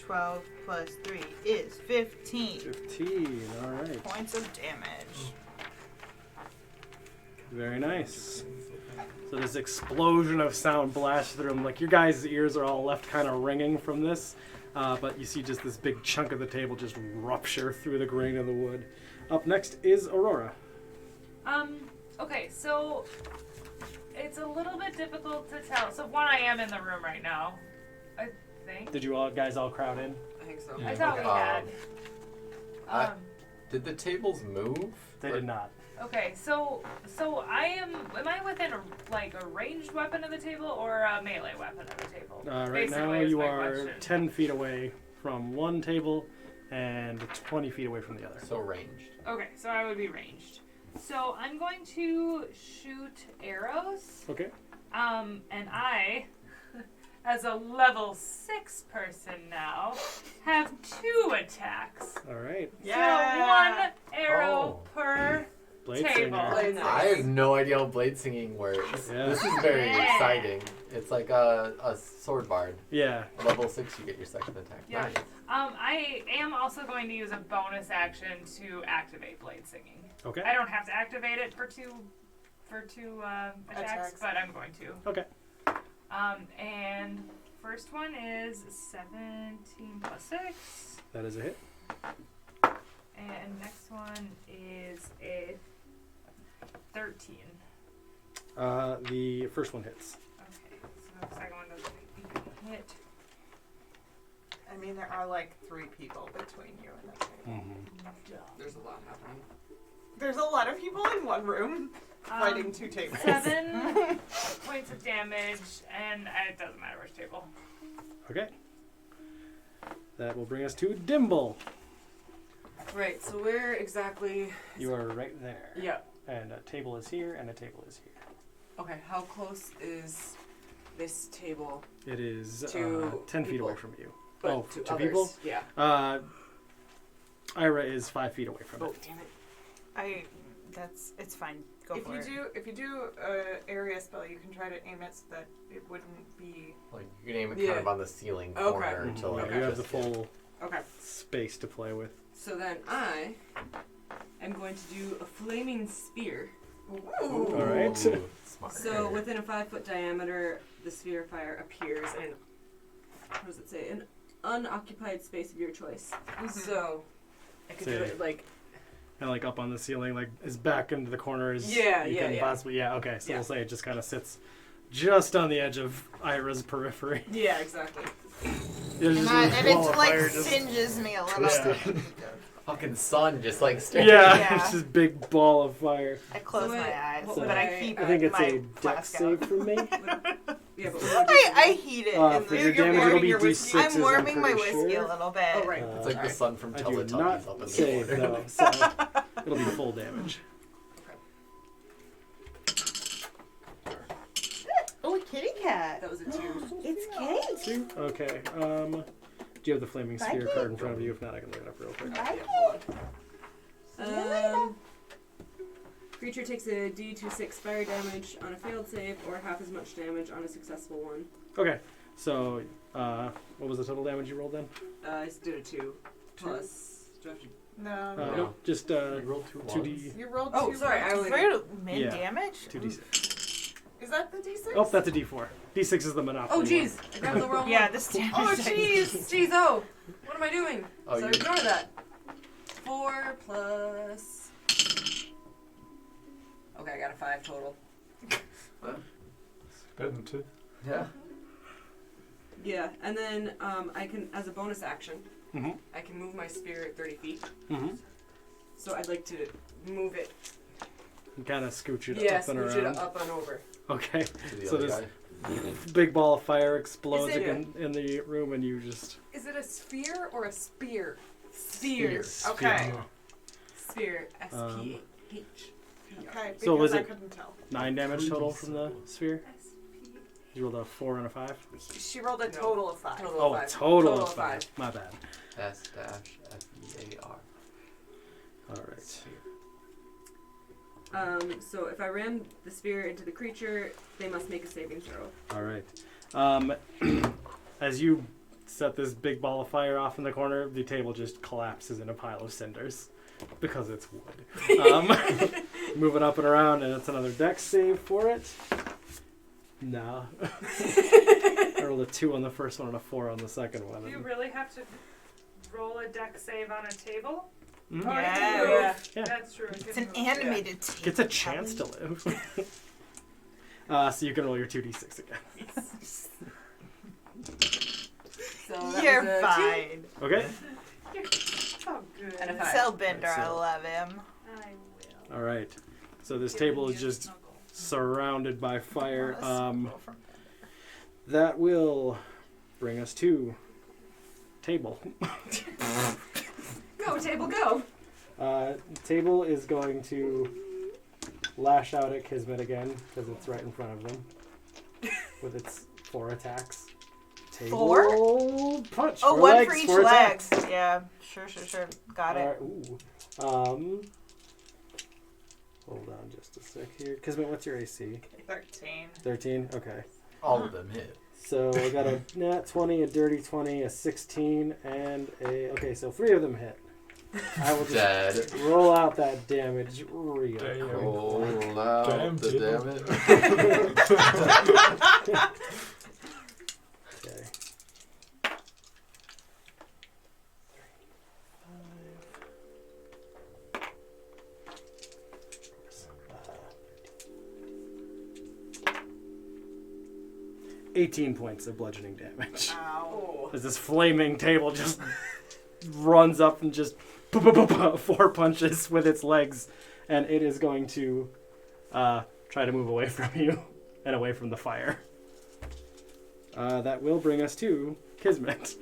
H: 12 plus 3 is 15.
A: 15. All right.
H: Points of damage.
A: Very nice. So this explosion of sound blasts through them. Like your guys' ears are all left kind of ringing from this, but you see just this big chunk of the table just rupture through the grain of the wood. Up next is Aurora.
B: Okay, so it's a little bit difficult to tell. So one, I am in the room right now, I think.
A: Did you all guys all crowd in?
J: I think so.
B: I thought we had.
C: Did the tables move?
A: They did not.
B: Okay, so am I within a ranged weapon of the table or a melee weapon of the table?
A: Right now
B: Basically, is
A: you
B: my
A: are
B: question.
A: 10 feet away from one table and 20 feet away from the other.
C: So ranged.
B: Okay, so I would be ranged. So I'm going to shoot arrows.
A: Okay.
B: And I, as a level 6 person now, have 2 attacks.
A: All right.
B: So 1 arrow per
A: Blade
B: table.
A: singer.
C: I have no idea how blade singing works.
A: Yeah.
C: This is very
B: Yeah.
C: exciting. It's like a sword bard.
A: Yeah.
C: Level 6, you get your second attack.
B: Yeah.
C: Nice.
B: I am also going to use a bonus action to activate blade singing.
A: Okay.
B: I don't have to activate it for two attacks, but I'm going to.
A: Okay.
B: And first one is 17 plus 6.
A: That is a hit.
B: And next one is a 13.
A: The first one hits.
B: Okay, so the second one doesn't even hit.
D: I mean, there are like 3 people between you and that table.
J: There's a lot happening.
D: There's a lot of people in one room fighting 2 tables.
B: 7 points of damage, and it doesn't matter which table.
A: Okay. That will bring us to Dimble.
J: Right, so where exactly...
A: You are right there.
J: Yeah.
A: And a table is here, and a table is here.
J: Okay, how close is this table
A: It is
J: to
A: 10 feet
J: people?
A: away from you.
J: But
A: Oh,
J: to
A: to
J: others?
A: people?
J: Yeah.
A: Ira is 5 feet away from
J: Oh,
A: it.
J: damn it.
H: It's fine. Go
D: If
H: for
D: you
H: it.
D: do a area spell, you can try to aim it so that it wouldn't be.
C: Like you can aim it
J: Yeah.
C: kind of on the ceiling
J: Okay.
C: corner to like
A: Yeah, you have the
C: just-
A: full
J: Okay.
A: space to play with.
J: So then I am going to do a flaming spear.
A: All right.
C: Ooh, smart.
J: So within a 5-foot diameter, the sphere of fire appears in, what does it say? An unoccupied space of your choice. So I could do
A: Say-
J: it like,
A: And like up on the ceiling, like as back into the corner as
J: Yeah,
A: you
J: yeah,
A: can
J: yeah.
A: possibly. Yeah, okay. So
J: Yeah.
A: we'll say it just kind of sits just on the edge of Ira's periphery.
J: yeah, exactly.
A: There's
H: And,
A: just
H: I,
A: this
H: and
A: wall
H: it
A: of
H: like
A: fire just-
H: singes me a little.
A: Yeah.
C: Fucking sun just like staring.
A: Yeah,
H: Yeah.
A: it's just big ball of fire.
H: I close
J: So
H: my
J: what-
H: eyes,
J: what
H: but
J: would
H: I keep
A: I think it's
H: my
A: a dex
H: flask
A: save
H: out.
A: from me.
J: Yeah, but what would you
H: I
J: do?
H: heat it. in
A: For
H: the-
A: your
D: You're
A: damage, it'll
D: warming
A: be
D: your whiskey.
A: d6s.
H: I'm warming my
A: pretty
H: whiskey
A: sure.
H: a little bit.
J: Oh, right.
C: It's like the sun from
A: I do
C: Teletubbies
A: not
C: up in the
A: save
C: corner.
A: though, so it'll be full damage.
H: Oh, a kitty cat.
J: That was a 2.
H: It's Kate.
A: 2. Okay. Do you have the flaming sphere
H: Bye,
A: card in front of you? If not, I can look it up real quick.
H: Bye,
J: Um, creature takes a D26 fire damage on a failed save, or half as much damage on a successful one.
A: Okay. So, what was the total damage you rolled then?
J: I did a 2 plus. Do I have to?
D: No.
C: No.
A: Nope. Just
C: You rolled 2
A: 2d.
D: You rolled
J: Oh,
D: 2.
J: sorry, I only.
H: Very mid
A: Yeah.
H: damage.
A: 2d6.
D: Is that the D6?
A: Oh, that's a d4. D6 is the monopoly.
J: Oh, jeez, I grabbed the wrong
H: Yeah,
J: one.
H: this damage.
J: Oh, jeez, jeez, oh, what am I doing?
C: Oh,
J: so
C: you-
J: ignore that. 4 plus. Okay, I got a 5 total.
F: Better than 2.
C: Yeah.
J: Yeah, and then I can, as a bonus action,
A: Mm-hmm.
J: I can move my spear 30 feet.
A: Mm-hmm.
J: So I'd like to move it.
A: Kind of scooch it
J: Yeah,
A: up and
J: scooch
A: around.
J: it up and over.
A: Okay.
C: To the
A: So
C: other
A: this
C: guy.
A: big ball of fire explodes
J: Is it-
A: in the room, and you just
E: Is it a sphere or a spear?
J: Sphere.
D: Okay.
J: Sphere. S-P-H.
D: Okay.
A: So was
D: because I
A: it-
D: couldn't tell.
A: 9 damage total from the sphere. You rolled a 4 and a 5.
D: She rolled a
J: No.
D: total of 5.
J: Total
A: Oh,
J: of 5.
A: total of 5. My bad.
C: S-F-E-A-R.
A: All right.
J: So if I ram the spear into the creature, they must make a saving throw.
A: All right. As you set this big ball of fire off in the corner, the table just collapses in a pile of cinders because it's wood. Moving up and around, and it's another dex save for it. Nah. I rolled a 2 on the first one and a 4 on the second one.
B: Do you really have to roll a deck save on a table?
A: Mhm.
B: Or
H: Yeah.
B: can you move?
A: Yeah.
B: That's true.
H: It's an animated tape.
A: Gets a chance to live. So you can roll your 2d6 again.
J: So that
H: You're
J: was a
H: fine.
A: Okay?
B: Oh, good.
J: And a 5.
H: Cellbender, I
A: So-
H: love him.
B: I will.
A: All right. So this
B: Giving
A: table
B: you
A: is
B: a
A: just
B: snuggle.
A: surrounded by fire.
H: From
A: That will bring us to table.
I: Go, table, go.
A: Table is going to lash out at Kismet again because it's right in front of them with its 4 attacks. Table punch.
H: Oh,
A: 4
H: one
A: legs,
H: for each
A: 4
H: leg.
A: attacks.
H: Yeah, sure. Got it.
A: Alright, ooh. Hold on just a sec here. Kismet, what's your AC?
D: 13.
A: 13? Okay.
C: All of them hit.
A: So I got a nat 20, a dirty 20, a 16, and a... Okay, so 3 of them hit. I will just
C: Dead.
A: roll out that damage real
F: Damn.
A: quick.
C: Roll out
F: Damn,
C: the
F: Jimmy.
C: damn it.
A: Okay. 18 points of bludgeoning damage.
H: Ow.
A: As this flaming table just runs up and just 4 punches with its legs, and it is going to try to move away from you and away from the fire. That will bring us to Kismet.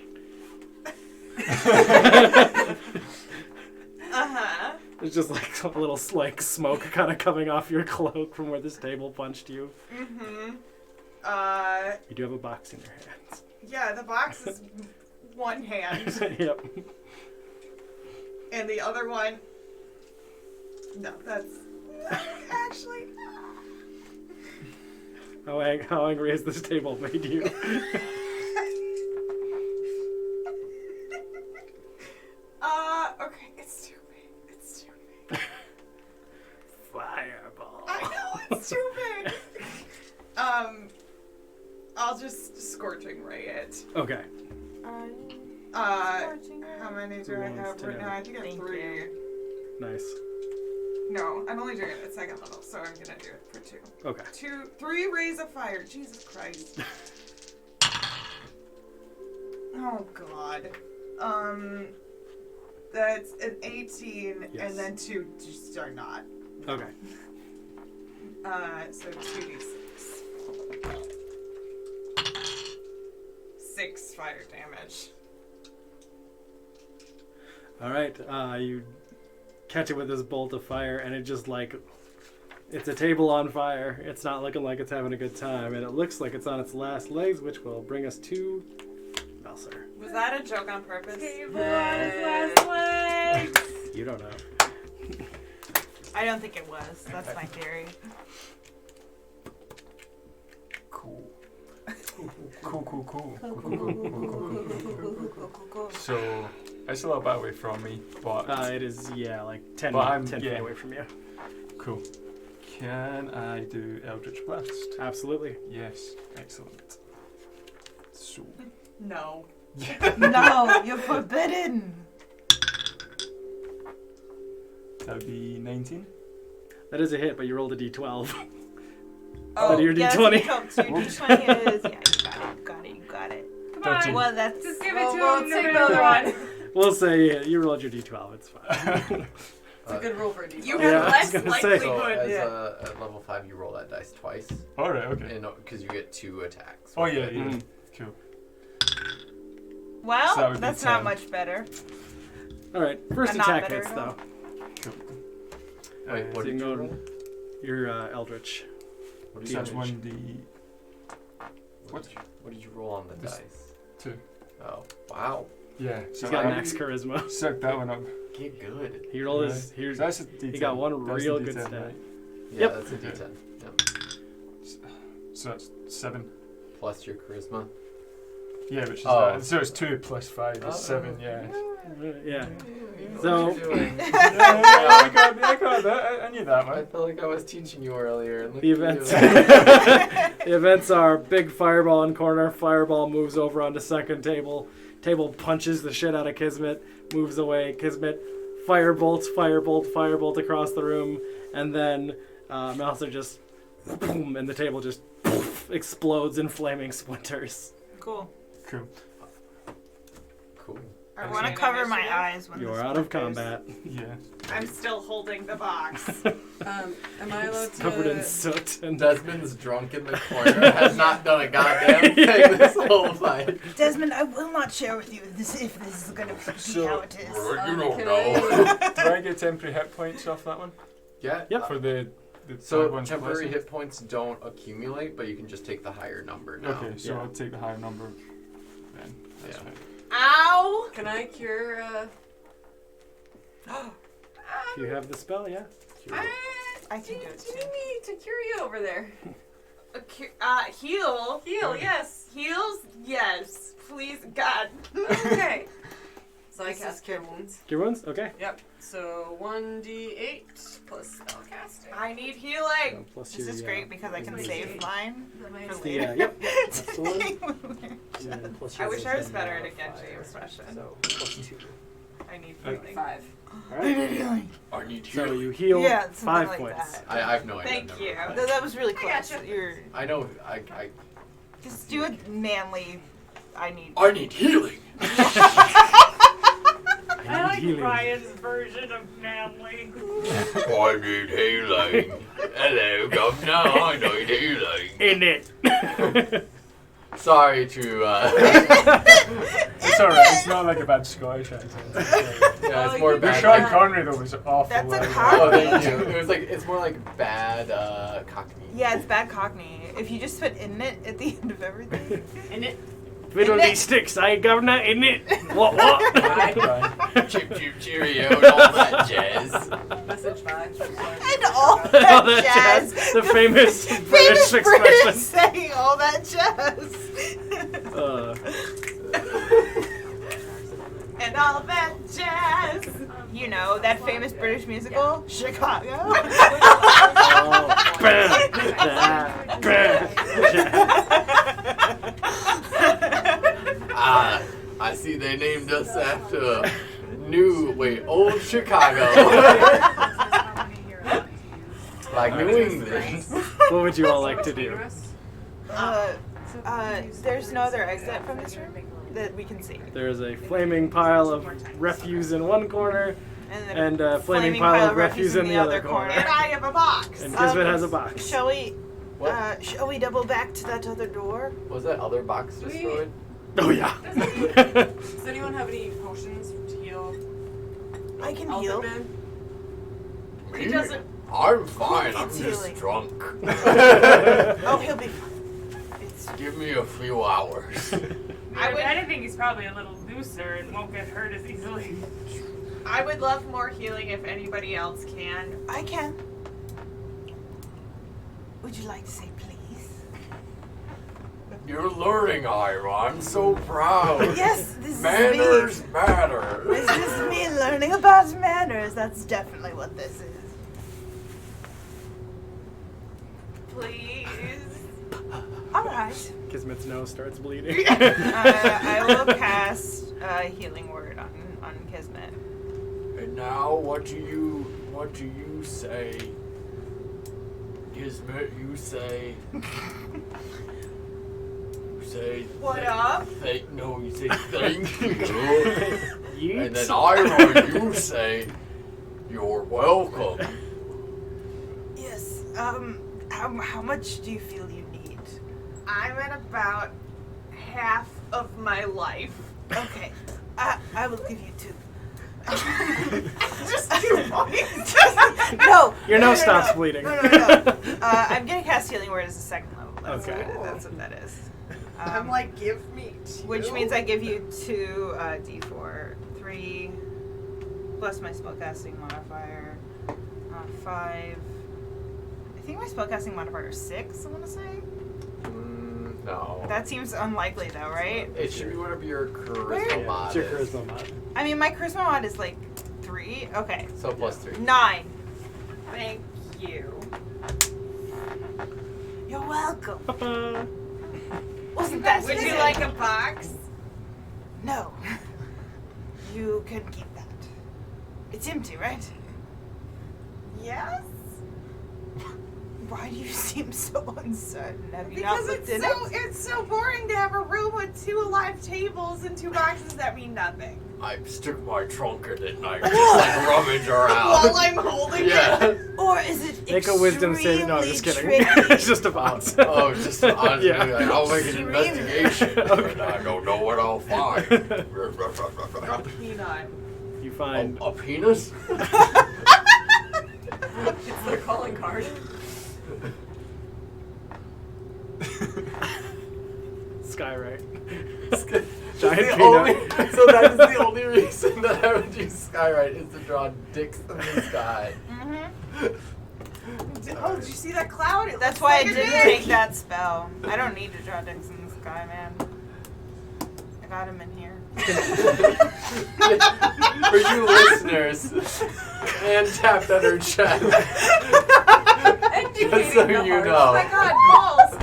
D: Uh-huh.
A: There's just like a little like smoke kind of coming off your cloak from where this table punched you.
D: Mm-hmm.
A: You do have a box in your hands.
D: Yeah, the box is one hand,
A: Yep.
D: and the other one... No, that's... Actually...
A: How angry has this table made you?
D: Okay, it's too big. It's too big.
A: Fireball.
D: I know, it's too big. I'll just scorching ray it.
A: Okay.
D: How many do I
A: Who
D: have
A: wants to
D: right
A: know?
D: now? I think I have
H: Thank
D: 3.
A: Nice.
D: No, I'm only doing it at 2nd level, so I'm gonna do it for 2.
A: Okay.
D: 3 rays of fire. Jesus Christ. Oh God. That's an 18,
A: Yes.
D: and then 2 just are not.
A: Okay.
D: So 2d6. 6 fire damage.
A: All right. You catch it with this bolt of fire, and it just like it's a table on fire. It's not looking like it's having a good time, and it looks like it's on its last legs, which will bring us to Belser.
D: Was that a joke on purpose?
B: Table on its last legs.
A: You don't know.
H: I don't think it was. That's my theory.
F: Cool. Cool. So, it's a little bit away from me, but
A: It is like 10,
F: Well, I'm-
A: 10 feet
F: yeah.
A: away from you.
F: cool. Can I do Eldritch Blast?
A: Absolutely.
F: Yes, excellent. So,
D: No.
H: No, you're forbidden.
F: that would be 19.
A: That is a hit, but you rolled a d12.
H: Oh,
A: Instead of your
H: yeah,
A: d20.
H: So your d20 is... Yeah, you got it.
B: Come
F: 13.
B: on.
H: Well, that's...
B: Just give it to
I: We'll
B: him.
I: take
B: no
I: the
B: matter
I: other
B: what.
I: one.
A: We'll say you rolled your d12. It's fine.
J: It's a good roll for a D12.
D: You
A: Yeah,
D: have
A: I was
D: less
A: gonna say.
C: So
D: likelihood.
C: as at level 5, you roll that dice twice,
F: Alright, okay.
C: because you get 2 attacks.
F: Oh, yeah,
C: with
F: yeah.
C: it.
A: Mhm.
F: Cool.
H: Well,
F: So that would be
H: that's not
F: 10.
H: much better.
A: All right. First
H: Not
A: attack
H: better
A: hits
H: at all.
A: though.
F: Cool.
C: Wait, what
A: so
C: did
A: you
C: you
A: go-
C: roll?
A: Your Eldritch.
C: What did
F: So
C: you,
F: that's 1d.
C: what did you roll on the
F: This-
C: dice?
F: 2.
C: Oh, wow.
F: Yeah,
A: He's
F: so
A: got
F: I
A: max charisma.
F: sucked that one up.
C: Get good.
A: He rolled
F: Yeah.
A: his. Here's,
F: So that's a D10.
A: he got one
F: That's
A: real
F: the
A: good
F: D10,
A: stat.
F: right?
C: Yeah,
A: Yep.
C: that's a
F: Okay.
C: d10. Yep.
F: So that's 7.
C: Plus your charisma.
F: Yeah, which is
C: Oh.
F: that. So it's 2 plus 5 is 7, yeah.
A: Yeah.
C: What
A: So-
C: are you doing?
F: I got that. I knew that
C: I
F: one.
C: felt like I was teaching you earlier. And look
A: The
C: at
A: events.
C: you.
A: The events are big fireball in corner. Fireball moves over onto second table. Table punches the shit out of Kismet. Moves away. Kismet firebolt, firebolt, firebolt across the room, and then Mouser just boom, and the table just explodes in flaming splinters.
H: Cool.
F: Cool.
C: Cool.
H: I want to cover my eyes when
A: You
H: this
A: are out of
H: occurs.
A: combat.
F: Yeah.
D: I'm still holding the box.
J: Am I allowed to?
A: Covered in soot and
C: Desmond's drunk in the corner, has not done a goddamn thing this whole fight.
H: Desmond, I will not share with you if this is going to be
F: So-
H: how it is.
C: You don't
J: Can
C: know.
J: I-
F: Do I get temporary hit points off that one?
C: Yeah.
A: Yep.
F: For the
C: So
F: third one's
C: temporary
F: blessing?
C: hit points don't accumulate, but you can just take the higher number now.
F: Okay, so
A: Yeah.
F: I'll take the higher number then. That's
C: Yeah.
F: fine.
D: Ow!
J: Can I cure?
A: if you have the spell, yeah.
H: I can do it
J: Do you
H: too.
J: need me to cure you over there?
D: Heal.
J: Heal, yes.
D: Heals? Yes. Please, God.
J: Okay. So I
H: This is
J: cast cure wounds.
A: Cure wounds? Okay.
J: Yep. So 1d8 plus spellcasting.
D: I need healing.
A: Plus
H: This is great because I can save mine for
A: The,
H: later.
A: yep. That's the one.
D: I wish I was better at a Genji impression.
K: So +2.
D: I need healing.
J: 5.
A: All right.
C: I need
A: So
C: healing.
A: you heal
H: Yeah, something
A: 5
H: like
A: points.
H: that.
C: I have no idea.
D: Thank
C: I've never
D: you.
C: played.
H: That was really close.
J: gotcha.
H: You're
C: I know. I
H: just do a manly. I need.
C: need healing.
B: I like
A: healing.
B: Ryan's version of manly.
C: I need healing. Hello, governor. I need healing.
A: In it.
C: Sorry to.
F: It's alright, it's not like a bad Scottish accent.
C: Yeah, it's more
F: The
C: bad.
F: Sean Connery though was awful.
H: That's a
F: like,
H: cock-
C: Oh, thank you. It was like it's more like bad Cockney.
H: Yeah, it's bad Cockney. If you just put "in it" at the end of everything.
A: Fiddledy-sticks, eh, governor? In it. What?
C: Chip chip cheerio and all that jazz.
J: Message 5.
H: And all
A: All
H: that
A: that
H: jazz.
A: The famous British
H: Famous
A: expression.
H: British saying all that jazz.
D: And all that jazz.
H: You know, that famous British musical, Chicago.
A: Oh, bam, bam,
C: Ah, I see they named us after old Chicago. Like New England.
A: What would you all like to do?
H: There's no other exit from this room that we can see.
A: There is a flaming pile of refuse in one corner,
H: then
A: and a flaming pile of refuse in the other corner.
D: And I have a box.
A: And Kismet has a box.
H: Shall we?
C: What?
H: Shall we double back to that other door?
C: Was that other box destroyed?
A: Oh yeah.
J: Does anyone have any potions to heal?
H: I can
J: Elder
H: heal.
J: Man?
D: He doesn't.
C: I'm fine. I'm
H: It's
C: just
H: healing.
C: drunk.
H: Oh, he'll be fine. It's
C: Give me a few hours.
B: If anything, he's probably a little looser and won't get hurt as easily.
D: I would love more healing if anybody else can.
H: I can. Would you like to say please?
C: You're learning, Ira. I'm so proud.
H: Yes, this
C: Manners
H: is me.
C: matter.
H: This is me learning about manners. That's definitely what this is.
D: Please.
H: All right.
A: Kismet's nose starts bleeding.
H: I will cast healing word on Kismet.
C: And now, what do you say? Kismet, you say.
D: What up?
C: No, you say thank you. And then
A: Yeet.
C: Ira, you say you're welcome.
H: Yes. How much do you feel you need?
D: I'm at about half of my life.
H: Okay. I will give you 2.
D: Just 2 points.
H: No.
A: Your
H: no,
A: nose
H: no,
A: stops
H: no.
A: bleeding.
H: No. I'm gonna cast healing word as a second level. That's what that is.
D: I'm like, give me 2.
H: Which means I give you 2 d4, 3 plus my spellcasting modifier, 5. I think my spellcasting modifier is 6. I want to say.
C: No.
H: That seems unlikely, though, right?
C: It should be whatever your charisma
H: Where?
C: mod
A: It's your
C: is.
A: charisma mod.
H: I mean, my charisma mod is like 3. Okay.
C: So plus 3.
H: 9.
D: Thank you.
H: You're welcome. Wasn't that
D: Would you
H: easy?
D: like a box?
H: No. You can keep that. It's empty, right?
D: Yes.
H: Why do you seem so uncertain? Have you not
D: Because
H: looked
D: it's
H: in
D: so
H: it?
D: it's so boring to have a room with 2 alive tables and 2 boxes that mean nothing.
C: I stick my trunk in it and I just like rummage around.
D: While I'm holding
C: Yeah.
H: Or is it
A: Make a wisdom saving. No, I'm just kidding.
H: extremely
A: It's just a bounce.
C: Oh, just honestly,
A: Yeah.
C: like, I'll make an
H: Extremely-
C: investigation, but I don't know what I'll find.
D: A peanut.
A: You find
C: A penis?
J: It's their calling card.
A: Skyrite.
C: Giant
A: Giant peanut.
C: So that is the only reason that I would use Skyrite is to draw dicks in the sky.
D: Oh, did you see that cloud? It
H: That's
D: looks
H: why
D: like
H: I
D: a
H: didn't
D: dick.
H: take that spell. I don't need to draw dicks in the sky, man. I got him in here.
C: For you listeners, and tapped on her chest. Just so
J: the
C: you
J: heart.
C: know.
D: Oh my god,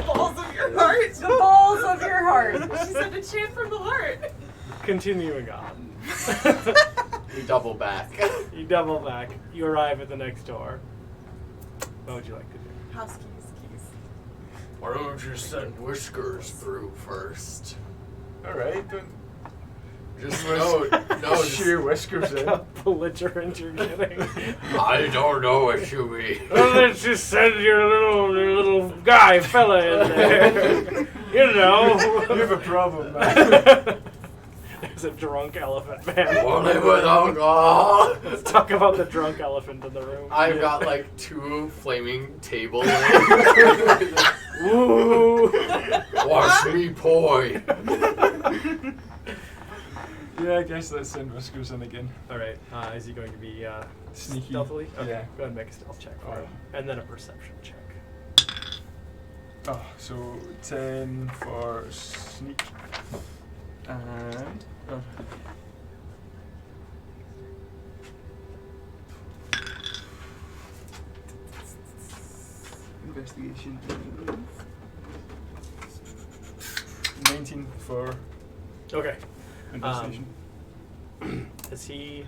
D: balls of your heart.
J: The balls of your heart.
D: She said a chant from the heart.
A: continuing on.
C: We double back.
A: You double back. You arrive at the next door. What would you like to do?
D: House keys.
C: Why don't you send Whiskers through first?
F: Alright, then.
C: Just no, just,
F: Sheer whiskers in.
A: How belligerent you're getting.
C: I don't know what you mean.
A: Well, let's just send your little guy fella in there. You know.
F: You have a problem, man.
A: There's a drunk elephant man.
C: Only with alcohol.
A: Let's talk about the drunk elephant in the room.
C: I've got like 2 flaming table lamps.
A: Woo!
C: Watch me poi.
F: Yeah, I guess let's send whiskers in again.
A: All right. Is he going to be
F: Sneaky.
A: stealthily? Okay.
F: Yeah.
A: Go ahead and make a stealth check for
F: Alright.
A: him, and then a perception check.
F: Oh, so 10 for sneak. And. Investigation. 19 for
A: Okay.
F: investigation.
A: As he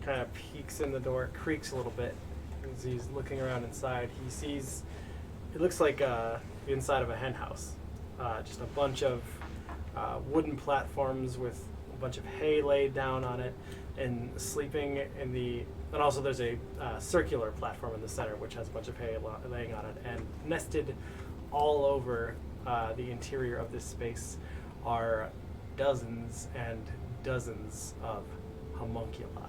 A: kind of peeks in the door, it creaks a little bit. As he's looking around inside, he sees, it looks like the inside of a hen house. Just a bunch of wooden platforms with a bunch of hay laid down on it, and sleeping in the, and also there's a circular platform in the center which has a bunch of hay laying on it, and nested all over the interior of this space are dozens and dozens of homunculi.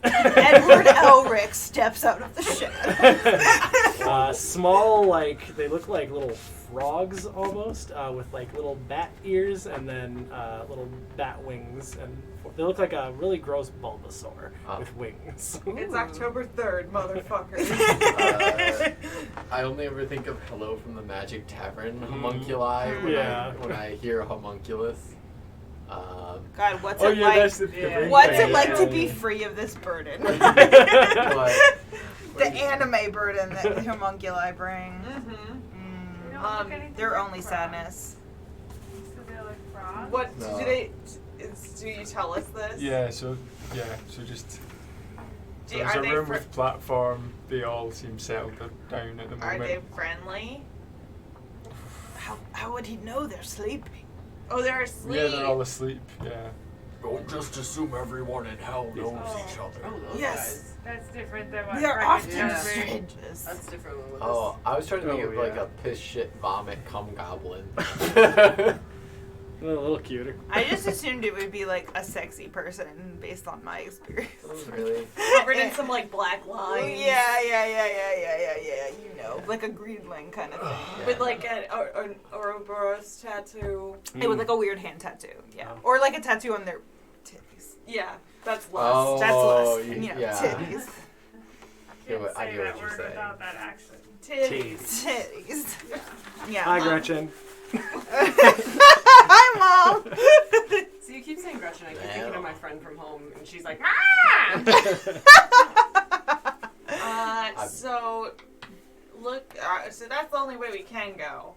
H: Edward Elric steps out of the shed.
A: Small, like, they look like little frogs almost, with like little bat ears and then little bat wings, and they look like a really gross Bulbasaur with wings.
D: It's October 3rd, motherfucker.
C: I only ever think of Hello from the Magic Tavern homunculi
A: Yeah.
C: when I hear homunculus.
H: God, what's
F: Oh
H: it
F: yeah,
H: like?
F: that's the brain
H: What's
F: thing.
H: it like to be free of this burden?
C: But
H: The anime burden that homunculi bring.
B: They don't look anything
H: Their
B: like
H: only
B: frogs.
H: sadness.
B: So they're like frogs?
D: What
C: No.
D: do you tell us this?
F: Yeah, so just. So
D: Do-
F: there's
D: are
F: a
D: they
F: room
D: fr-
F: with platform. They all seem settled down at the
D: Are
F: moment.
D: they friendly?
H: How would he know they're sleeping?
D: Oh, they're asleep.
F: Yeah, they're all asleep. Yeah.
C: don't just assume everyone in hell knows each other.
H: Yes.
B: That's different than what
H: We are
B: Frank
H: often
B: and Jasper-
H: strangers.
J: That's different with
C: Oh, I was trying to think
A: Oh,
C: of like
A: yeah.
C: a piss shit vomit cum goblin.
A: A little cuter.
H: I just assumed it would be like a sexy person based on my experience.
C: Really?
D: Covered in some like black lines.
H: Yeah. You know, like a Greenling kind of thing.
D: With like an Ouroboros tattoo.
H: It was like a weird hand tattoo, yeah,
A: Oh.
H: or like a tattoo on their titties.
D: Yeah, that's lust.
C: Oh,
H: That's less,
C: y-
H: you know,
C: yeah.
H: titties.
B: Can't
C: I
B: say
C: get
B: that
C: what you're
B: word
C: saying.
B: without that action.
D: Titties.
H: Titties. Yeah.
A: Hi, Gretchen.
H: Hi, Mom.
J: So you keep saying Gretchen, I keep
C: Yeah.
J: thinking of my friend from home, and she's like,
D: So look. So that's the only way we can go.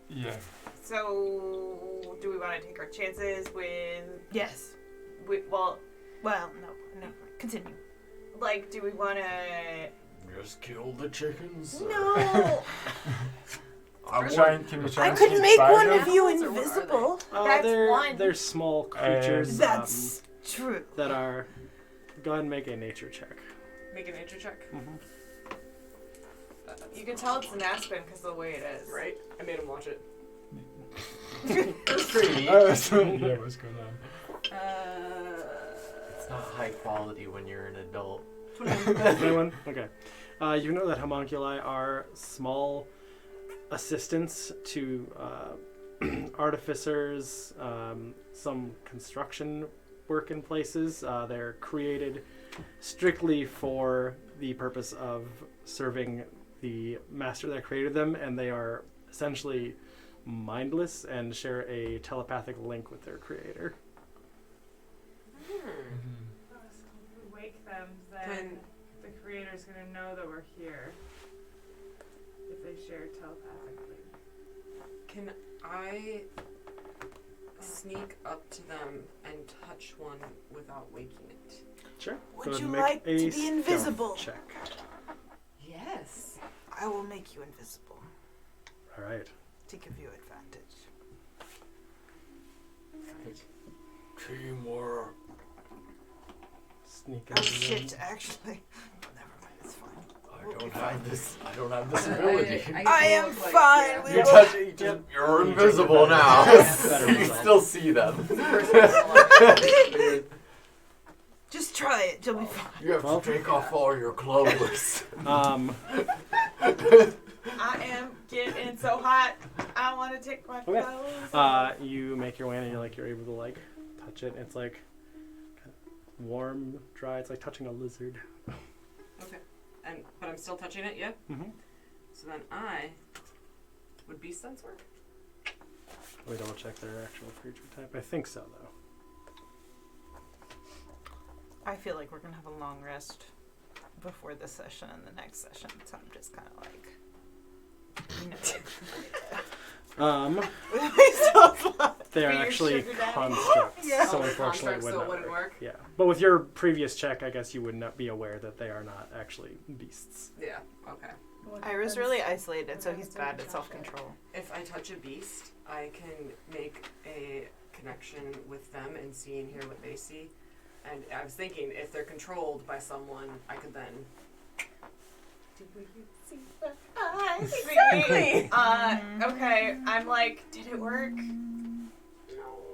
F: Yeah.
D: So do we want to take our chances with?
H: Yes.
D: Well,
H: Well, no. Continue.
D: like, do we want to?
C: Just kill the chickens.
H: No.
C: I
F: Can we
C: want-
F: try
H: I
F: and
H: could
F: sneak
H: make
F: by
H: one
F: them?
H: of you
J: Animals, or what are they?
H: invisible.
D: That's
A: they're,
D: one.
A: They're small creatures
H: That's true.
A: that are... Go ahead and make a nature check.
J: make a nature check.
D: You can tell it's an aspen because of the way it is.
J: Right? I made him watch it.
C: It's pretty neat.
F: Yeah, what's going on?
C: It's not high quality when you're an adult.
A: 21? Okay. You know that homunculi are small assistants to artificers, some construction work in places. They're created strictly for the purpose of serving the master that created them, and they are essentially mindless and share a telepathic link with their creator.
B: So if we wake them, then the creator's gonna know that we're here. If they share telepathically.
J: Can I sneak up to them and touch one without waking it?
A: Sure.
H: Would
A: Go ahead
H: you
A: and make
H: like
A: a
H: to be
A: stealth
H: invisible?
A: check.
J: Yes.
H: I will make you invisible
A: All right.
H: to give you advantage.
C: Teamwork.
A: Sneak
H: Oh
A: into them.
H: shit! Actually, never mind. It's fine.
C: I don't have this ability.
H: I am fine. We
C: You
H: will-
C: touch it, you're invisible now.
A: Better
C: You can
A: result.
C: still see them.
H: Just try it. You'll be fine.
C: You have to take off all your clothes.
D: I am getting so hot. I want to take my
A: Okay.
D: clothes off.
A: You make your way in and you're able to like touch it. It's like kind of warm, dry. It's like touching a lizard.
J: Okay. But I'm still touching it, yeah?
A: Mm-hmm.
J: So then I would be sense work.
A: Let me double check their actual creature type. I think so though.
H: I feel like we're gonna have a long rest before this session and the next session, so I'm just kind of like,
A: they are
D: Be your
A: actually
D: sugar daddy.
A: constructs.
H: Yeah.
A: So
J: Oh,
A: unfortunately,
J: constructs,
A: it would
J: so
A: not
J: it wouldn't work?
A: Yeah, but with your previous check, I guess you would not be aware that they are not actually beasts.
J: Yeah, okay.
H: Ira's really isolated, so he's bad at self-control.
J: If I touch a beast, I can make a connection with them and see and hear what they see. And I was thinking, if they're controlled by someone, I could then...
D: Do you see what I see? Okay, I'm like, did it work?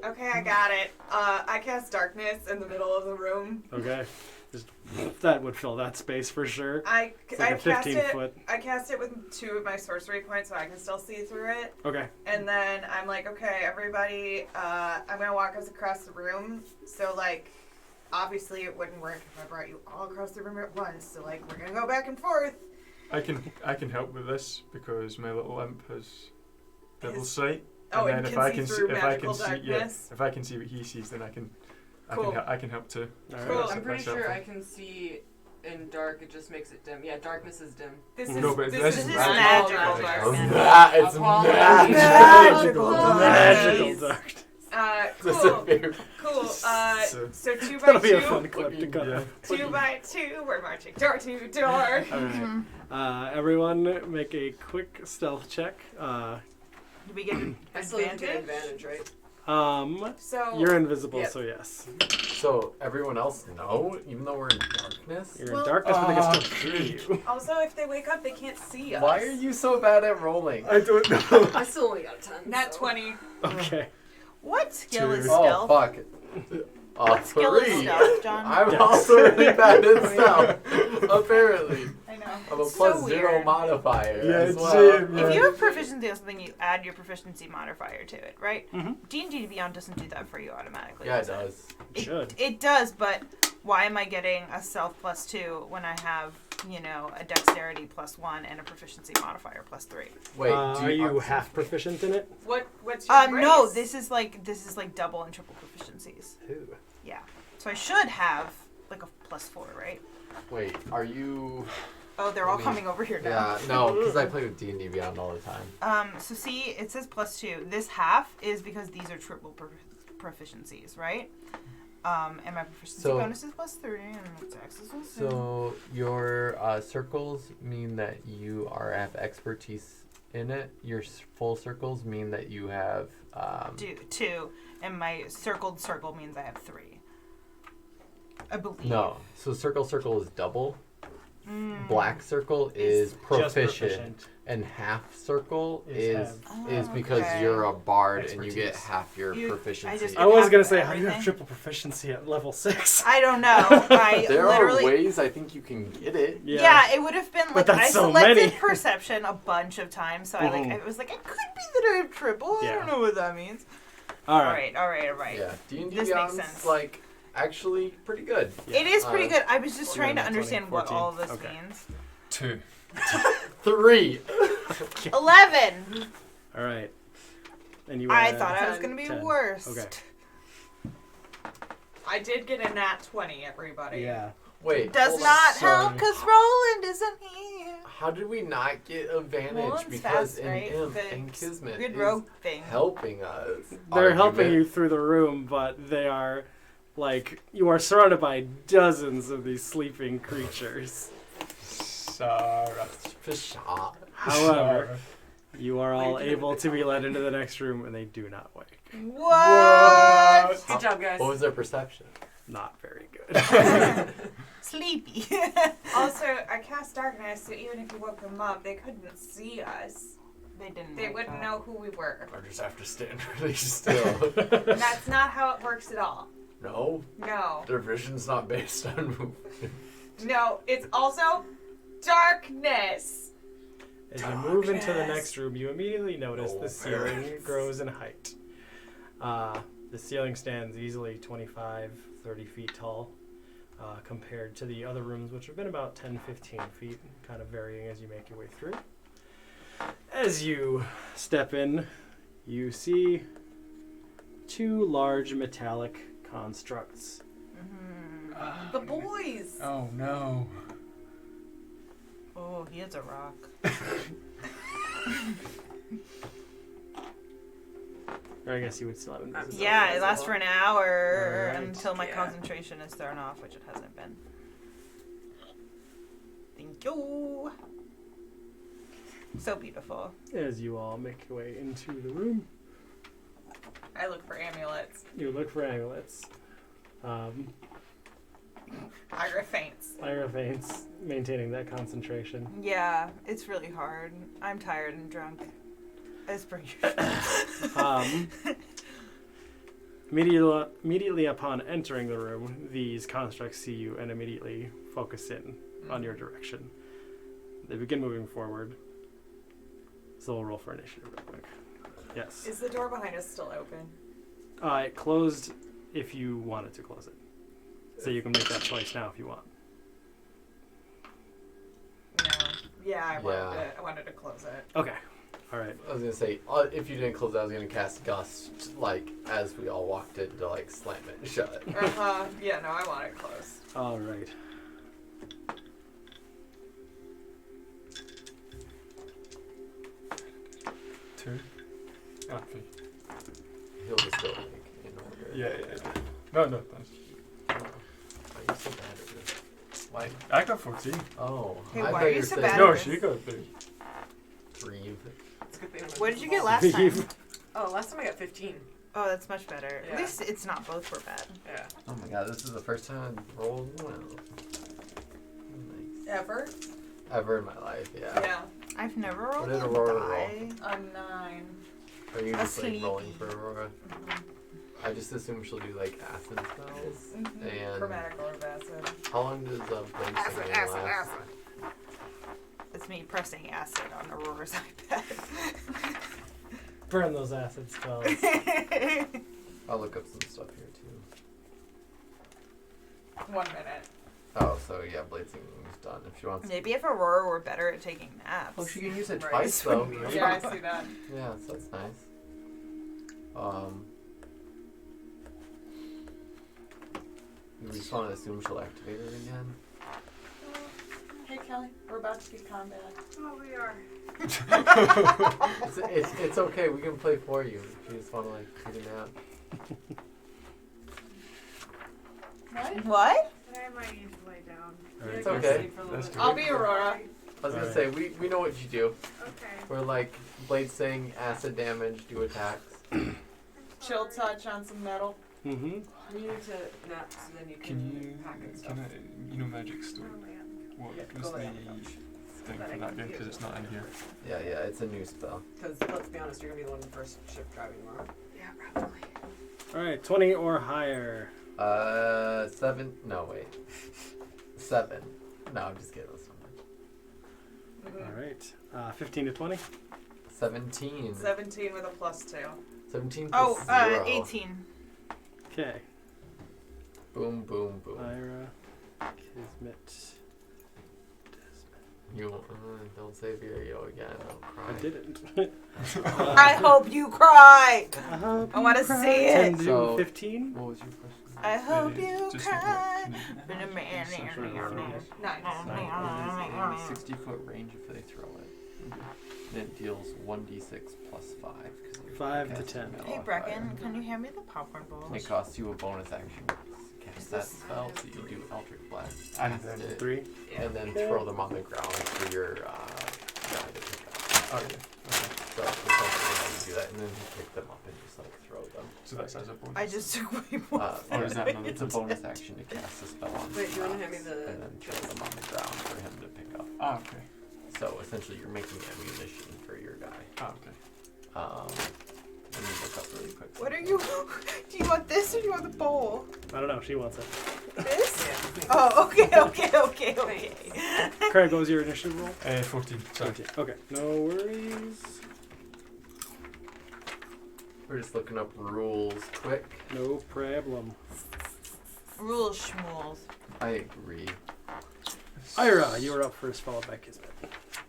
D: Okay, I got it. I cast darkness in the middle of the room.
A: Okay, that would fill that space for sure. It's like
D: I
A: a
D: cast
A: 15
D: it.
A: foot.
D: I cast it with 2 of my sorcery points, so I can still see through it.
A: Okay.
D: And then I'm like, okay, everybody, I'm gonna walk us across the room. So like, obviously it wouldn't work if I brought you all across the room at once. So like, we're gonna go back and forth.
F: I can help with this because my little imp has double
D: His-
F: sight.
D: Oh,
F: and
D: and
F: then
D: can see through magical darkness.
F: if I can see what he sees, then I can
D: Cool.
F: I can help too.
A: All right.
D: Cool.
J: I'm pretty
F: Myself.
J: sure I can see in dark, it just makes it dim. Yeah, darkness is dim.
D: This
A: Mhm.
D: is
F: No, but
D: this
F: this
D: is
F: is
H: magical
J: magical
H: darkness.
C: It's
J: Apologies.
C: magical.
A: Magical dark.
D: Cool. So 2 by
A: That'll be a
D: 2.
A: fun clip to cut.
F: Yeah.
A: out.
D: 2 by 2. We're marching door to door.
A: All right. Everyone, make a quick stealth check.
H: Do we get
J: I still get
H: advantage?
J: advantage, right?
D: So
A: You're invisible,
D: Yep.
A: so yes.
C: So everyone else know, even though we're in darkness?
A: You're in
D: Well,
A: darkness, but they can still hear you.
D: also, if they wake up, they can't see us.
C: Why are you so bad at rolling?
A: I don't know.
J: I still only got a 10.
D: Nat
J: so.
D: 20.
A: Okay.
H: What skill is
F: Two.
C: Oh,
H: stealth?
C: fuck.
H: What skill is
C: 3.
H: stealth, John?
C: I'm
A: Yes.
C: also really bad at stealth. Apparently.
D: I know.
C: I'm a
H: It's
C: plus
H: so
C: 0
H: weird.
C: modifier
F: Yeah,
C: as
F: it's
C: well.
F: same,
H: If
F: yeah.
H: you have proficiency on something, you add your proficiency modifier to it, right?
A: Mhm.
H: D&D Beyond doesn't do that for you automatically.
C: Yeah, it
H: does
C: does.
A: It should.
H: It does, but why am I getting a stealth +2 when I have a dexterity +1 and a proficiency modifier +3.
C: Wait,
A: are you half proficient in it?
D: What's your
H: No,
D: race?
H: this is like double and triple proficiencies.
A: Ooh.
H: Yeah. So I should have like a +4, right?
C: Wait, are you?
H: Oh, they're all coming over here now.
C: Yeah, no, because I play with D&D Beyond all the time.
H: So see, it says +2. This half is because these are triple proficiencies, right? And my proficiency bonus is +3, and my tax is +2.
C: So your circles mean that you have expertise in it. Your full circles mean that you have
H: 2, and my circled circle means I have 3. I believe.
C: No. So circle is double. Black circle is proficient, and half circle is because you're a bard and you get half your proficiency.
A: I was gonna say, how do you have triple proficiency at level 6?
H: I don't know.
C: There are ways I think you can get it.
H: Yeah, it would have been like I
A: so
H: selected
A: many.
H: perception a bunch of times, so I was like, it could be that I have triple. I don't know what that means. All right.
C: Yeah, D&D
H: This makes
C: Beyond's
H: sense.
C: like actually pretty good.
H: It is pretty good. I was just trying to
A: 20,
H: understand what
A: 14.
H: all of this
A: Okay.
H: means.
F: 2.
C: 3.
H: 11.
A: All right. And you.
H: I thought I was gonna be
A: 10.
H: worst.
A: Okay.
D: I did get a nat 20, everybody.
A: Yeah.
C: Wait.
H: Does
C: hold on.
H: not help because Roland isn't here.
C: How did we not get advantage?
H: Roland's
C: Because
H: fast,
C: an
H: right?
C: imp
H: The
C: and Kismet
H: good
C: is
H: rogue thing.
C: helping us.
A: They're helping
C: Argument.
A: you through the room, but they are, you are surrounded by dozens of these sleeping creatures.
F: Sarah.
A: However, you are all able to be led into the next room, and they do not wake.
H: What?
J: Good job, guys.
C: What was their perception?
A: Not very good.
H: Sleepy.
D: Also, I cast darkness, so even if you woke them up, they couldn't see us.
H: They didn't.
D: They wouldn't know who we were.
C: Or just have to stand really still.
D: And that's not how it works at all.
C: No,
D: No.
C: their vision's not based on movement.
D: No, it's also darkness.
A: As you move into the next room, you immediately notice the ceiling grows in height. The ceiling stands easily 25, 30 feet tall, compared to the other rooms, which have been about 10, 15 feet, kind of varying as you make your way through. As you step in, you see 2 large metallic constructs.
D: The boys.
F: Oh no.
H: Oh, he hits a rock.
A: Or I guess you would still have invisibility.
H: Yeah, it lasts for an hour
A: Alright.
H: until my concentration is thrown off, which it hasn't been. Thank you. So beautiful.
A: As you all make your way into the room,
D: I look for amulets.
A: you look for amulets.
D: Ira faints.
A: Ira faints, maintaining that concentration.
H: Yeah, it's really hard. I'm tired and drunk. As per
A: Immediately upon entering the room, these constructs see you and immediately focus in on your direction. They begin moving forward. So we'll roll for initiative real quick. Yes.
D: Is the door behind us still open?
A: It closed if you wanted to close it. So you can make that choice now if you want.
D: No. Yeah, I wanted to close it.
A: Okay. All right.
C: I was gonna say, if you didn't close it, I was gonna cast Gust, as we all walked in to, slam it shut.
D: Yeah, no, I want it closed.
A: All right.
F: Two. Three.
C: He'll just go, in order.
F: Yeah. No, that's...
C: Why are you so bad at this?
F: Like, I got 14.
C: Oh.
H: Hey,
C: I
H: why
C: thought
H: are
C: you
H: you
C: were
H: so
C: saying
H: bad
F: No,
H: at
F: she
H: this?
F: got 3.
C: 3.
J: It's a good thing I'm
H: What did you get
J: invisible.
H: last time?
J: Oh, last time I got 15.
H: Oh, that's much better.
J: Yeah.
H: At least it's not both were bad.
J: Yeah.
C: Oh my god, this is the first time I rolled well. Nice.
D: Ever?
C: Ever in my life, yeah.
D: Yeah.
H: I've never
C: What
H: rolled
C: did
H: a
C: Aurora
H: die.
D: A 9.
C: Are you just
H: Asleep.
C: rolling for Aurora? I just assume she'll do acid spells. And
D: Chromatic orb acid.
C: how long does blade singing last?
H: It's me pressing acid on Aurora's iPad.
A: Burn those acid spells.
C: I'll look up some stuff here too.
D: 1 minute.
C: Oh, so yeah, blade singing's done. If she wants.
H: Maybe if Aurora were better at taking naps.
C: Oh, she can use it
J: Right.
C: twice though.
D: Yeah, I see that.
C: Yeah, so that's nice. We just want to assume she'll activate it again.
E: Hey Kelly, we're about to be combat.
B: Oh, we are.
C: It's okay. We can play for you. If you just want to like take a nap.
E: What?
H: What?
B: I might need to lay down.
A: Alright.
C: It's okay.
F: That's good.
E: I'll be Aurora.
C: I was gonna
A: Alright.
C: say we know what you do.
B: Okay.
C: We're like blade sing, acid damage, do attacks.
E: Chill touch on some metal.
A: Mm-hmm.
J: You need to nap so then you
F: Can
J: can
F: you,
J: hack and stuff.
F: can I, Magic Store?
B: Oh, man.
F: What
J: Yeah,
F: was
J: go
F: the
J: ahead.
F: thing for that game? Because it's not in here.
C: Yeah, it's a new spell.
J: Because let's be honest, you're gonna be the one first ship driving tomorrow.
B: Yeah, probably.
A: All right, 20 or higher.
C: 7. No, wait. 7. No, I'm just kidding. That's fine.
A: All right, 15 to 20.
C: 17.
E: 17 with a +2.
C: 17 plus 0.
H: 18.
A: Okay.
C: Boom, boom, boom.
A: Ira, Kismet.
C: You don't say Virio again. Don't cry.
A: I didn't.
H: I hope you cry.
A: hope
H: I want to
A: you cry.
H: see
A: 10
H: it.
A: to
C: So-
A: 15.
C: What was your question?
H: I hope
F: Uh,
H: you
F: just
H: cry.
F: what-
H: Been a man.
E: Nice.
C: 60-foot range if they throw it. And it deals 1d6 plus 5. 'cause you're
A: 5 to
C: casting
A: 10.
C: metal
H: Hey
C: on fire.
H: Brecken, can you hand me the popcorn bowl?
C: It costs you a bonus action to cast that
H: this-
C: spell, so you do Eldritch Blast.
F: And
C: cast
F: then
C: it,
A: 3.
C: and then throw them on the ground for your guy to pick up.
F: Oh yeah. Okay.
C: So essentially how you do that, and then you pick them up and just like throw them.
F: So that's as a bonus.
H: I just took way more.
F: Or is that another
C: it's a bonus action to cast a spell on
J: Wait, you wanna hand me
C: rocks,
J: the-
C: and then throw them on the ground for him to pick up.
F: Ah, okay.
C: So essentially you're making ammunition for your guy.
F: Ah, okay.
C: Let me look up really quick.
H: What are you? Do you want this or do you want the bowl?
A: I don't know. She wants it.
H: This?
J: Yeah.
H: Oh, okay.
A: Craig, what was your initiative roll?
F: 14. Sorry.
A: 14. Okay, no worries.
C: We're just looking up rules quick.
A: No problem.
H: Rules schmools.
C: I agree.
A: Ira, you were up first, followed by Kismet.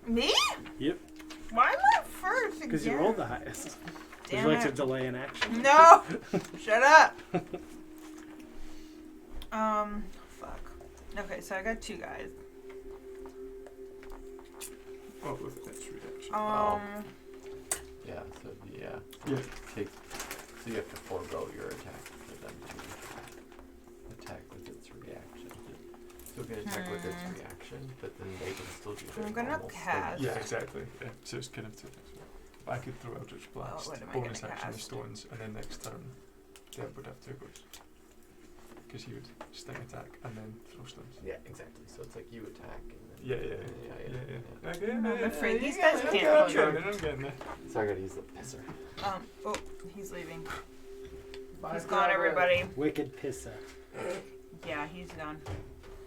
H: Me?
A: Yep.
H: Why am I first again?
A: Because you rolled the highest. Would
H: Damn
A: you like to
H: it.
A: delay an action?
H: No! Shut up! Fuck. Okay, so I got 2 guys.
F: Oh, with its reaction.
C: Yeah, so yeah.
F: Yeah.
C: Take, so you have to forego your attack for them to attack with its reaction. So can attack with its reaction, but then they can still do their
H: I'm gonna
C: normal
H: cast-
C: stage.
F: Yeah, exactly. Yeah. So it's kind of two things. I could throw Eldritch Blast,
H: what am I
F: bonus
H: gonna
F: action of
H: cast?
F: stones, and then next turn, Deb would have 2 goes. Because he would sting attack and then throw stones.
C: Yeah, exactly. So it's like you attack and then
F: Yeah. Okay,
H: I'm afraid these
F: yeah,
H: guys
F: I'm
H: can't be
F: getting
H: true.
F: there, I'm getting there.
C: So I gotta use the pisser.
H: Oh, he's leaving. He's gone, everybody.
A: Wicked Pissa.
H: Yeah, he's gone.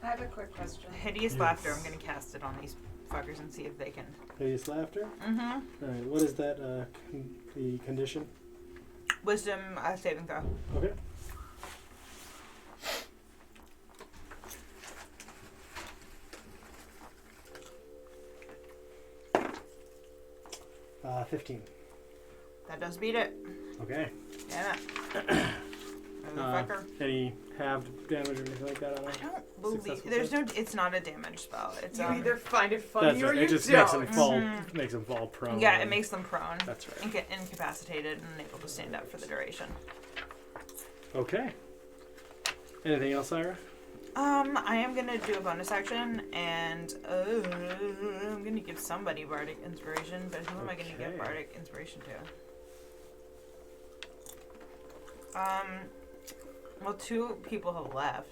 E: I have a quick question.
H: Hideous
F: Yes.
H: laughter. I'm gonna cast it on these fuckers and see if they can.
A: Hideous laughter.
H: Mm-hmm.
A: All right. What is that? The condition.
H: Wisdom saving throw.
A: Okay. Uh, 15.
H: That does beat it.
A: Okay.
H: Damn it. Motherfucker.
A: Any halved damage or anything like that on
H: I
A: it?
H: don't believe
A: Successful
H: there's
A: save?
H: no. It's not a damage spell. It's
E: You either find it funny
A: That's
E: or
A: right.
E: you
A: It just
E: don't.
A: makes them fall.
H: Mhm.
A: Makes them fall prone.
H: yeah, it makes them prone,
A: That's right.
H: incapacitated, and unable to stand up for the duration.
A: Okay. Anything else, Ira?
H: I am gonna do a bonus action, and I'm gonna give somebody bardic inspiration. But who am I gonna give
A: Okay.
H: bardic inspiration to? Well, 2 people have left,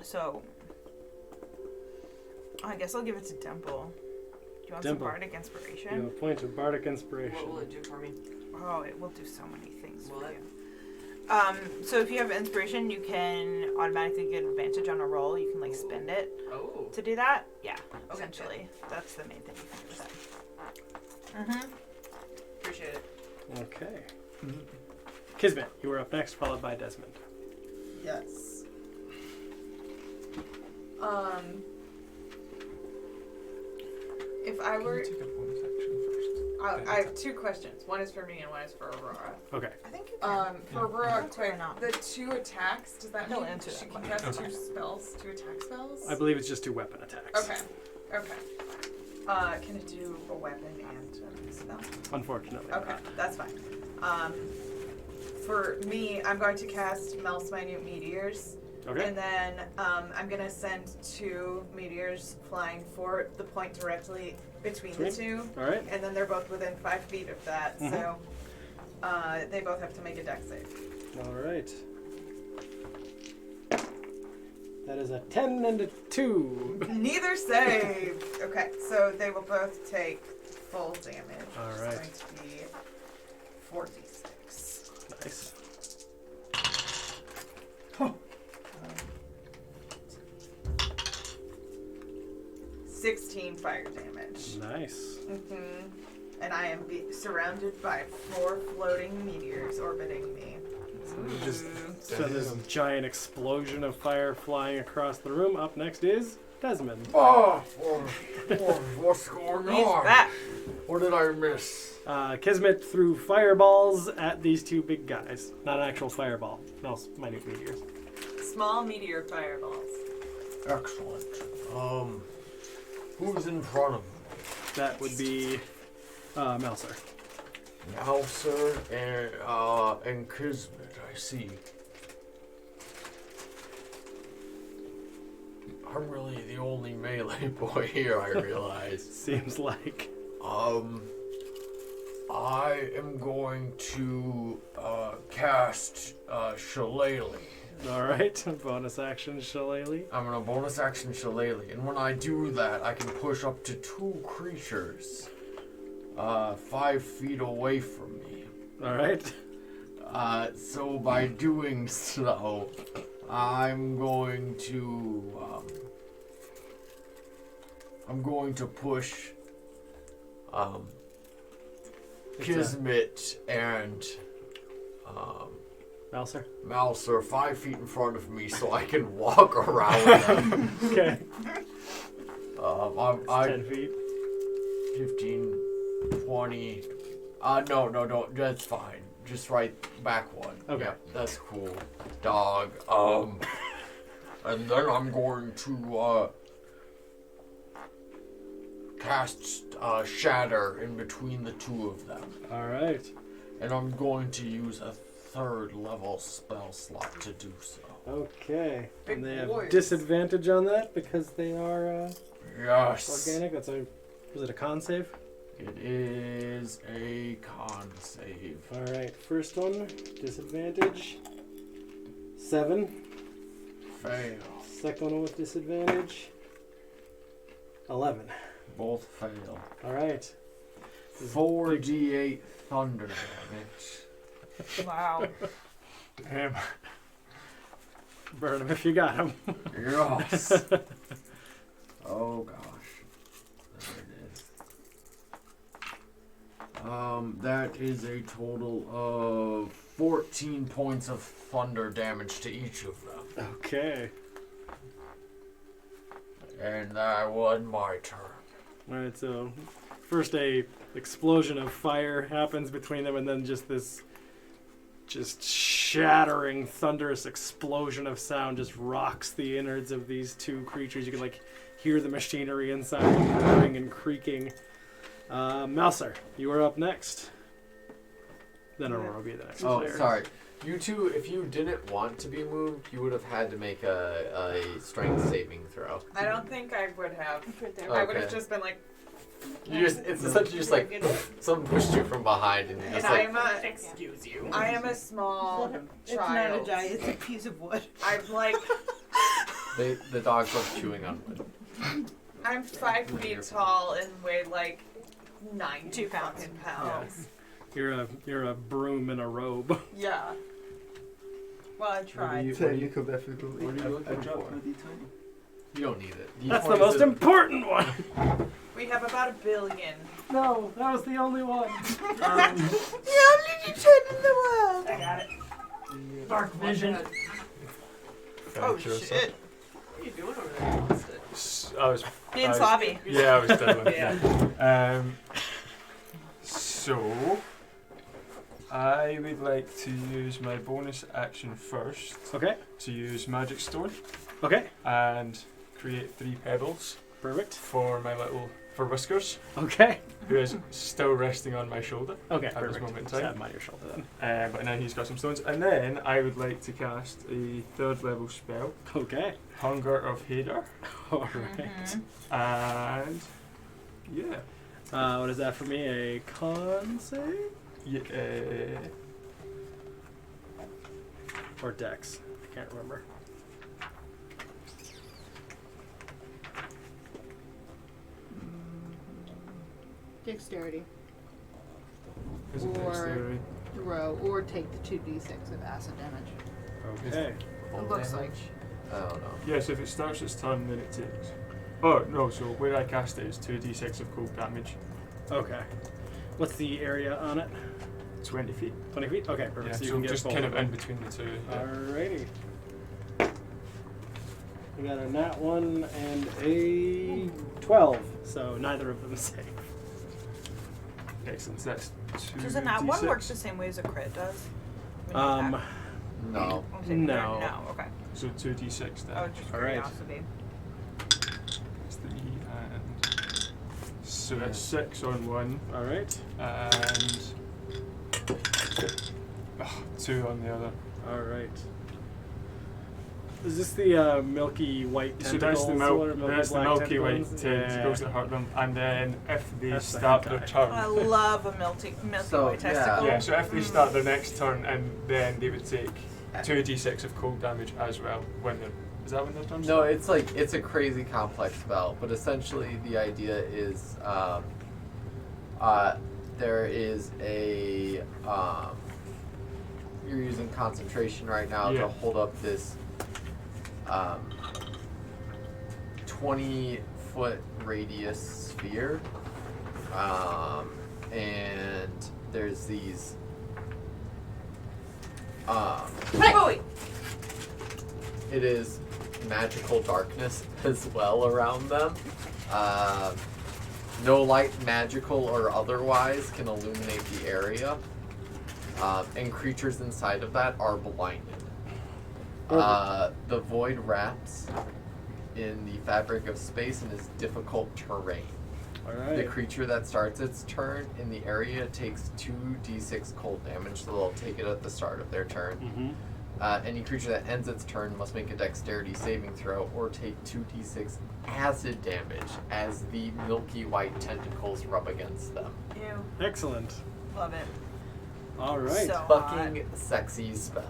H: so I guess I'll give it to Dimple. Do you want
A: Dimple.
H: some bardic
A: You
H: inspiration?
A: have a point of bardic
J: What will
A: inspiration.
J: it do for me?
H: Oh, it will do so many things
J: Will
H: for
J: it?
H: you. So if you have inspiration, you can automatically get advantage on a roll. You can like spend it
J: Oh.
H: to do that. Yeah,
J: Okay.
H: essentially, that's the main thing you can do with that.
J: Appreciate it.
A: Okay. Kismet, you were up next, followed by Desmond.
E: Yes. If I were,
F: Take a bonus action first.
E: I have 2 questions. One is for me and one is for Aurora.
A: Okay.
H: I think you can.
E: For Aurora,
H: That's
E: quick,
H: fair enough.
E: the 2 attacks, does that
H: He'll
E: mean
H: answer
E: she
H: that
E: can
H: question.
E: cast 2 spells, 2 attack spells?
A: I believe it's just 2 weapon attacks.
E: Okay. Can it do a weapon and a spell?
A: Unfortunately.
E: Okay, that's fine. For me, I'm going to cast Mel's Minute Meteors.
A: Okay.
E: And then I'm going to send 2 meteors flying for the point directly between the 2.
A: All right.
E: And then they're both within 5 feet of that, so they both have to make a dex save.
A: All right. That is a 10 and a 2.
E: Neither save! Okay, so they will both take full damage.
A: All right.
E: It's going to be 4d6.
A: Nice.
E: 16 fire damage.
A: Nice.
E: And I am surrounded by 4 floating meteors orbiting me.
A: Just so this giant explosion of fire flying across the room. Up next is Desmond.
C: What's going
E: He's
C: on?
E: back.
C: What did I miss?
A: Kismet threw fireballs at these 2 big guys. Not an actual fireball. No, minute meteors.
E: Small meteor fireballs.
C: Excellent. Who's in front of me?
A: That would be Melser.
C: Mouser and Kismet, I see. I'm really the only melee boy here, I realize.
A: Seems like.
C: I am going to cast Shillelagh.
A: Alright, bonus action Shillelagh.
C: I'm gonna bonus action Shillelagh, and when I do that, I can push up to 2 creatures 5 feet away from me.
A: Alright.
C: So by doing so, I'm going to push Kismet and Mouser 5 feet in front of me so I can walk around them.
A: Okay.
C: I
A: 10 feet.
C: 15, 20. No, that's fine. Just right back one.
A: Okay.
C: Yeah, that's cool. Dog. And then I'm going to cast Shatter in between the 2 of them.
A: Alright.
C: And I'm going to use a 3rd level spell slot to do so.
A: Okay.
E: Big
A: And they have
E: boys.
A: disadvantage on that because they are
C: Yes.
A: organic. Was it a con save?
C: It is a con save.
A: Alright, first one, disadvantage. 7.
C: Fail.
A: Second one with disadvantage. 11.
C: Both fail.
A: Alright.
C: 4d8 thunder damage.
H: Wow.
C: Damn.
A: Burn him if you got him.
C: Yes. Oh gosh. There it is. That is a total of 14 points of thunder damage to each of them.
A: Okay.
C: And that was my turn.
A: Alright, so first a explosion of fire happens between them and then just this shattering thunderous explosion of sound just rocks the innards of these 2 creatures. You can hear the machinery inside them whirring and creaking. Mouser, you are up next. Then Aurora will be the next player.
K: Sorry. You 2, if you didn't want to be moved, you would have had to make a strength saving throw.
E: I don't think I would have.
K: Okay.
E: I would have just been like.
K: It's essentially just like someone pushed you from behind and you're just like,
J: excuse you.
E: I am a small
H: It's
E: child.
H: not a giant, it's a piece of wood.
E: I'm like.
K: the dogs love chewing on wood.
E: I'm 5 feet tall and weigh like 90
H: pounds.
E: fucking pounds.
A: You're a broom in a robe.
E: Yeah.
H: Well, I tried.
F: Technical difficulty.
K: What are you looking for? You don't need it.
A: That's the most important one.
E: We have about 1 billion.
A: No, that was the only one.
H: The only determined in the world.
E: I got it.
A: Dark vision.
H: Oh shit.
J: What are you doing over there?
H: Being sloppy.
F: Yeah, I was diddling.
J: Yeah.
F: So I would like to use my bonus action first
A: Okay.
F: to use Magic Stone
A: Okay.
F: and create 3 pebbles
A: Perfect.
F: for Whiskers,
A: Okay.
F: who is still resting on my shoulder
A: Okay.
F: at
A: Perfect.
F: this moment in
A: Just
F: time.
A: have 'em on your shoulder then.
F: But now he's got some stones. And then I would like to cast a 3rd level spell,
A: Okay.
F: Hunger of Hader.
A: All right.
F: And yeah.
A: What is that for me? A con save
F: Yeah.
A: or dex? I can't remember.
I: Dexterity.
F: Is it
I: Or-
F: dexterity?
I: Throw or take the 2d6 of acid damage.
A: Okay.
I: It looks like.
K: I don't know.
F: Yeah, so if it starts its turn, then it takes. Oh, no, so where I cast it is 2d6 of cold damage.
A: Okay. What's the area on it?
F: 20 feet.
A: 20 feet? Okay,
F: Yeah,
A: perfect. So you
F: so
A: can get
F: just
A: both
F: kind of
A: them.
F: in between the two. Yeah.
A: Alrighty. We got a nat 1 and a 12, so neither of them save.
F: Excellent, so that's 2d6.
H: Does a nat 1 work the same way as a crit does? When you attack?
K: No.
H: Okay,
A: No.
H: No, okay.
F: So 2d6 then.
H: Oh, just
A: All right.
H: curiosity.
F: That's 3 and... So that's 6 on one,
A: Alright.
F: and... 2 on the other.
A: Alright. Is this the milky white
F: So
A: tentacles?
F: that's the,
A: or
F: that's the
A: black
F: milky white
A: tentacles?
F: tentacles that hurt them, and then if they
A: That's the
F: start their
A: hentai.
F: turn...
H: I love a milky
K: So,
H: white
K: yeah.
H: testicle.
F: Yeah, so if they start their next turn, and then they would take 2d6 of cold damage as well when they're... Is that when their turn
K: No,
F: starts?
K: it's a crazy complex spell, but essentially the idea is there is a you're using concentration right now
F: Yeah.
K: to hold up this 20-foot radius sphere, and there's these
H: Wait.
K: it is magical darkness as well around them. No light, magical or otherwise, can illuminate the area. And creatures inside of that are blinded. The void wraps in the fabric of space and is difficult terrain.
A: Alright.
K: The creature that starts its turn in the area takes 2d6 cold damage, so they'll take it at the start of their turn.
A: Mm-hmm.
K: Any creature that ends its turn must make a dexterity saving throw or take 2d6 acid damage as the milky white tentacles rub against them.
H: Ew.
A: Excellent.
H: Love it.
A: Alright.
H: So
K: Fucking sexy spells.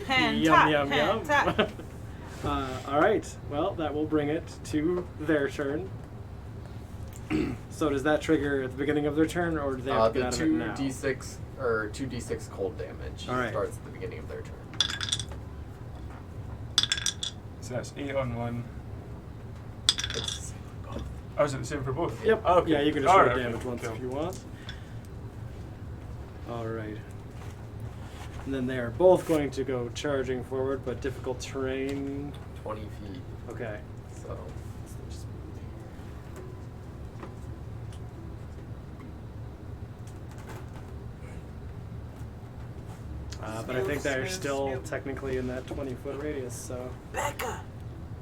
H: Hentai,
A: Yum, yum, yum.
H: hentai.
A: Alright. Well, that will bring it to their turn. So does that trigger at the beginning of their turn, or do they have to
K: The
A: get out of it now?
K: 2d6 or 2d6 cold damage
A: All right.
K: starts at the beginning of their turn.
F: So that's 8 on one.
K: It's
F: Oh, is it the same for both?
A: Yep.
F: Oh, okay.
A: Yeah, you can just
F: All
A: roll
F: right,
A: damage
F: okay,
A: once
F: cool.
A: if you want. Alright. And then they are both going to go charging forward, but difficult terrain.
K: 20 feet,
A: Okay.
K: so just
A: But I think they're
H: Snoop,
A: still
H: Snoop.
A: technically in that 20-foot radius, so
H: Becca,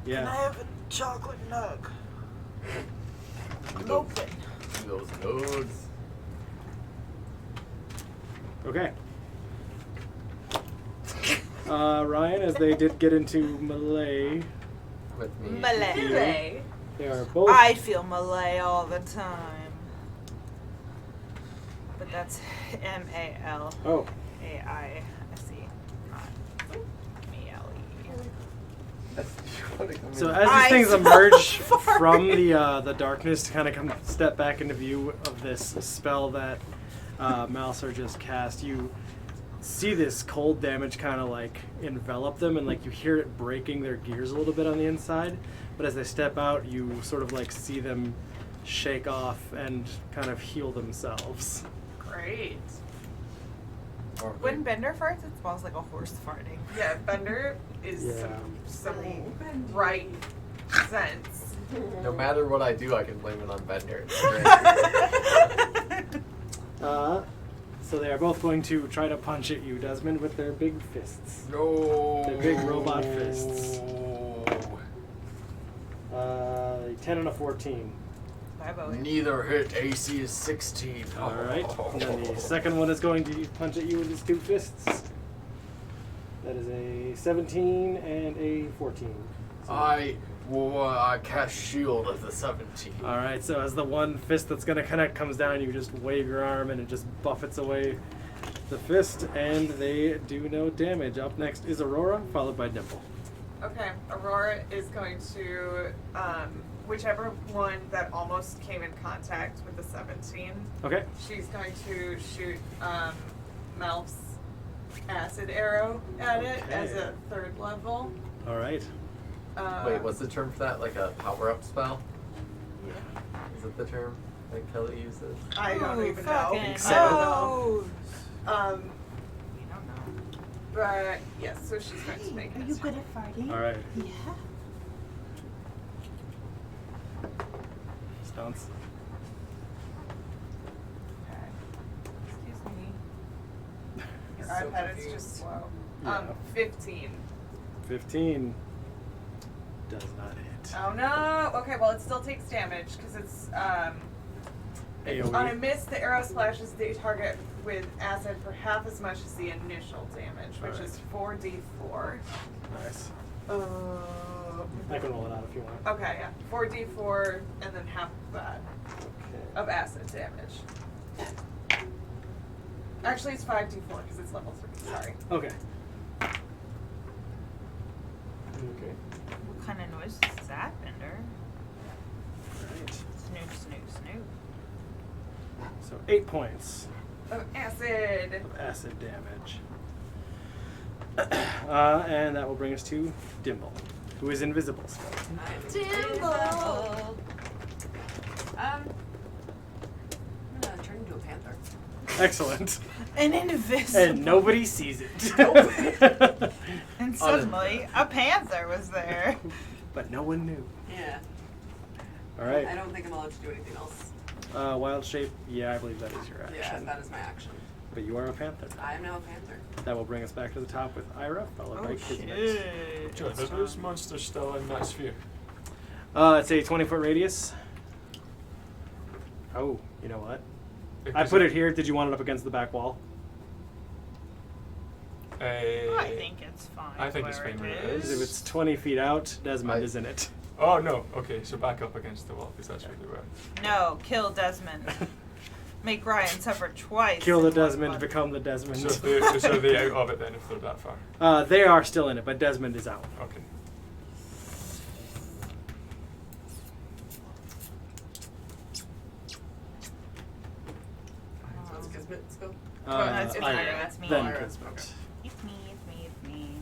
A: yeah.
H: can I have a chocolate nug? Open.
K: those nodes.
A: Okay. Ryan, as they did get into melee,
K: With me.
H: Malay.
A: they are both.
H: I feel Malay all the time. But that's M-A-L-A-I-S-E,
A: Oh,
H: not M-E-L-E.
A: so as
H: I
A: these things
H: so
A: emerge
H: sorry.
A: from the darkness to kind of come step back into view of this spell that Malser just cast, you see this cold damage kind of like envelop them, and like you hear it breaking their gears a little bit on the inside. But as they step out, you sort of like see them shake off and kind of heal themselves.
E: Great.
H: When Bender farts, it smells like a horse farting.
E: Yeah, Bender is
A: Yeah.
E: some right sense.
K: No matter what I do, I can blame it on Bender. It's great.
A: So they are both going to try to punch at you, Desmond, with their big fists.
C: No.
A: Their big robot fists. 10 and a 14.
H: Bye, Bowie.
C: Neither hit. AC is 16.
A: All right. And then the second one is going to punch at you with his two fists. That is a 17 and a 14. So-
C: I cast shield at the 17.
A: All right. So as the one fist that's going to connect comes down, you just wave your arm and it just buffets away the fist, and they do no damage. Up next is Aurora, followed by Dimple.
E: Okay, Aurora is going to, whichever one that almost came in contact with the 17,
A: Okay.
E: she's going to shoot Melf's acid arrow at it as a 3rd level.
A: All right.
K: Wait, what's the term for that? Like a power-up spell?
E: Yeah.
K: Is it the term that Kelly uses?
E: I don't even know.
H: fucking
E: I don't know.
H: We don't know.
E: But yes, so she's going to make
I: Are
E: it.
I: you good at fighting?
A: All right.
I: Yeah.
A: Stance.
E: Okay. Excuse me. Your
C: So
E: iPad is
C: confused.
E: just slow.
A: Yeah.
E: 15.
A: 15 does not hit.
E: Oh no! Okay, well it still takes damage because it's
A: AoE.
E: on a miss. The arrow splashes the target with acid for half as much as the initial damage, which
A: Alright.
E: is 4d4.
A: Nice. I can roll it out if you want.
E: Okay, yeah, 4d4 and then half of that
A: Okay.
E: of acid damage. Actually, it's 5d4 because it's level 3. Sorry.
A: Okay.
K: Okay.
H: What kind of noise is that, Bender?
A: Right.
H: Snoop, snoop, snoop.
A: So 8 points
E: Of acid.
A: of acid damage. And that will bring us to Dimple, who is invisible still.
J: Dimble. I'm gonna turn into a panther.
A: Excellent.
H: An invisible.
A: And nobody sees it.
H: And suddenly, a panther was there.
A: But no one knew.
J: Yeah.
A: All right.
J: I don't think I'm allowed to do anything else.
A: Wild shape. Yeah, I believe that is your
J: Yeah,
A: action.
J: that is my action.
A: But you are a panther.
J: I am now a panther.
A: That will bring us back to the top with Ira, followed by Kismet.
F: John, are those monsters still in that sphere?
A: It's a 20-foot radius. Oh, you know what? I put it here. Did you want it up against the back wall?
H: I think it's fine.
F: I think it's
H: where
F: fine
H: it
F: where it
A: If
F: is.
A: it's 20 feet out, Desmond is in it.
F: Oh no, okay, so back up against the wall, because that's really where.
H: No, kill Desmond. Make Ryan suffer twice.
A: Kill the
H: in one
A: Desmond,
H: month.
A: become the Desmond.
F: So they're out of it then if they're that far.
A: They are still in it, but Desmond is out.
F: Okay.
J: So it's Kismet's go.
H: That's
A: Ira,
H: Ira, that's me.
A: Then
J: Ira,
A: Kismet.
J: okay.
H: It's me, it's me, it's me.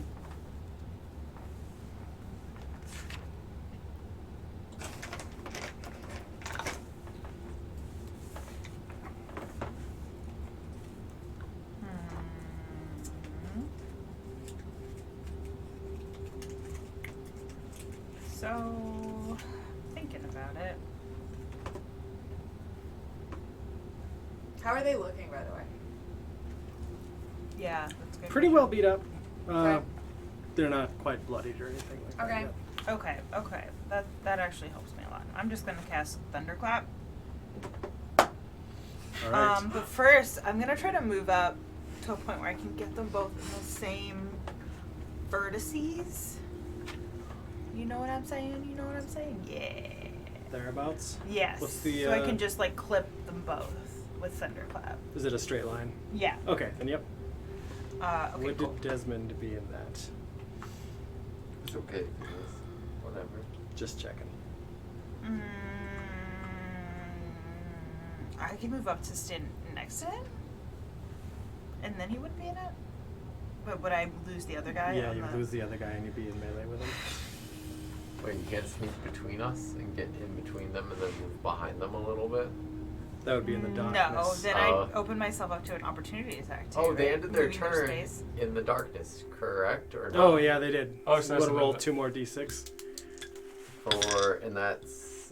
H: So, thinking about it.
E: How are they looking, by the way?
H: Yeah, that's good.
A: Pretty well beat up.
E: Okay.
A: They're not quite bloodied or anything like
E: Okay.
A: that.
H: Okay. That actually helps me a lot. I'm just gonna cast Thunderclap.
A: All right.
H: But first, I'm gonna try to move up to a point where I can get them both in the same vertices. You know what I'm saying? Yeah.
A: Thereabouts.
H: Yes.
A: What's the,
H: so I can just like clip them both with Thunderclap.
A: Is it a straight line?
H: Yeah.
A: Okay, then yep.
H: Okay,
A: What
H: cool.
A: did Desmond be in that?
K: It's okay. Whatever.
A: Just checking.
H: I can move up to stand next to him, and then he would be in it. But would I lose the other guy?
A: Yeah,
H: on
A: you
H: the-
A: lose the other guy and you'd be in melee with him.
K: Wait, you can't sneak between us and get in between them and then move behind them a little bit?
A: That would be in the
H: No,
A: darkness.
H: then I open myself up to an opportunity attack too.
K: Oh, they
H: right?
K: ended their
H: Moving
K: turn
H: space.
K: in the darkness, correct? Or not?
A: Oh yeah, they did.
F: Oh, so
A: So
F: that's
A: we'll
F: a
A: roll
F: little bit.
A: 2 more d6.
K: D4, and that's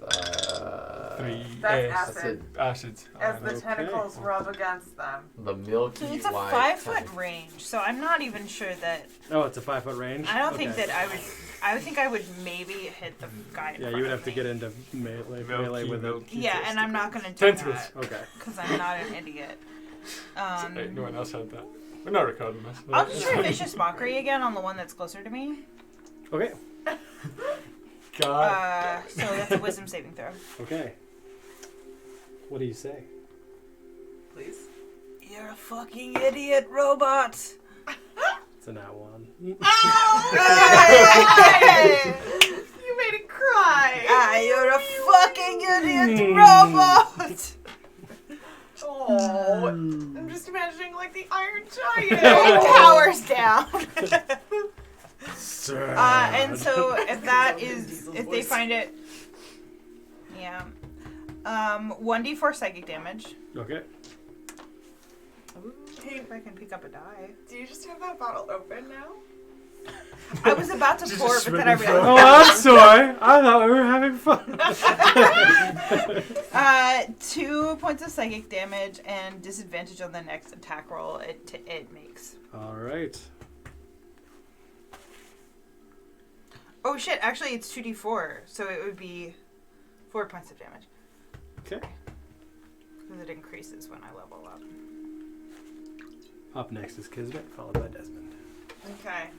F: 3.
D: That's
F: acid.
D: acid. As the
A: Okay.
D: tentacles rub against them.
K: the milky
H: So it's a
K: white
H: 5-foot
K: tentacle.
H: range, so I'm not even sure that.
A: Oh, it's a 5-foot range.
H: I don't think
A: Okay.
H: that I would. I would think I would maybe hit the guy in
A: Yeah,
H: front
A: you would
H: of
A: have to
H: me.
A: get into melee
F: Milky,
A: with it.
F: milky
H: Yeah, and I'm not gonna do
F: Tentacles.
H: that
A: Okay.
H: because I'm not an idiot.
F: Hey, no one else had that. We're not recording this.
H: I'll just try vicious mockery again on the one that's closer to me.
A: Okay.
F: God.
H: So that's a wisdom saving throw.
A: Okay. What do you say?
J: Please.
H: You're a fucking idiot, robot.
A: It's a nat 1.
D: You made it cry.
H: You're a fucking idiot, robot.
D: Oh, I'm just imagining like the Iron Giant.
H: Powers down.
A: Sad.
H: And so if that is, if they find it, yeah, 1d4 psychic damage.
A: Okay.
H: Hey, if I can pick up a die.
D: Do you just have that bottle open now?
H: I was about to pour, but then I realized.
A: Oh, I'm sorry. I thought we were having fun.
H: 2 points of psychic damage and disadvantage on the next attack roll it makes.
A: All right.
H: Oh shit! Actually, it's 2d4, so it would be 4 points of damage
A: Okay.
H: because it increases when I level up.
A: Up next is Kismet, followed by Desmond.
D: Okay.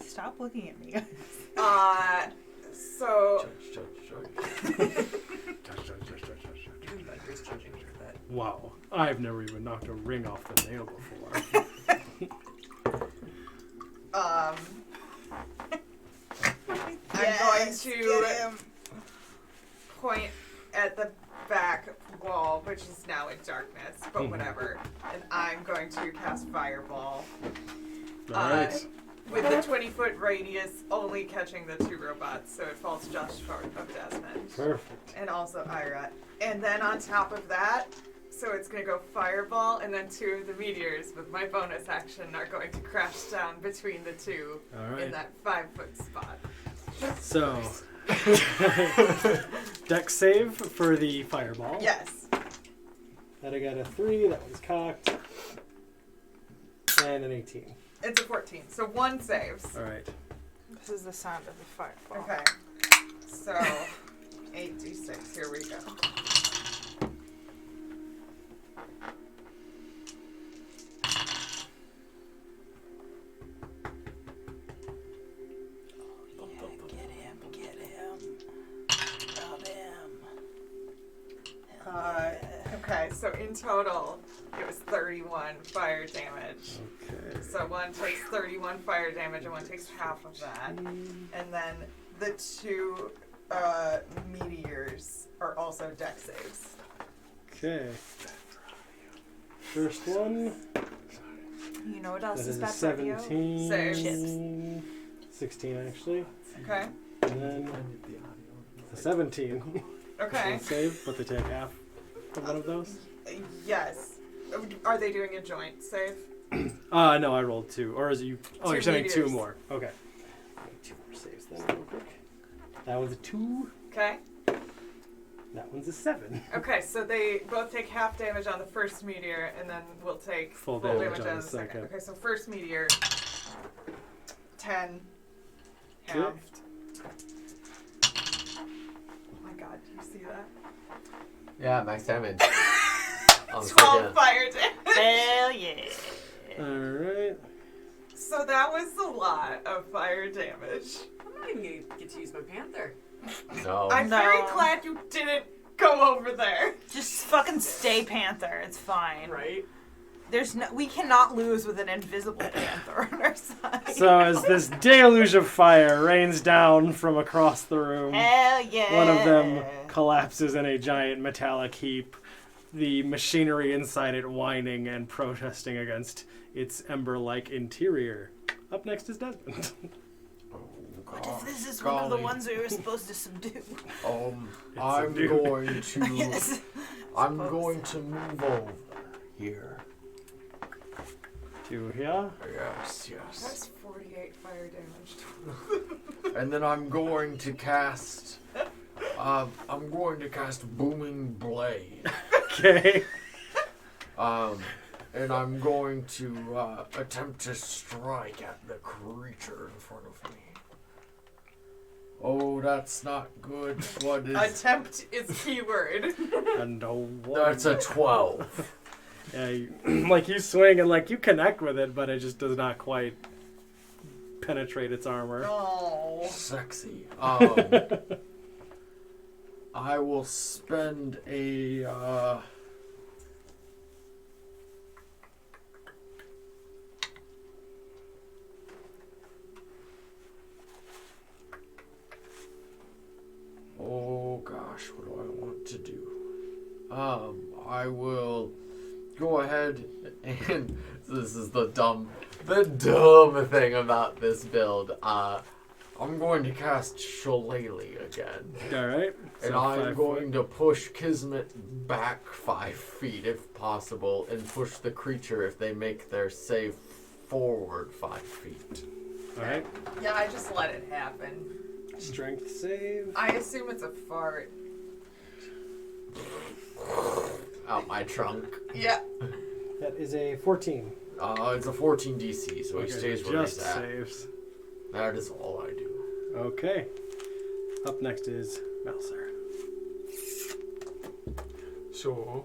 H: Stop looking at me, guys.
D: So
J: Vendors judging for that.
A: Wow. I've never even knocked a ring off the nail before.
D: I'm
H: Yes,
D: going
H: get
D: to
H: him.
D: point at the back wall, which is now in darkness, but
A: Mhm.
D: whatever. And I'm going to cast Fireball.
A: All right.
D: With the 20-foot radius only catching the 2 robots, so it falls just short of Desmond.
A: Perfect.
D: And also Ira. And then on top of that, so it's going to go Fireball, and then 2 of the meteors with my bonus action are going to crash down between the 2
A: All
D: in
A: right.
D: that 5-foot spot.
A: So, dex save for the fireball.
D: Yes.
A: That I got a 3. That one's cocked. And an 18.
D: It's a 14, so 1 saves.
A: All right.
H: This is the sound of the fireball.
D: Okay. So, 8d6, here we go.
H: Get him. Rob him.
D: Okay, so in total, it was 31 fire damage.
A: Okay.
D: So one takes 31 fire damage and one takes half of that. And then the 2 meteors are also dex saves.
A: Okay. First one.
H: You know what
A: That
H: else
A: is
H: is
A: a
H: bad for you?
A: 17.
D: Saves.
A: 16 actually.
D: Okay.
A: And then a 17.
D: Okay.
A: Save, but they take half of one of those.
D: Yes. Are they doing a joint save?
A: No, I rolled 2. Or is it you? Oh,
D: 2
A: you're saying 2
D: meteors.
A: more. Okay. 2 more saves then, real quick. That one's a 2.
D: Okay.
A: That one's a 7.
D: Okay, so they both take half damage on the first meteor, and then we'll take
A: Full damage on
D: on
A: the
D: the second.
A: second.
D: Okay, so first meteor, 10,
A: Okay.
D: halved. Oh my god, do you see that?
K: Yeah, max damage. On the
D: 12
K: second.
D: fire damage.
H: Hell yeah.
A: Alright.
D: So that was a lot of fire damage.
J: I'm not even gonna get to use my panther.
K: No.
D: I'm
H: No.
D: very glad you didn't go over there.
H: Just fucking stay panther. It's fine.
J: Right?
H: We cannot lose with an invisible panther on our side.
A: So as this deluge of fire rains down from across the room,
H: Hell yeah.
A: one of them collapses in a giant metallic heap, the machinery inside it whining and protesting against its ember-like interior. Up next is Desmond.
H: What if this is one of the ones we were supposed to subdue?
K: I'm
A: subdued.
K: going to.
H: Yes.
K: I'm going to move over here.
A: To here.
C: Yes.
E: That's 48 fire damage.
C: And then I'm going to cast. Booming Blade.
A: Okay.
C: And I'm going to attempt to strike at the creature in front of me. Oh, that's not good. What is?
E: Attempt is keyword.
A: And a 1.
C: That's a 12.
A: Yeah, you swing and you connect with it, but it just does not quite penetrate its armor.
E: Oh.
C: Sexy. I will spend a. Oh gosh, what do I want to do? I will go ahead and this is the dumb thing about this build. I'm going to cast Shillelagh again.
A: Alright.
C: And I'm going to push Kismet back 5 feet if possible, and push the creature if they make their save forward 5 feet.
A: Alright.
E: Yeah, I just let it happen.
A: Strength save.
E: I assume it's a fart.
C: Out my trunk.
E: Yeah.
A: That is a 14.
C: It's a 14 DC, so he stays where he's
A: just
C: at.
A: saves.
C: That is all I do.
A: Okay. Up next is Melser.
F: So,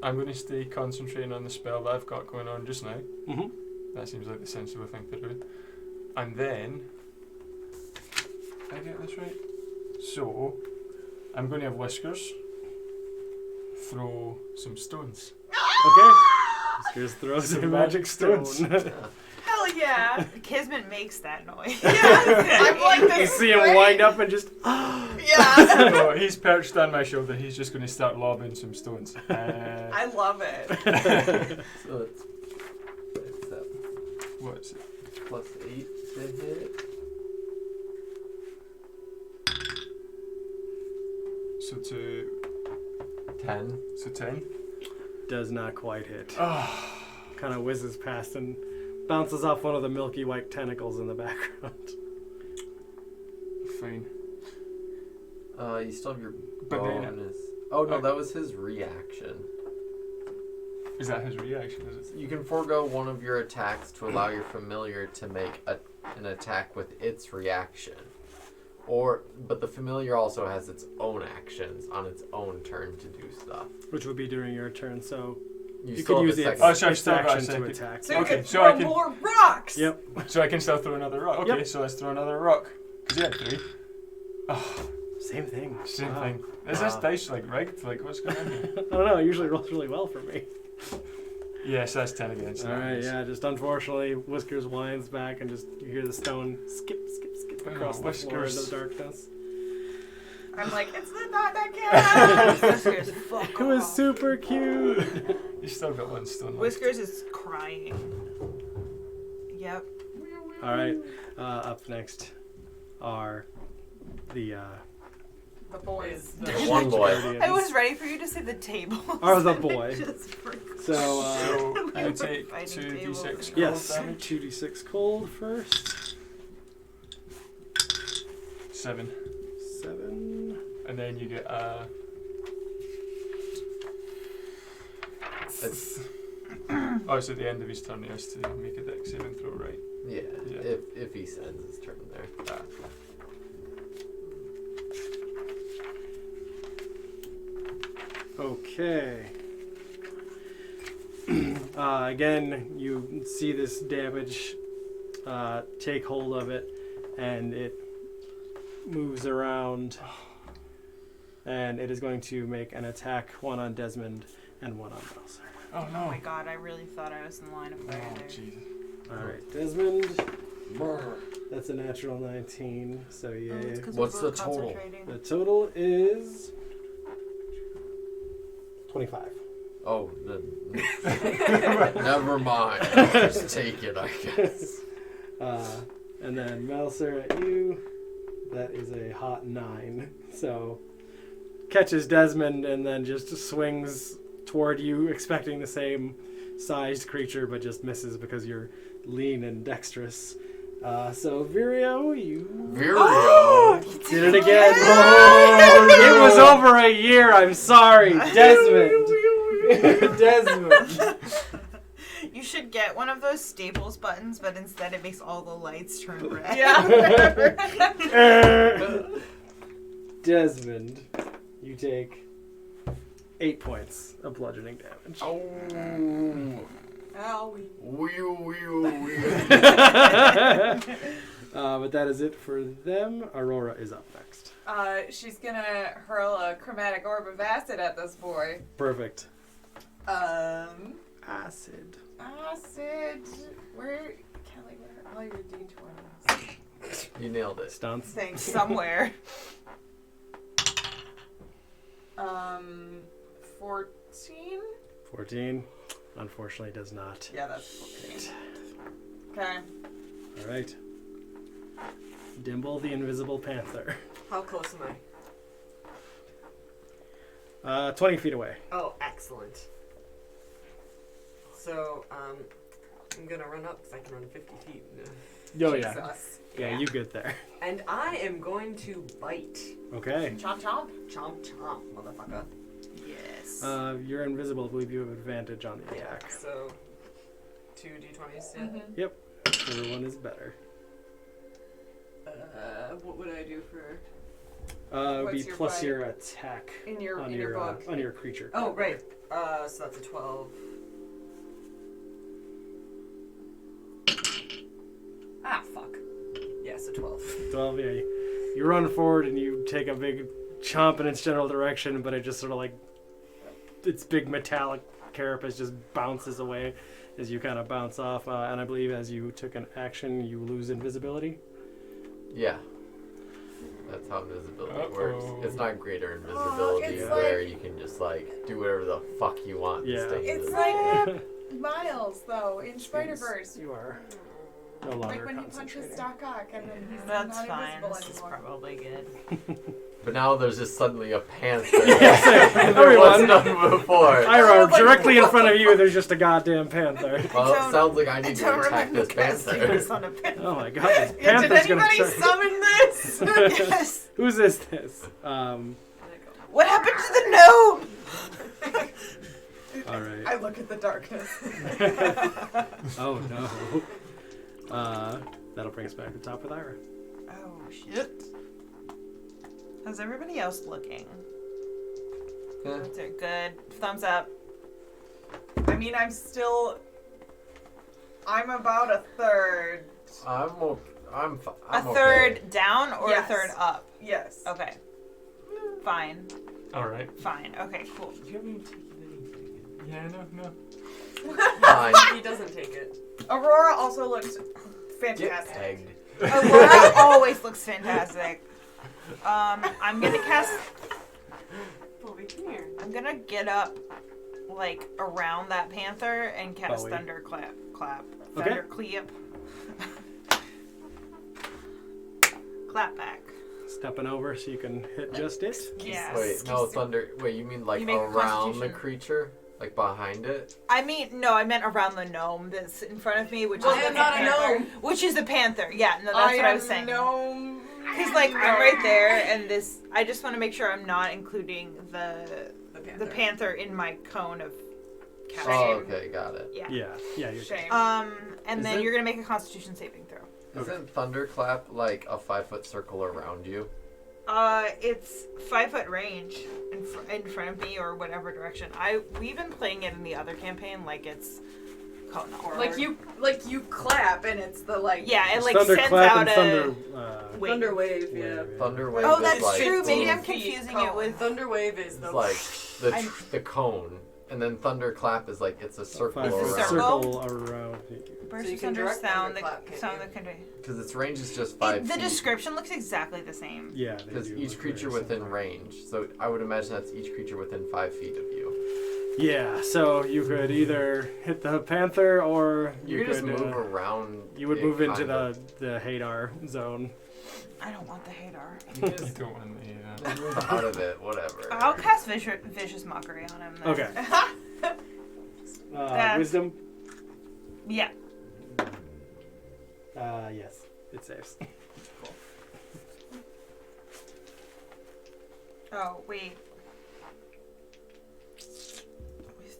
F: I'm going to stay concentrating on the spell that I've got going on just now.
A: Mm-hmm.
F: That seems like the sensible thing to do. And then, did I get this right? So, I'm going to have Whiskers throw some stones.
A: Okay. Whiskers throws
F: Some
A: a magic stone.
E: Hell yeah.
H: Kismet makes that noise.
E: Yeah. I'm like this.
A: You see him wind up and just.
E: Yeah.
F: So he's perched on my shoulder. He's just going to start lobbing some stones.
E: I love it.
K: So it's up.
F: What's it?
K: Plus 8 to hit.
F: So to
K: 10.
F: So 10.
A: Does not quite hit.
F: Oh,
A: Kind of whizzes past and bounces off one of the milky white tentacles in the background.
F: fine.
K: You still have your
F: But then-
K: bonus. Oh no, that was his reaction.
F: Is that his reaction? Is it?
K: You can forego one of your attacks to allow your familiar to make an attack with its reaction. But the familiar also has its own actions on its own turn to do stuff.
A: Which would be during your turn, so you
K: still
A: could
K: have
A: use
K: a
A: the
K: second-
F: Oh, so I
A: its
F: still got a
A: action to
F: second.
A: attack.
E: So you
F: Okay,
E: can
F: so
E: throw
F: I can-
E: more rocks.
A: Yep.
F: So I can still throw another rock. Okay,
A: Yep.
F: so let's throw another rock. Because you had 3. Oh,
A: Same thing.
F: same
A: Wow.
F: thing. Is this
A: Wow.
F: dice rigged? What's going on here?
A: I don't know. It usually rolls really well for me.
F: Yes, that's 10 again. So
A: All
F: that
A: right,
F: is-
A: yeah. Just unfortunately, Whiskers winds back and just you hear the stone skip
F: Oh,
A: across the floor into
F: Whiskers.
A: the darkness.
E: I'm like, it's not that cat.
H: Whiskers, fuck
A: It was
H: off.
A: super cute.
F: You still got 1 stone left.
H: Whiskers is crying. Yep.
A: All right. Up next are the
E: The boys.
C: The one boy.
H: I was ready for you to say the table.
A: Or the boy.
H: Just freaked.
A: So
F: So
H: We
F: you
H: were
F: take
H: fighting
F: 2d6
H: tables.
F: cold
A: yes,
F: damage.
A: 2d6 cold first.
F: 7.
A: 7.
F: And then you get Oh, it's at the end of his turn he has to make a dex saving throw, right?
K: Yeah,
F: Yeah.
K: if he sends his turn there.
A: Okay. Again, you see this damage take hold of it, and it moves around, and it is going to make an attack, one on Desmond and one on Melser.
F: Oh
H: Oh
F: no.
H: my god, I really thought I was in line of
F: Oh
H: fire there.
F: Jesus.
A: Alright, Desmond, that's a natural 19, so
H: Oh, it's
A: yay.
H: 'cause
C: What's
H: we're
C: the
H: both
C: total?
H: concentrating.
A: The total is 25.
C: Oh, never mind. I'll just take it, I guess.
A: And then Melser at you, that is a hot 9. So catches Desmond and then just swings toward you, expecting the same sized creature, but just misses because you're lean and dexterous. So Virio, you did it again. It was over a year. I'm sorry, Desmond. Desmond.
H: You should get one of those Staples buttons, but instead it makes all the lights turn red.
D: Yeah.
A: Desmond, you take 8 points of bludgeoning damage.
J: Owie.
A: But that is it for them. Aurora is up next.
E: She's gonna hurl a chromatic orb of acid at this boy.
A: Perfect.
E: Acid. Where, Kelly, where are all your D20s?
K: You nailed it.
A: Stunts.
H: Thanks. Somewhere.
E: 14?
A: 14. Unfortunately, does not.
E: Yeah, that's 14. Okay.
A: All right. Dimble the Invisible Panther.
J: How close am I?
A: 20 feet away.
J: Oh, excellent. So, I'm gonna run up because I can run 50 feet.
A: Oh, yeah.
J: Jesus.
A: Yeah, you get there.
J: And I am going to bite.
A: Okay.
E: Chomp chomp.
J: Chomp chomp, motherfucker.
H: Yes.
A: You're invisible. I believe you have advantage on the attack.
J: So, 2 d20s, yeah?
E: Mm-hmm.
A: Yep. Whichever one is better.
J: What would I do for...
A: It would
E: What's
A: be
E: your
A: plus
E: bite?
A: your attack
E: In your
A: on
E: book.
A: on your creature.
J: Oh, right. So that's a 12. Ah, fuck. Yeah, so 12.
A: 12, yeah. You run forward and you take a big chomp in its general direction, but it just sort of like its big metallic carapace just bounces away as you kind of bounce off. And I believe as you took an action, you lose invisibility.
K: Yeah. That's how invisibility works.
F: Uh-oh.
K: It's not greater invisibility
E: it's
K: where
E: like-
K: you can just like do whatever the fuck you want
A: Yeah.
K: and stay
E: It's
K: invisible.
E: like Miles, though, in Spider-Verse.
A: You are no longer
E: Like when he punches
A: concentrating.
E: Doc Ock and then he's
H: That's
E: not
H: fine.
E: invisible
H: This is
E: anymore.
H: probably good.
K: But now there's just suddenly a panther.
A: Yes,
K: And there was
A: everyone.
K: none before.
A: Ira, directly in front of you, there's just a goddamn panther.
K: Well,
H: don't-
K: it sounds like I need to
H: don't
K: attack
H: remember
K: this
H: casting
K: panther.
H: this on a panther.
A: Oh my god, this
E: Yeah, did
A: panther's gonna
E: anybody
A: try.
E: summon this?
H: Yes.
A: Whose is this?
H: What happened to the gnome?
A: All right.
E: I look at the darkness.
A: Oh no. That'll bring us back to the top with Ira.
H: Oh shit. How's everybody else looking?
K: Yeah.
H: They're good. Thumbs up.
E: I mean, I'm about a third.
K: I'm
H: A
K: okay.
H: third down or
E: Yes.
H: a third up?
E: Yes.
H: Okay. Fine.
F: Alright.
H: Fine. Okay, cool.
F: You haven't even taken anything. Yeah, no.
K: Fine.
J: He doesn't take it.
E: Aurora also looks
K: Get
E: fantastic.
K: pegged.
H: Aurora always looks fantastic. I'm gonna cast.
J: Bobby, come here.
H: I'm gonna get up, like around that panther and cast
A: Bowie.
H: thunderclap.
A: Okay.
H: Thunderclap. Clap back.
A: Stepping over so you can hit just it.
H: Yeah.
K: Wait, no, thunder. Wait, you mean like
H: You make a
K: around the
H: constitution.
K: creature? Like behind it?
H: I mean, no, I meant around the gnome that's in front of me, which
J: I
H: is
J: am
H: the
J: not a
H: panther.
J: gnome.
H: Which is the panther. Yeah, no, that's what I was saying.
E: No.
H: Because like I'm right there, and this. I just want to make sure I'm not including the panther in my cone of casting.
K: Oh, okay, got it.
H: Yeah.
A: Yeah. You're
E: Shame.
H: And
K: Is
H: then
K: it-
H: you're gonna make a Constitution saving throw.
K: Isn't thunderclap like a 5-foot circle around you?
H: It's 5-foot range in front of me or whatever direction. We've been playing it in the other campaign like it's cone or
E: Like you clap and it's the like.
H: Yeah, it
A: It's
H: like
A: thunder
H: sends
A: clap
H: out
A: and
H: a
A: thunder.
H: wave.
J: Thunder wave, yeah.
K: Thunder wave
H: Oh,
K: is
H: that's
K: like
H: true. Maybe
E: 15
H: I'm
E: feet
H: confusing
E: cone.
H: it with.
J: Thunder wave is the
K: It's like
H: I'm-
K: the cone, and then thunderclap is like it's a circle
H: It's a
K: around.
H: circle?
A: around.
H: Burst
J: you
H: of
J: can
H: thunder
J: direct
H: sound
J: thunderclap, can't
H: sound
J: you?
H: that convey.
K: Because its range is just 5
H: The
K: feet.
H: description looks exactly the same.
A: Yeah. they
K: Because
A: do
K: each
A: look
K: creature
A: very
K: within
A: similar.
K: range. So I would imagine that's each creature within 5 feet of you.
A: Yeah. So you could either hit the panther or
K: You
A: you
K: could just
A: could
K: move around.
A: you would
K: it
A: move into
K: kinda.
A: the Hadar zone.
H: I don't want the Hadar.
F: You just don't want the.
K: Move out of it, whatever.
H: I'll cast vicious mockery on him. Then.
A: Okay. Wisdom?
H: Yeah.
A: Yes, it saves.
H: Oh, wait.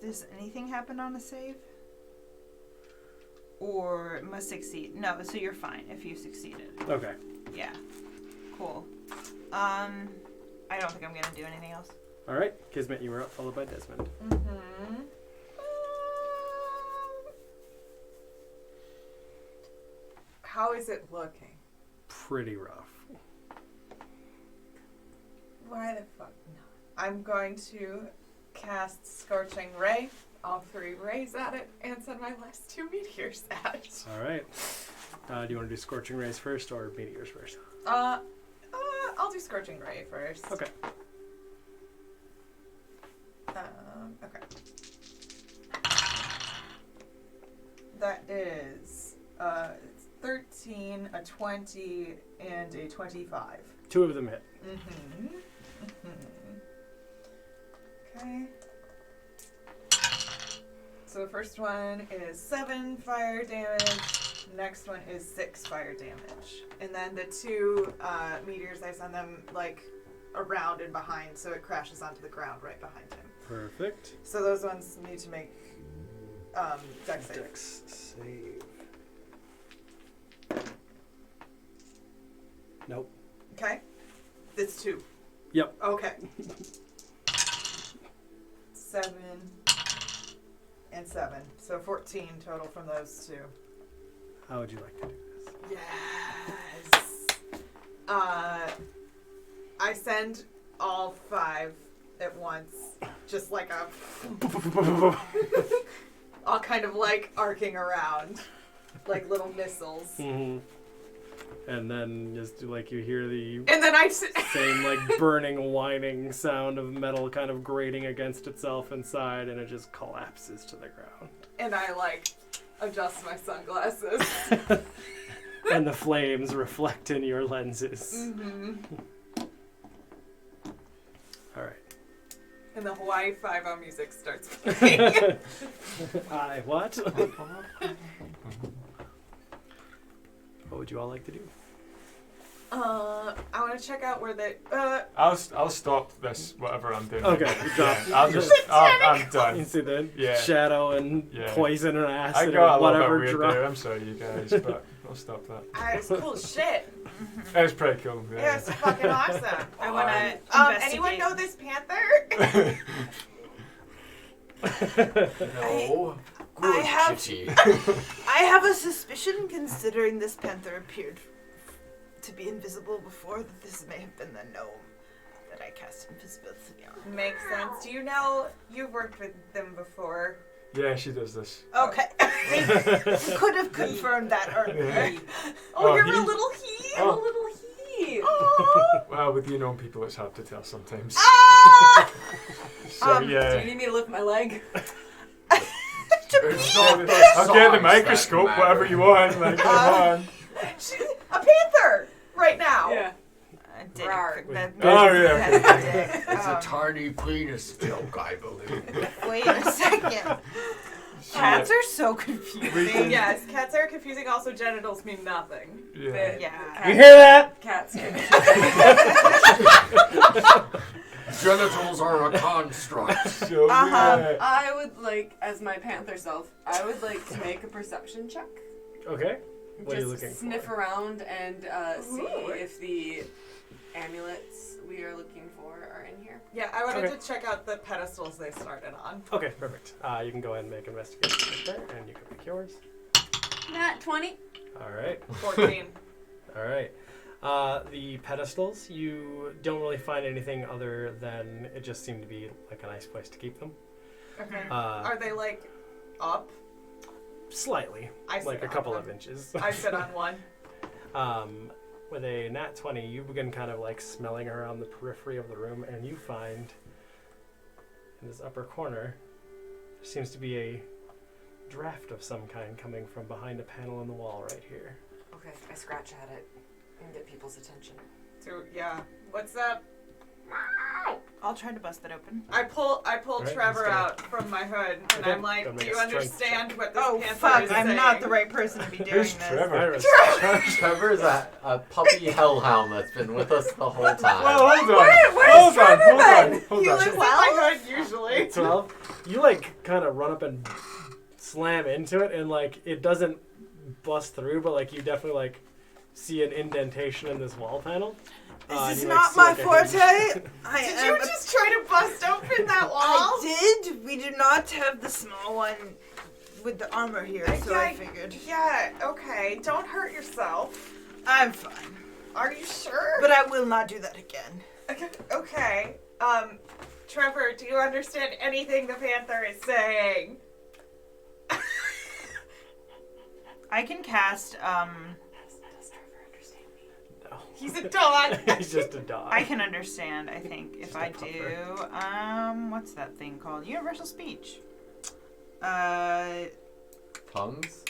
H: Does anything happen on a save? Or must succeed? No, so you're fine if you succeeded.
A: Okay.
H: Yeah. Cool. I don't think I'm gonna do anything else.
A: All right, Kismet, you were up, followed by Desmond.
D: Mm-hmm. How is it looking?
A: Pretty rough.
D: Why the fuck not? I'm going to cast Scorching Ray, all 3 rays at it, and send my last 2 meteors at it.
A: All right. Do you want to do Scorching Rays first or Meteors first?
D: I'll do Scorching Ray first.
A: Okay.
D: Okay. That is 13, a 20, and a 25.
A: 2 of them hit.
D: Mm-hmm. Okay. So the first one is 7 fire damage. Next one is 6 fire damage. And then the 2 meteors, I send them like around and behind, so it crashes onto the ground right behind him.
A: Perfect.
D: So those ones need to make dex save.
A: Dex save. Nope.
D: Okay. It's 2.
A: Yep.
D: Okay. 7 and 7. So 14 total from those 2.
A: How would you like to do this?
D: Yes. I send all 5 at once, just like a all kind of like arcing around, like little missiles.
A: Mm-hmm. And then just like you hear the
D: And then I
A: same like burning, whining sound of metal kind of grating against itself inside, and it just collapses to the ground.
D: and I like adjust my sunglasses.
A: And the flames reflect in your lenses.
D: Mm-hmm.
A: All right.
D: And the Hawaii Five-O music starts playing.
A: What? What would you all like to do?
D: I want to check out where they.
F: I'll stop this, whatever I'm doing.
A: Okay, you drop.
F: Yeah, I'm
A: You
F: done.
A: see the
F: Yeah.
A: shadow and
F: Yeah.
A: poison and
F: I
A: acid
F: got
A: or
F: a
A: whatever
F: little bit weird
A: drop.
F: there. I'm sorry, you guys, but I'll stop that.
D: It's cool shit.
F: It was pretty cool.
D: Yeah, it's fucking awesome.
H: I want to
D: Anyone know this panther?
C: No.
H: I
C: Good
H: have-
C: kitty.
H: I have a suspicion, considering this panther appeared to be invisible before, that this may have been the gnome that I cast invisibility on.
D: Makes sense. Do you know you've worked with them before?
F: Yeah, she does this.
H: Okay. We could have confirmed that earlier.
F: Yeah.
D: Oh, you're
F: he-
D: a little he.
F: Oh.
D: A little he.
F: Well, with you knowing people, it's hard to tell sometimes.
D: Ah!
F: So
J: Do you
F: yeah.
J: need me to lift my leg?
C: It's not the
F: I'll get the
C: size
F: microscope,
C: that
F: whatever you want. Like, come on.
D: A panther right now.
J: Yeah.
H: Dick.
F: Oh, yeah.
C: It's a tiny penis joke, I believe.
H: Wait a second. Cats are so confusing.
D: Yes, cats are confusing. Also, genitals mean nothing.
F: Yeah.
H: Yeah.
A: You hear that?
J: Cats.
C: Genitals are a construct.
F: So,
H: Uh-huh.
J: I would like, as my panther self, I would like to make a perception check.
A: Okay. What are you
J: Just
A: looking
J: sniff
A: for?
J: around and see
D: Ooh.
J: if the amulets we are looking for are in here.
D: Yeah, I wanted
A: Okay.
D: to check out the pedestals they started on.
A: Okay, perfect. You can go ahead and make investigation right there, and you can pick yours.
J: Nat 20.
A: All right.
D: 14.
A: All right. The pedestals, you don't really find anything other than it just seemed to be like a nice place to keep them.
D: Okay.
A: Uh,
D: Are they like up?
A: Slightly,
D: I sit
A: like a
D: on
A: couple
D: them.
A: of inches.
D: I sit on one.
A: With a nat 20, you begin kind of like smelling around the periphery of the room, and you find in this upper corner there seems to be a draft of some kind coming from behind a panel in the wall right here.
J: Okay, I scratch at it and get people's attention.
D: So yeah, what's up?
H: I'll try to bust it open.
D: I pull
A: Right,
D: Trevor
A: let's go.
D: out from my hood, and
A: Okay,
D: I'm like,
A: gotta
D: "Do
A: make
D: you
A: a strength
D: understand what this
H: Oh
D: panther
H: fuck!
D: is
H: I'm
D: saying?"
H: not the right person to be doing
F: Who's
H: this.
F: Trevor?
A: Iris.
K: Trevor's a puppy hellhound that's been with us the whole time.
F: Well, hold on.
D: Where's
F: Hold on.
D: Trevor
F: Hold on.
D: then?
F: Hold
D: He
F: on.
D: lives in my hood usually.
A: 12. You like kind of run up and slam into it, and like it doesn't bust through, but like you definitely like see an indentation in this wall panel.
H: This
A: and
H: is
A: you,
H: not
A: see,
H: my
A: like, a
H: forte.
A: hinge.
H: I
D: Did you just try to bust open that wall?
H: I did. We do not have the small one with the armor here, so I figured.
D: Yeah, okay. Don't hurt yourself.
H: I'm fine.
D: Are you sure?
H: But I will not do that again.
D: Okay. Trevor, do you understand anything the panther is saying?
H: I can cast,
J: Does Trevor understand me?
A: No.
D: He's a dog.
A: He's just a dog.
H: I can understand, I think, if
A: Just a
H: I
A: puffer.
H: do, what's that thing called? Universal speech.
K: Tongues?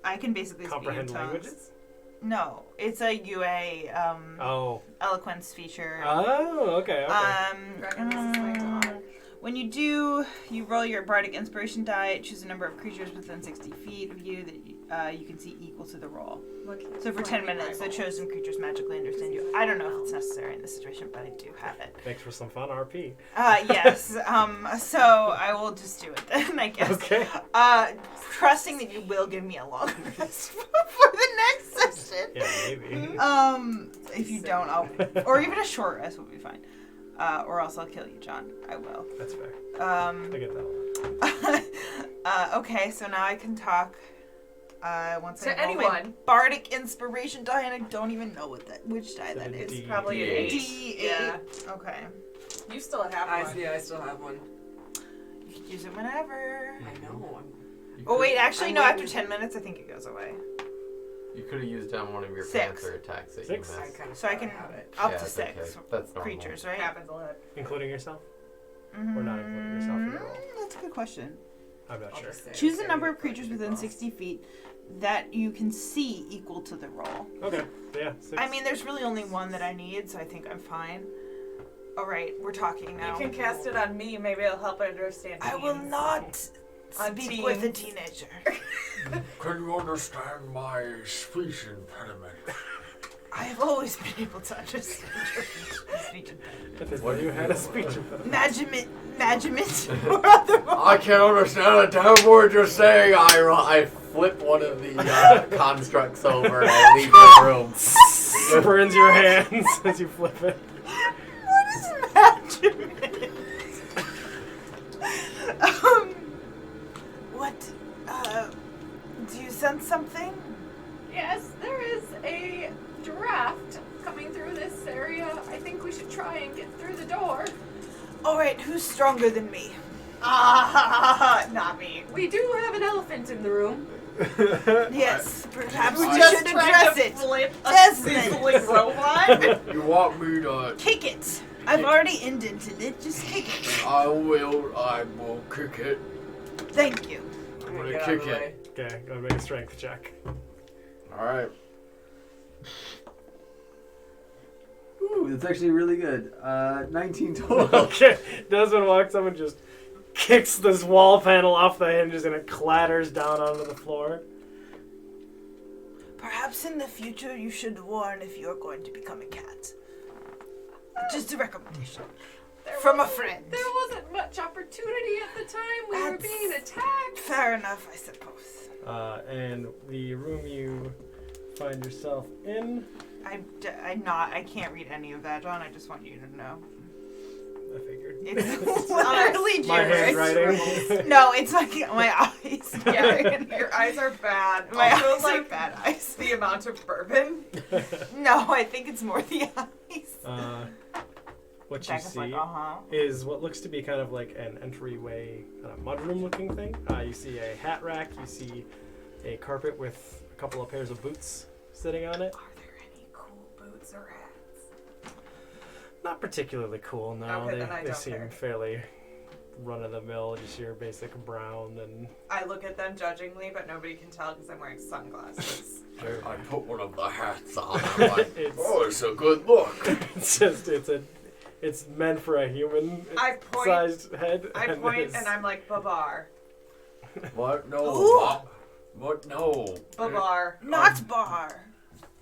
H: I can basically
A: Comprehend
H: speak in tongues.
A: languages?
H: No, it's a UA,
A: Oh.
H: eloquence feature.
A: Oh, okay, okay.
H: When you do, you roll your bardic inspiration die, choose a number of creatures within 60 feet of you that you can see equal to the roll. So for 10 minutes, the chosen creatures magically understand you. I don't know if it's necessary in this situation, but I do have it.
A: Makes for some fun RP.
H: Yes. So I will just do it then, I guess.
A: Okay.
H: Trusting that you will give me a long rest for the next session.
A: Yeah, maybe.
H: If you don't, or even a short rest will be fine. Or else I'll kill you, John. I will.
A: That's fair. I get that.
H: Okay, so now I can talk. Once
D: To
H: I roll my
D: anyone.
H: bardic inspiration die, and I don't even know which die that is.
A: D-
D: Probably an
K: D8.
D: 8.
H: D8.
D: Yeah.
H: Okay.
D: You still have
J: I
D: one.
J: still have one.
H: You can use it whenever.
J: I know.
H: Oh wait, actually
J: I'm
H: no. After
J: waiting.
H: 10 minutes, I think it goes away.
K: You could have used down one of your
H: 6.
K: panther attacks that
A: 6?
K: you
J: I
K: missed.
J: kind of
H: So I can
J: have it.
H: up
K: Yeah,
H: to
K: it's
H: 6
K: okay. That's normal.
H: creatures,
D: It
H: right?
D: happens a lot.
A: Including yourself?
H: Mm-hmm.
A: Or not including yourself in your roll?
H: That's a good question.
A: I'm not
J: I'll
A: sure.
J: just say
H: Choose a
J: okay,
H: number of
J: but
H: creatures
J: big
H: within
J: boss.
H: 60 feet that you can see equal to the roll.
A: Okay. So yeah, 6.
H: I mean, there's really only one that I need, so I think I'm fine. All right, we're talking now.
D: You can cast it on me. Maybe it'll help understand.
H: I will
D: teens.
H: not
D: On
H: speak with a
D: teens.
H: teenager.
C: Can you understand my speech impediment?
H: I have always been able to understand your speech impediment.
A: What you had a speech about.
H: Magiment or otherwise.
K: I can't understand a damn word you're saying. I flip one of the constructs over and I leave the room.
A: Burns your hands as you flip it.
H: What is magiment? What? Do you sense something?
I: Yes, there is a draft coming through this area. I think we should try and get through the door.
H: All right, who's stronger than me?
D: Not me.
I: We do have an elephant in the room.
H: Yes, perhaps
D: We
H: we
D: just
H: should
D: tried
H: address
D: to
H: it.
D: flip a
H: Desmond.
D: sizzling robot.
C: You want me to?
H: Kick it. I've already indented it. Just kick it.
C: I will kick it.
H: Thank you.
C: I'm gonna
J: Get out
C: kick
J: of the
C: it.
J: way.
A: Okay, go make a strength check.
C: Alright.
L: Ooh, that's actually really good. 19 total.
A: Okay, Desmond walks up and just kicks this wall panel off the hinges and it clatters down onto the floor.
H: Perhaps in the future you should warn if you're going to become a cat. Just a recommendation. From a friend.
I: There wasn't much opportunity at the time. We were
H: That's
I: being attacked.
H: Fair enough, I suppose.
A: And the room you find yourself in,
H: I can't read any of that, John. I just want you to know.
A: I figured.
H: It's literally
A: My
H: gibberish.
A: handwriting.
H: No, it's like my eyes.
D: Yeah, your eyes are bad.
H: My
D: Also,
H: eyes
D: like
H: are bad eyes.
D: the amount of bourbon.
H: No, I think it's more the eyes.
A: What you
H: Jack is
A: see
H: like,
A: is what looks to be kind of like an entryway mudroom looking thing. You see a hat rack, you see a carpet with a couple of pairs of boots sitting on it.
D: Are there any cool boots or hats?
A: Not particularly cool, no.
D: Okay, then I
A: They
D: don't
A: seem
D: care.
A: fairly run-of-the-mill, just your basic brown and...
D: I look at them judgingly, but nobody can tell because I'm wearing sunglasses.
C: I put one of the hats on. I'm like,
A: It's-
C: oh, it's a good look.
A: it's It's meant for a human-sized head.
D: I point and I'm like, Babar.
C: What? No.
H: Ooh.
C: What? No.
D: Babar.
H: Not bar.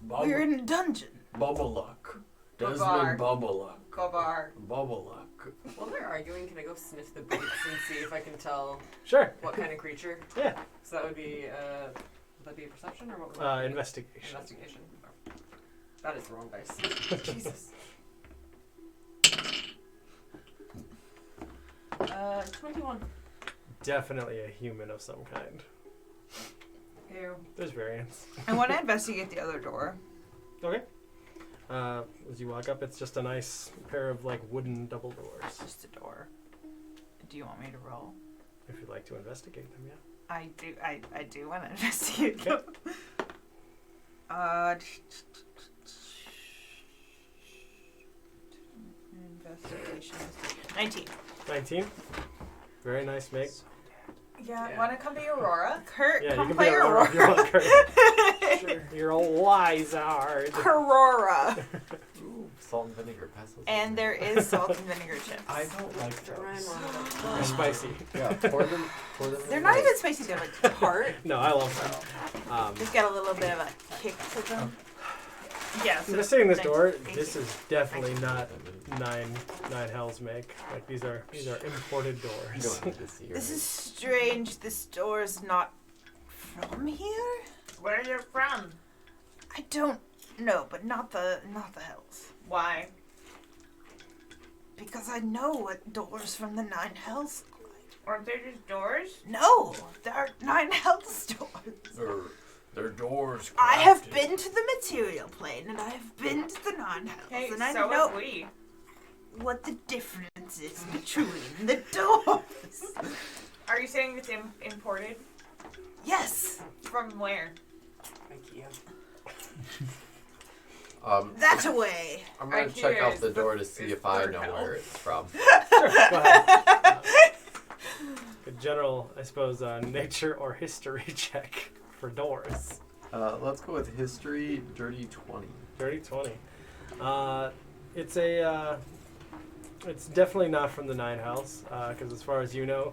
C: Bubble,
H: We're in a dungeon.
C: bubble luck. Desmond
D: Babar.
C: Bubble luck.
D: Babar.
C: Bubble luck.
J: While they're arguing, can I go sniff the boots and see if I can tell
A: Sure.
J: what kind of creature?
A: Yeah.
J: So that would be a perception or what? Would that be?
A: Investigation.
J: Investigation. That is the wrong dice. Jesus. 21.
A: Definitely a human of some kind.
D: Ew.
A: There's variants.
H: I want to investigate the other door.
A: Okay. As you walk up, it's just a nice pair of like wooden double doors.
H: Just a door. Do you want me to roll?
A: If you'd like to investigate them, yeah.
H: I do. I do want to investigate them. Investigation. 19.
A: 19. Very nice make.
D: Yeah, want to come be Aurora?
H: Kurt,
A: Yeah,
H: come
A: you can
H: play
A: be Aurora if you
H: Aurora.
A: want, Kurt. Sure. You're a wizard.
H: Aurora.
K: Ooh, salt and vinegar pencils.
H: And there is salt and vinegar chips.
C: I don't like those.
A: They're spicy.
K: Yeah, pour them.
H: They're not even spicy. They're like tart.
A: No, I love them.
H: They've got a little bit of a kick to them. Yeah. So
A: Investigating this door,
H: 19.
A: this is definitely not nine hells make. Like these are imported
K: You
A: doors.
K: don't need to see her.
H: This is strange. This door is not from here.
D: Where are you from?
H: I don't know, but not the hells.
D: Why?
H: Because I know what doors from the 9 hells look like.
D: Aren't they just doors?
H: No, there are 9 hells doors.
C: They're doors.
H: I have
C: crafted.
H: been to the material plane, and I have been to the 9 hells,
D: Hey,
H: and I
D: so
H: know
D: have we.
H: what the difference is between the doors.
D: Are you saying it's imported?
H: Yes,
D: From where?
J: IKEA.
H: that away.
K: I'm gonna
D: IKEA
K: check out
D: is
K: the
D: the-
K: door to see
D: is
K: if I
D: third
K: know
D: hell.
K: where it's from.
A: Sure, go ahead. A general, I suppose, nature or history check for doors.
L: Let's go with history, dirty 20.
A: Dirty 20. It's definitely not from the 9 hells, because as far as you know,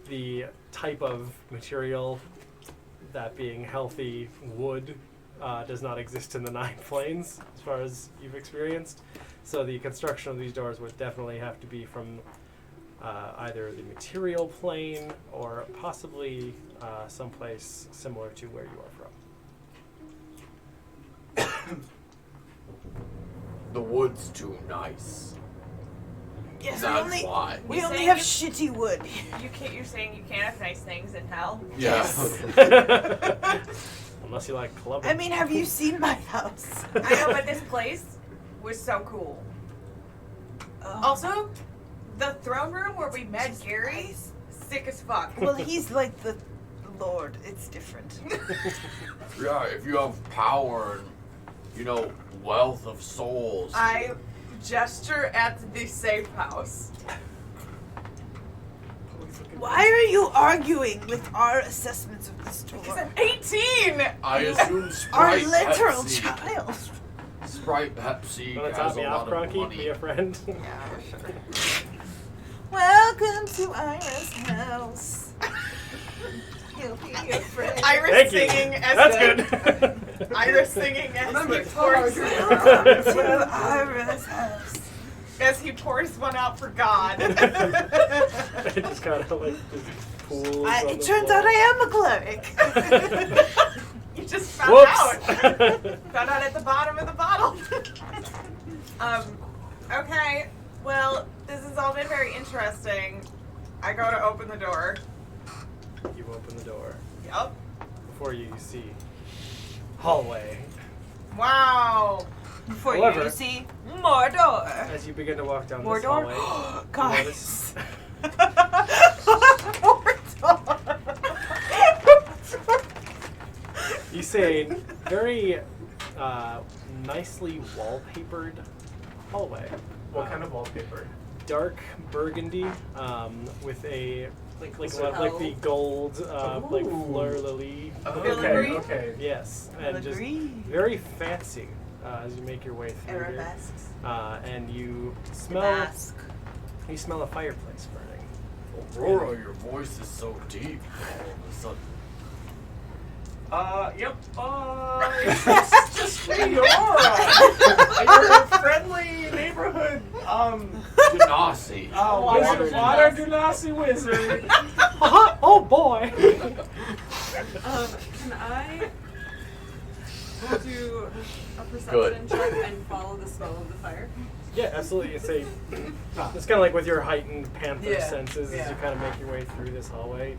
A: the type of material, that being healthy wood, does not exist in the 9 planes, as far as you've experienced. So the construction of these doors would definitely have to be from either the material plane or possibly someplace similar to where you are from.
C: The wood's too nice.
H: Yes,
C: That's why.
H: we
D: You
H: only
D: saying
H: have
D: you-
H: shitty wood.
D: You're saying you can't have nice things in hell?
H: Yes.
A: Unless you like clubbing.
H: I mean, have you seen my house?
D: I know, but this place was so cool. Also, the throne room where we met Gary, sick as fuck.
H: Well, he's like the Lord. It's different.
C: Yeah, if you have power and, wealth of souls.
D: I gesture at the safe house.
H: Why are you arguing with our assessments of this
D: Because
H: door?
D: I'm 18!
C: I assume
H: Our
C: Sprite
H: literal
C: Pepsi.
H: child.
C: Sprite Pepsi
A: Wanna
C: has
A: top
C: a
A: me off,
C: lot of
A: Cronky?
C: money.
A: Be a friend.
H: Yeah, sure. Welcome to Ira's house. He'll be your friend.
D: Iris
A: Thank you.
D: singing as
A: That's
D: the,
A: good.
D: Iris singing as he
H: Welcome
D: pours
H: to Ira's house.
D: as he pours one out for God.
A: It just kind of like just pools on
H: It
A: the
H: turns
A: floor.
H: out I am a cleric.
D: You just found
A: Whoops.
D: out. Found out at the bottom of the bottle. Okay. Well, this has all been very interesting. I go to open the door.
A: You open the door.
D: Yup.
A: Before you see hallway.
D: Wow.
H: Before
A: However-
H: you see more door.
A: As you begin to walk down
H: More
A: this
H: door.
A: hallway, you
H: Guys.
A: notice-
H: More door.
A: you see a very nicely wallpapered hallway.
F: What kind of wallpaper?
A: Dark burgundy, with a like the gold like
F: Ooh.
A: fleur de lis.
F: Okay,
D: Filigree?
F: okay.
A: Yes, and just
H: Filigree.
A: very fancy. as you make your way through here.
H: Arabesques.
A: And you smell a fireplace burning.
C: Aurora, your voice is so deep all of a sudden.
F: Yep. It's just me, Aurora. Your friendly neighborhood,
C: Genasi.
F: water Genasi wizard.
A: Oh boy!
J: Can I do a perception check and follow the smell of the fire?
A: Yeah, absolutely. It's kind of like with your heightened panther
J: Yeah,
A: senses as
J: yeah.
A: you kind of make your way through this hallway.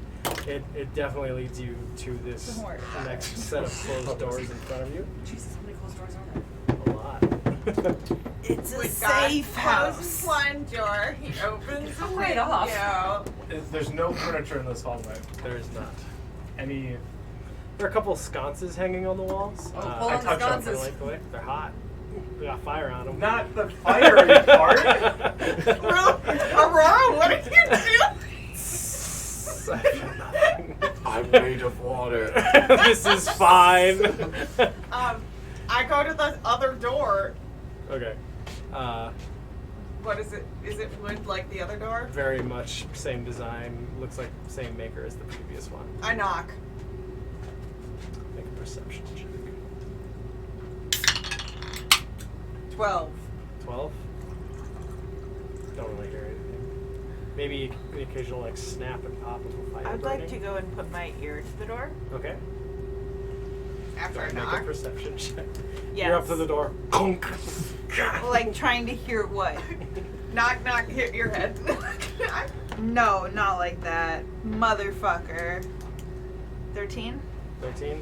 A: It definitely leads you to this
H: Don't worry.
A: next set of closed doors in front of you.
J: Jesus, how many closed doors are there?
A: A lot.
H: It's a
D: With
H: safe
D: God
H: house.
D: closes one door, he opens a
J: Right off.
D: window.
F: There's no furniture in this hallway.
A: There's not.
F: Any?
A: There are a couple of sconces hanging on the walls.
J: Oh, pull
F: I
J: on the
F: touch on
J: sconces.
A: Like the way. They're hot. They got fire on them.
F: Not the fiery part.
D: Aurora, what did you do?
C: I'm made of water.
A: This is fine.
D: I go to the other door.
A: Okay.
D: What is it? Is it wood like the other door?
A: Very much same design. Looks like same maker as the previous one.
D: I knock.
A: Make a perception check.
D: 12.
A: 12? Don't really hear anything. Maybe the occasional like snap and pop of a fire
H: I'd
A: burning.
H: like to go and put my ear to the door.
A: Okay.
D: After I
A: Make a
D: knock.
A: perception check.
H: Yes.
A: You're up to the door. Conk.
H: Like trying to hear what?
D: Knock, knock, hit your head.
H: No, not like that. Motherfucker. 13?
A: 13.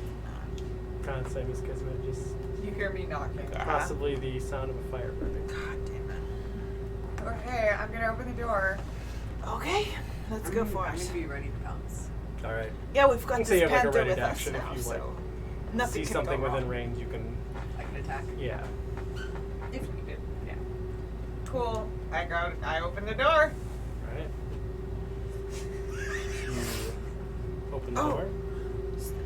A: Kind of same as Kismet, just
D: You hear me knocking.
A: possibly the sound of a fire burning.
H: God damn it.
D: Okay, I'm gonna open the door.
H: Okay, let's go for
J: I'm
H: it.
J: gonna be ready to pounce.
A: All right.
H: Yeah, we've got
A: I'd
H: this
A: say you have like a
H: panther
A: ready
H: with
A: to
H: us
A: action
H: now,
A: if you like
H: so nothing
A: see
H: can
A: something
H: go
A: within
H: wrong.
A: range. You can,
J: I can attack.
A: yeah.
D: If needed.
J: Yeah.
D: Cool. I open the door.
A: All right. You open the
H: Oh.
A: door.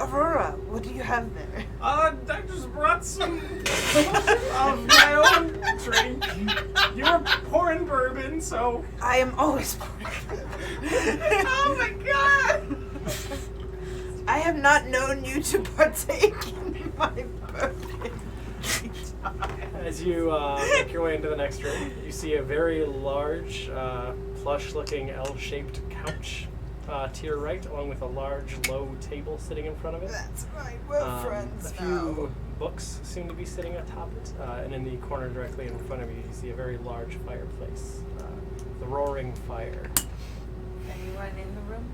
H: Aurora, what do you have there?
F: I just brought some of my own drink. You were pouring bourbon, so
H: I am always
D: Oh my god!
H: I have not known you to partake in my bourbon.
A: As you make your way into the next room, you see a very large, plush-looking L-shaped couch to your right, along with a large, low table sitting in front of it.
H: That's right, we're friends
A: A few
H: now.
A: books seem to be sitting atop it, and in the corner directly in front of you, you see a very large fireplace. The roaring fire.
D: Anyone in the room?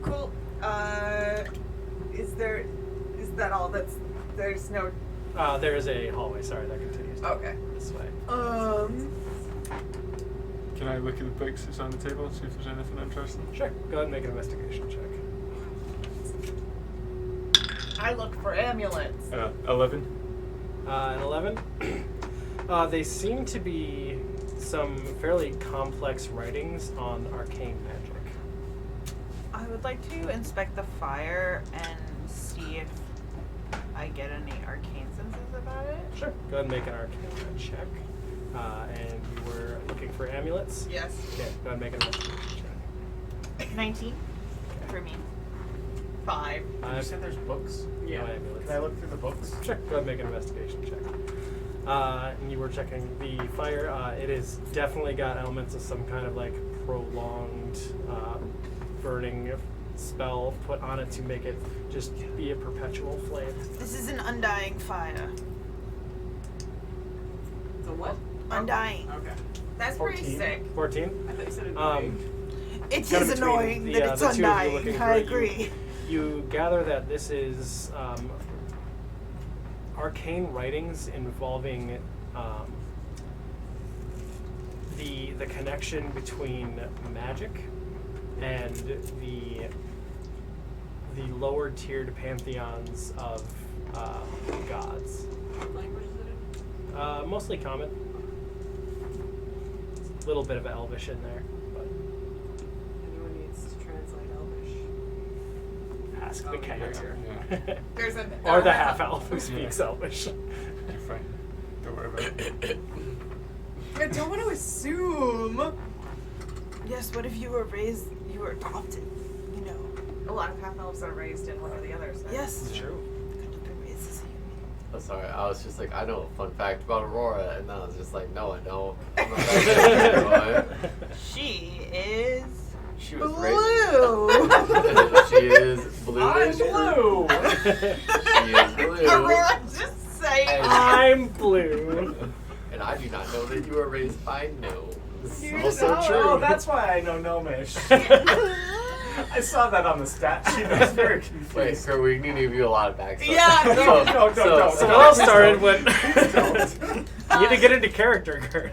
F: Cool.
D: Is that all there's no.
A: There is a hallway, sorry, that continues
D: Okay.
A: this way.
F: Can I look at the books that's on the table and see if there's anything interesting?
A: Sure, go ahead and make an investigation check.
D: I look for amulets.
F: 11.
A: An 11. They seem to be some fairly complex writings on arcane magic.
H: I would like to inspect the fire and see if I get any arcane senses about it.
A: Sure. Go ahead and make an arcana check. And you were looking for amulets?
D: Yes.
A: Okay, go ahead and make an investigation check.
H: 19 for me.
D: 5.
F: You said there's books?
A: No amulets.
F: Can I look through the books?
A: Sure. Go ahead and make an investigation check. And you were checking the fire. It has definitely got elements of some kind of like prolonged burning spell put on it to make it just be a perpetual flame.
H: This is an undying fire.
J: The what?
H: Undying.
J: Okay.
D: That's pretty
F: 14.
D: sick.
A: 14?
J: I thought you said annoying.
H: It
A: kind of
H: is
A: between
H: annoying
A: the,
H: that it's
A: the two of you
H: undying.
A: looking
H: I
A: through it,
H: agree.
A: You gather that this is arcane writings involving the connection between magic and the lower tiered pantheons of gods.
J: What language is it in?
A: Mostly common. A little bit of Elvish in there, but
J: Anyone needs to translate Elvish.
A: ask the character.
F: Yeah.
D: There's an
A: Or the half-elf who speaks Elvish.
F: You're fine. Don't worry about it.
D: I don't want to assume.
H: Yes, what if you were adopted? You know.
D: A lot of half elves are raised in one or the other. So.
H: Yes.
A: It's true.
H: Could have been raised as a human.
K: Oh, sorry, I was just like, I know a fun fact about Aurora, and then I was just like, no, I don't. I'm not that guy.
H: She is
K: She was
H: blue.
K: raised. She is blue.
A: I'm blue.
K: She is blue.
H: Aurora, just say it.
A: I'm blue.
K: And I do not know that you were raised by gnomes.
A: Also true.
F: Oh, that's why I know Gnomish. I saw that on the stat sheet. I was very confused.
K: Wait, Kurt, we need to give you a lot of backstory.
H: Yeah,
F: no, don't.
A: So it all started when you need to get into character, Kurt.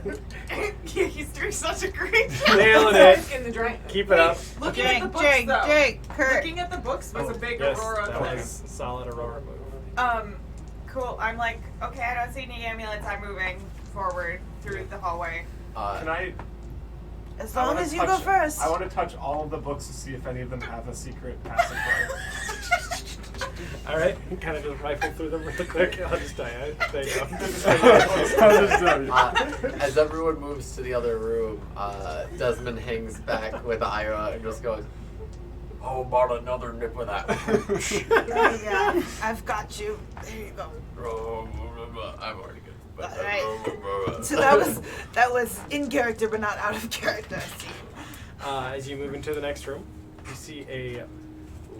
D: Yeah, he's doing such a great job.
A: Nailing it.
J: In the drain.
A: Keep it up.
D: Looking at the books, though.
H: Jake, Kurt.
D: Looking at the books was a big
A: Yes,
D: Aurora
A: that
D: thing.
A: was a solid Aurora move.
D: Cool. I'm like, okay, I don't see any amulets. I'm moving forward through the hallway.
F: Can I?
H: As
F: I
H: long
F: wanna
H: as you go
F: touch-
H: first.
F: I want to touch all of the books to see if any of them have a secret passageway.
A: All right, kind of just rifle through them real quick. I'll just tell you. There you go.
K: As everyone moves to the other room, Desmond hangs back with Ira and just goes, "How about another nip of that?"
H: Yeah, I've got you. There you go.
K: I'm already good. But,
H: Alright. So that was in character, but not out of character.
A: As you move into the next room, you see a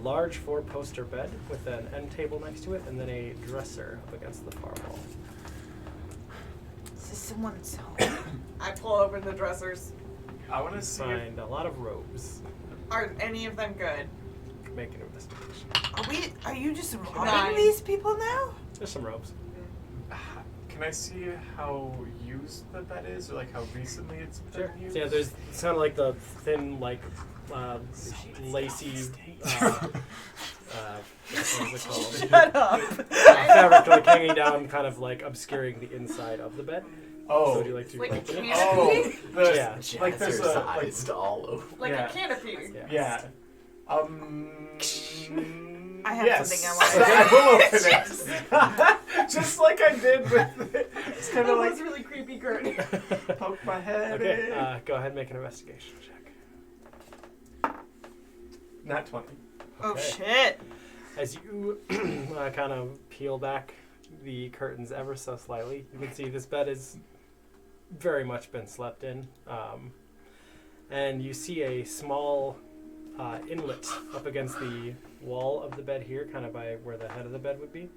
A: large 4-poster bed with an end table next to it, and then a dresser up against the far wall.
H: Is this someone's home?
D: I pull open the dressers.
F: I want to see.
A: Find a lot of robes.
D: Are any of them good?
A: Make an investigation.
H: Are you just robbing
D: 9.
H: these people now?
A: There's some robes.
F: Can I see how used the bed is, or like how recently it's been used?
A: So yeah, there's it's kind of like the thin, like lacy. What is it called?
H: Shut up.
A: Fabric like hanging down, kind of like obscuring the inside of the bed.
F: Oh.
A: So would you like to
D: Like a
A: open it?
D: canopy?
F: The,
A: Yeah.
F: like there's a like,
K: Jazzercised all over.
D: Like
F: Yeah.
D: a canopy.
F: yeah.
H: I have
F: yes.
H: something I want to
F: I will open it. Just like I did with it. It's kind
D: That
F: of
D: was
F: like
D: really creepy, Kurt.
F: poke my head
A: Okay,
F: in.
A: go ahead and make an investigation check.
F: Not 20.
H: Oh
A: Okay.
H: shit.
A: As you kind of peel back the curtains ever so slightly, you can see this bed has very much been slept in. And you see a small inlet up against the wall of the bed here, kind of by where the head of the bed would be.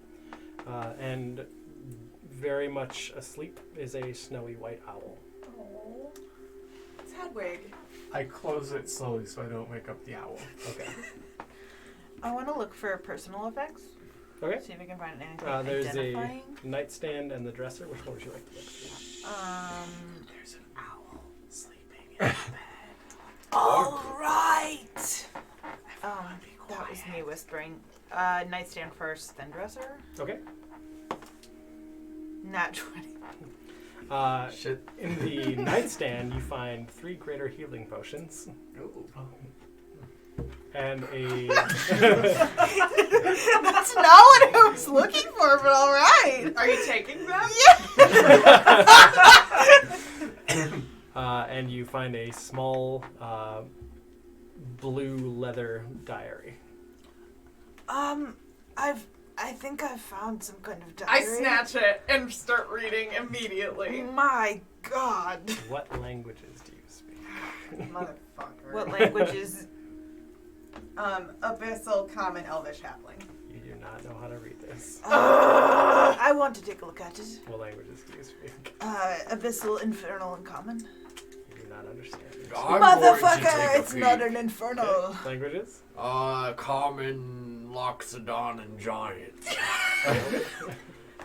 A: And very much asleep is a snowy white owl.
D: Oh. It's Hedwig.
F: I close it slowly so I don't wake up the owl.
A: Okay.
H: I want to look for personal effects.
A: Okay.
H: See if I can find anything
A: There's
H: identifying.
A: a nightstand and the dresser. Which one would you like to look for?
F: There's an owl sleeping in the bed.
H: All right. That was me whispering. Nightstand first, then dresser.
A: Okay.
H: Nat 20.
K: Shit.
A: In the nightstand, you find 3 greater healing potions.
K: Ooh.
A: And a...
H: That's not what I was looking for, but all right.
D: Are you taking them?
A: and you find a small blue leather diary.
H: I think I've found some kind of
D: I
H: diary.
D: snatch it and start reading immediately.
H: My God.
A: What languages do you speak?
D: Motherfucker.
H: What languages?
D: Abyssal, Common, Elvish, Halfling.
A: You do not know how to read this.
H: I want to take a look at it.
A: What languages do you speak?
H: Abyssal, Infernal, and Common.
A: You do not understand it.
H: Motherfucker, it's not an Infernal.
A: Okay. Languages?
K: Common, Loxodon, and Giant.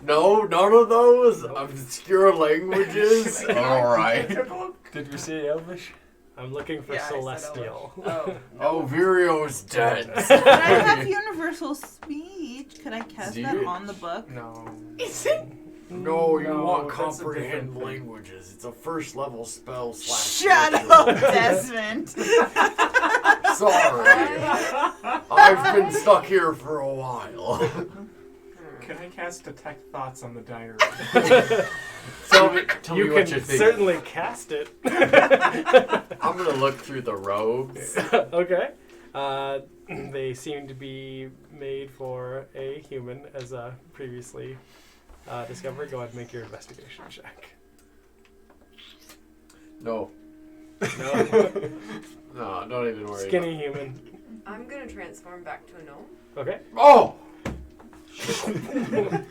K: No, none of those obscure languages. Alright.
F: Did we say Elvish?
A: I'm looking for
D: Yeah, I said
A: Celestial.
K: Oh, Virio's dead.
H: Can I have universal speech? Can I cast
K: Do
H: that
K: you?
H: on the book?
F: No.
K: No, you
F: No,
K: want
F: that's a different
K: comprehend
F: thing.
K: languages. It's a first level spell /
H: Shut up, Desmond.
K: Sorry. I've been stuck here for a while.
F: Can I cast Detect Thoughts on the diary?
K: Tell me
A: You
K: what
A: can
K: you think.
A: certainly cast it.
K: I'm gonna look through the robes.
A: Okay. They seem to be made for a human, as previously discovered. Go ahead and make your investigation check.
K: No.
A: No.
K: No, don't even worry.
A: Skinny human.
J: I'm gonna transform back to a gnome.
A: Okay.
K: Oh!
J: Hey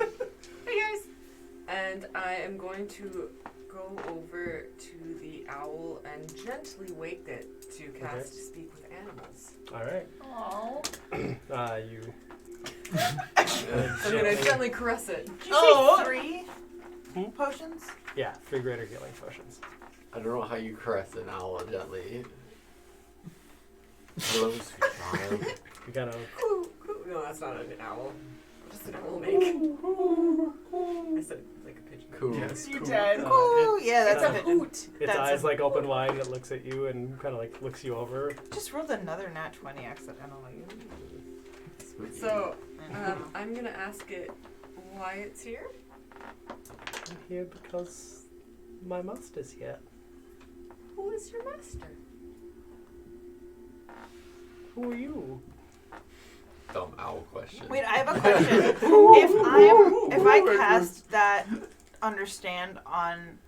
J: guys! And I am going to go over to the owl and gently wake it to cast Speak with Animals.
A: Alright.
I: Aww.
A: You.
J: I'm gonna gently caress it.
H: Did you say 3 potions?
A: Yeah, 3 greater healing potions.
K: I don't know how you caress an owl gently. Hello, sweet child.
A: You kind of.
J: No, that's not an owl. Just an owl make. I said like a pigeon.
K: Cool.
F: Yes,
H: You
F: cool.
H: did. Ooh, yeah, that's
J: It's
H: a
J: a hoot.
A: Its
H: That's
A: eyes
H: a-
A: like open wide and it looks at you and kind of like looks you over.
H: Just rolled another nat 20 accidentally.
J: So, I'm gonna ask it why it's here.
A: I'm here because my master's here.
J: Who is your master?
A: Who are you?
K: Dumb owl question.
H: Wait, I have a question. if I cast that understand on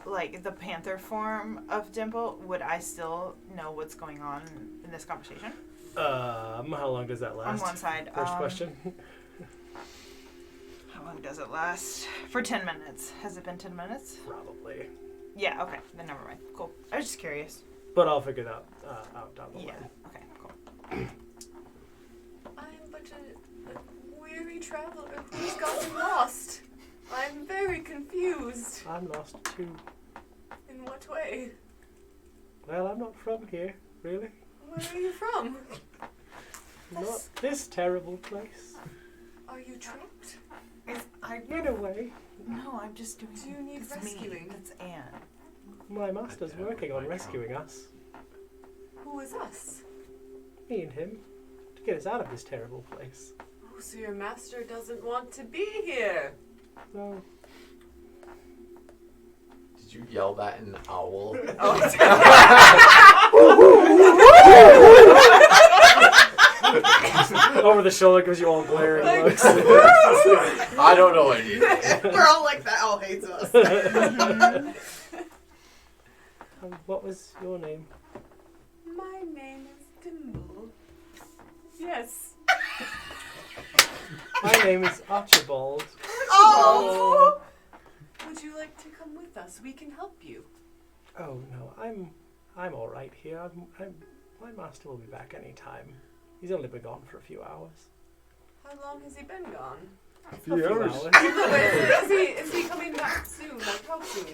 H: like the panther form of Dimple, would I still know what's going on in this conversation?
A: How long does that last?
H: On one side.
A: First question.
H: How long does it last? For 10 minutes. Has it been 10 minutes?
A: Probably.
H: Yeah, okay. Then never mind. Cool. I was just curious.
A: But I'll figure that out down the
H: Yeah.
A: line.
H: Okay, cool.
J: I'm but a weary traveler who's gotten lost. I'm very confused.
A: I'm lost too.
J: In what way?
A: Well, I'm not from here, really.
J: Where are you from?
A: Not this terrible place.
J: Are you trapped?
A: In a way,
H: No, I'm just doing.
J: Do you need
H: that's
J: rescuing?
H: Me. That's Anne.
A: my master's working on rescuing us,
J: Who is us?
A: me and him, to get us out of this terrible place.
J: Oh, so your master doesn't want to be here.
A: No.
K: Did you yell that in owl?
A: Over the shoulder gives you all glaring looks.
K: I don't know anything.
D: We're all like that. All hates us.
A: What was your name?
J: My name is Dimble. Yes.
A: My name is Archibald.
J: Oh! Would you like to come with us? We can help you.
A: Oh no, I'm all right here. My master will be back any time. He's only been gone for a few hours.
J: How long has he been gone?
A: A few hours.
J: Is he coming back soon? Like how soon?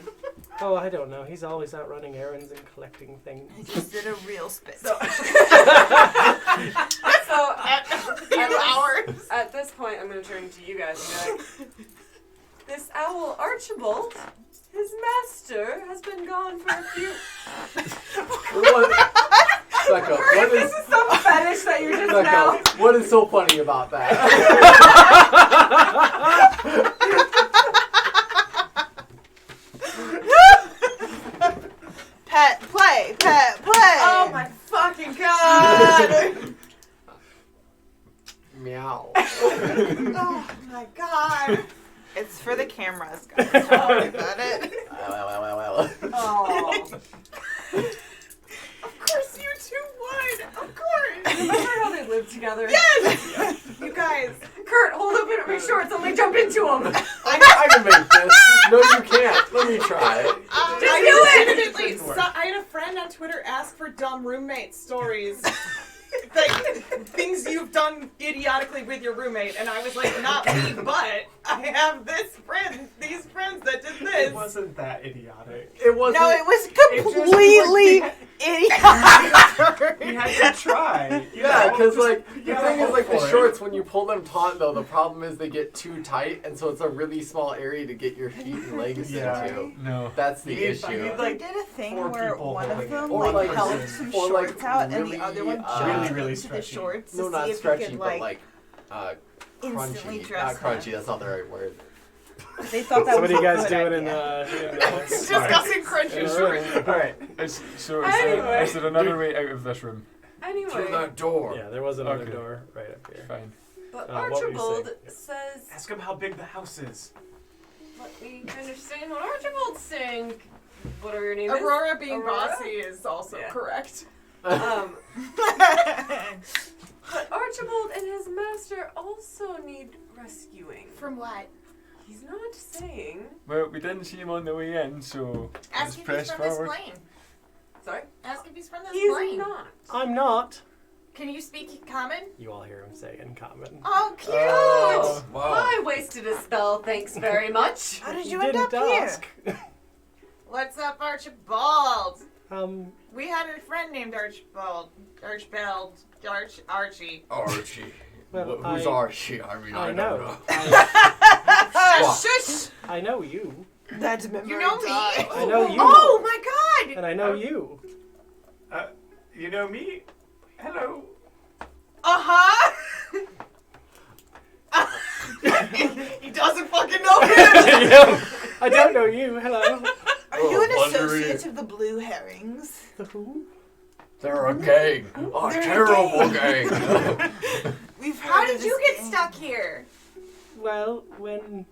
A: Oh, I don't know. He's always out running errands and collecting things.
H: I just did a real spit.
J: So at at this point, I'm going to turn to you guys and be like, this owl Archibald, his master, has been gone for a few...
K: Becca, what is
J: some fetish that you're just
K: Becca, what is so funny about that?
H: Pet play, pet play.
D: Oh my fucking god!
K: Meow.
D: Oh my god!
H: It's for the cameras, guys. Don't worry about it.
K: Well.
D: Oh. Of course you two would. Of course.
J: Remember how they lived together?
D: Yes. You guys.
J: Kurt, hold open at my shorts and like jump into them.
K: I can make this. No, you can't. Let me try.
J: Just do it!
D: Legitimately, I had a friend on Twitter ask for dumb roommate stories. Like, things you've done idiotically with your roommate, and I was like, not me, but I have these friends that did this.
F: It wasn't that idiotic.
K: It wasn't.
H: No, it was
F: It just
H: completely idiotic.
F: We had to try.
K: Yeah, because like the
C: Yeah,
K: thing is, like
C: go
K: the
C: for it.
K: shorts, when you pull them taut, though, the problem is they get too tight, and so it's a really small area to get your feet and legs
F: Yeah.
K: into.
F: No.
K: That's the
C: You need-
K: issue.
C: you need,
H: They
C: like,
H: did a thing
C: 4
H: where
C: people
H: one of
C: holding
H: them
C: it.
K: Or
H: like
K: like
H: held
K: really-
H: some
K: or like
H: shorts out, and
K: really,
H: the other one
K: uh,
H: jumped
F: really
H: into the
F: stretchy.
H: shorts to
K: No,
H: see
K: not
H: if
K: stretchy,
H: he could
K: but
H: like instantly
K: crunchy.
H: dress
K: Not crunchy.
H: him.
K: That's not the right word.
H: They thought that
A: So
H: was
A: what are you
H: a
A: guys
H: good
A: doing in
H: idea.
E: Discussing crunchy shorts.
F: Alright, so
J: Anyway.
F: is there another way out of this room?
J: Anyway,
C: To that door.
A: Yeah, there was another
F: Okay.
A: door right up here.
F: Fine.
J: but
A: what were you
J: Archibald
A: saying?
J: says,
C: Ask him how big the house is.
J: let me understand what Archibald's saying. Whatever your name
E: Aurora being
J: Aurora?
E: bossy is also
J: Yeah.
E: correct.
J: is. But Archibald and his master also need rescuing.
I: From what?
J: He's not saying.
F: Well, we didn't see him on the way in, so let's
I: Ask if he's
F: press
I: from this
F: forward.
I: plane.
J: Sorry?
I: Ask if he's from this
J: He's
I: plane.
J: not.
A: I'm not.
I: Can you speak common?
A: You all hear him say in common.
I: Oh, cute!
F: Oh.
C: Wow.
J: I wasted a spell, thanks very much.
H: How did
A: You
H: you end
A: didn't
H: up here?
A: ask.
E: What's up, Archibald?
A: We
E: had a friend named Archibald. Archie.
C: Archie.
A: Well,
C: Who's
A: I-
C: Archie? I mean, I,
A: I
C: don't
A: know.
C: know.
A: I,
E: Shush!
A: I know you,
H: That's memory.
E: You know me?
A: I know you.
E: Oh my god!
A: and I know you.
F: You know me? Hello.
E: Uh-huh! He doesn't fucking know him!
A: I don't know you. Hello.
H: Are you an
C: wondering-
H: associate of the Blue Herrings?
A: The who?
C: They're a gang. A
H: They're a
C: terrible gang.
H: We've heard
E: How
H: of
E: did
H: this
E: you get
H: gang.
E: stuck here?
A: Well, when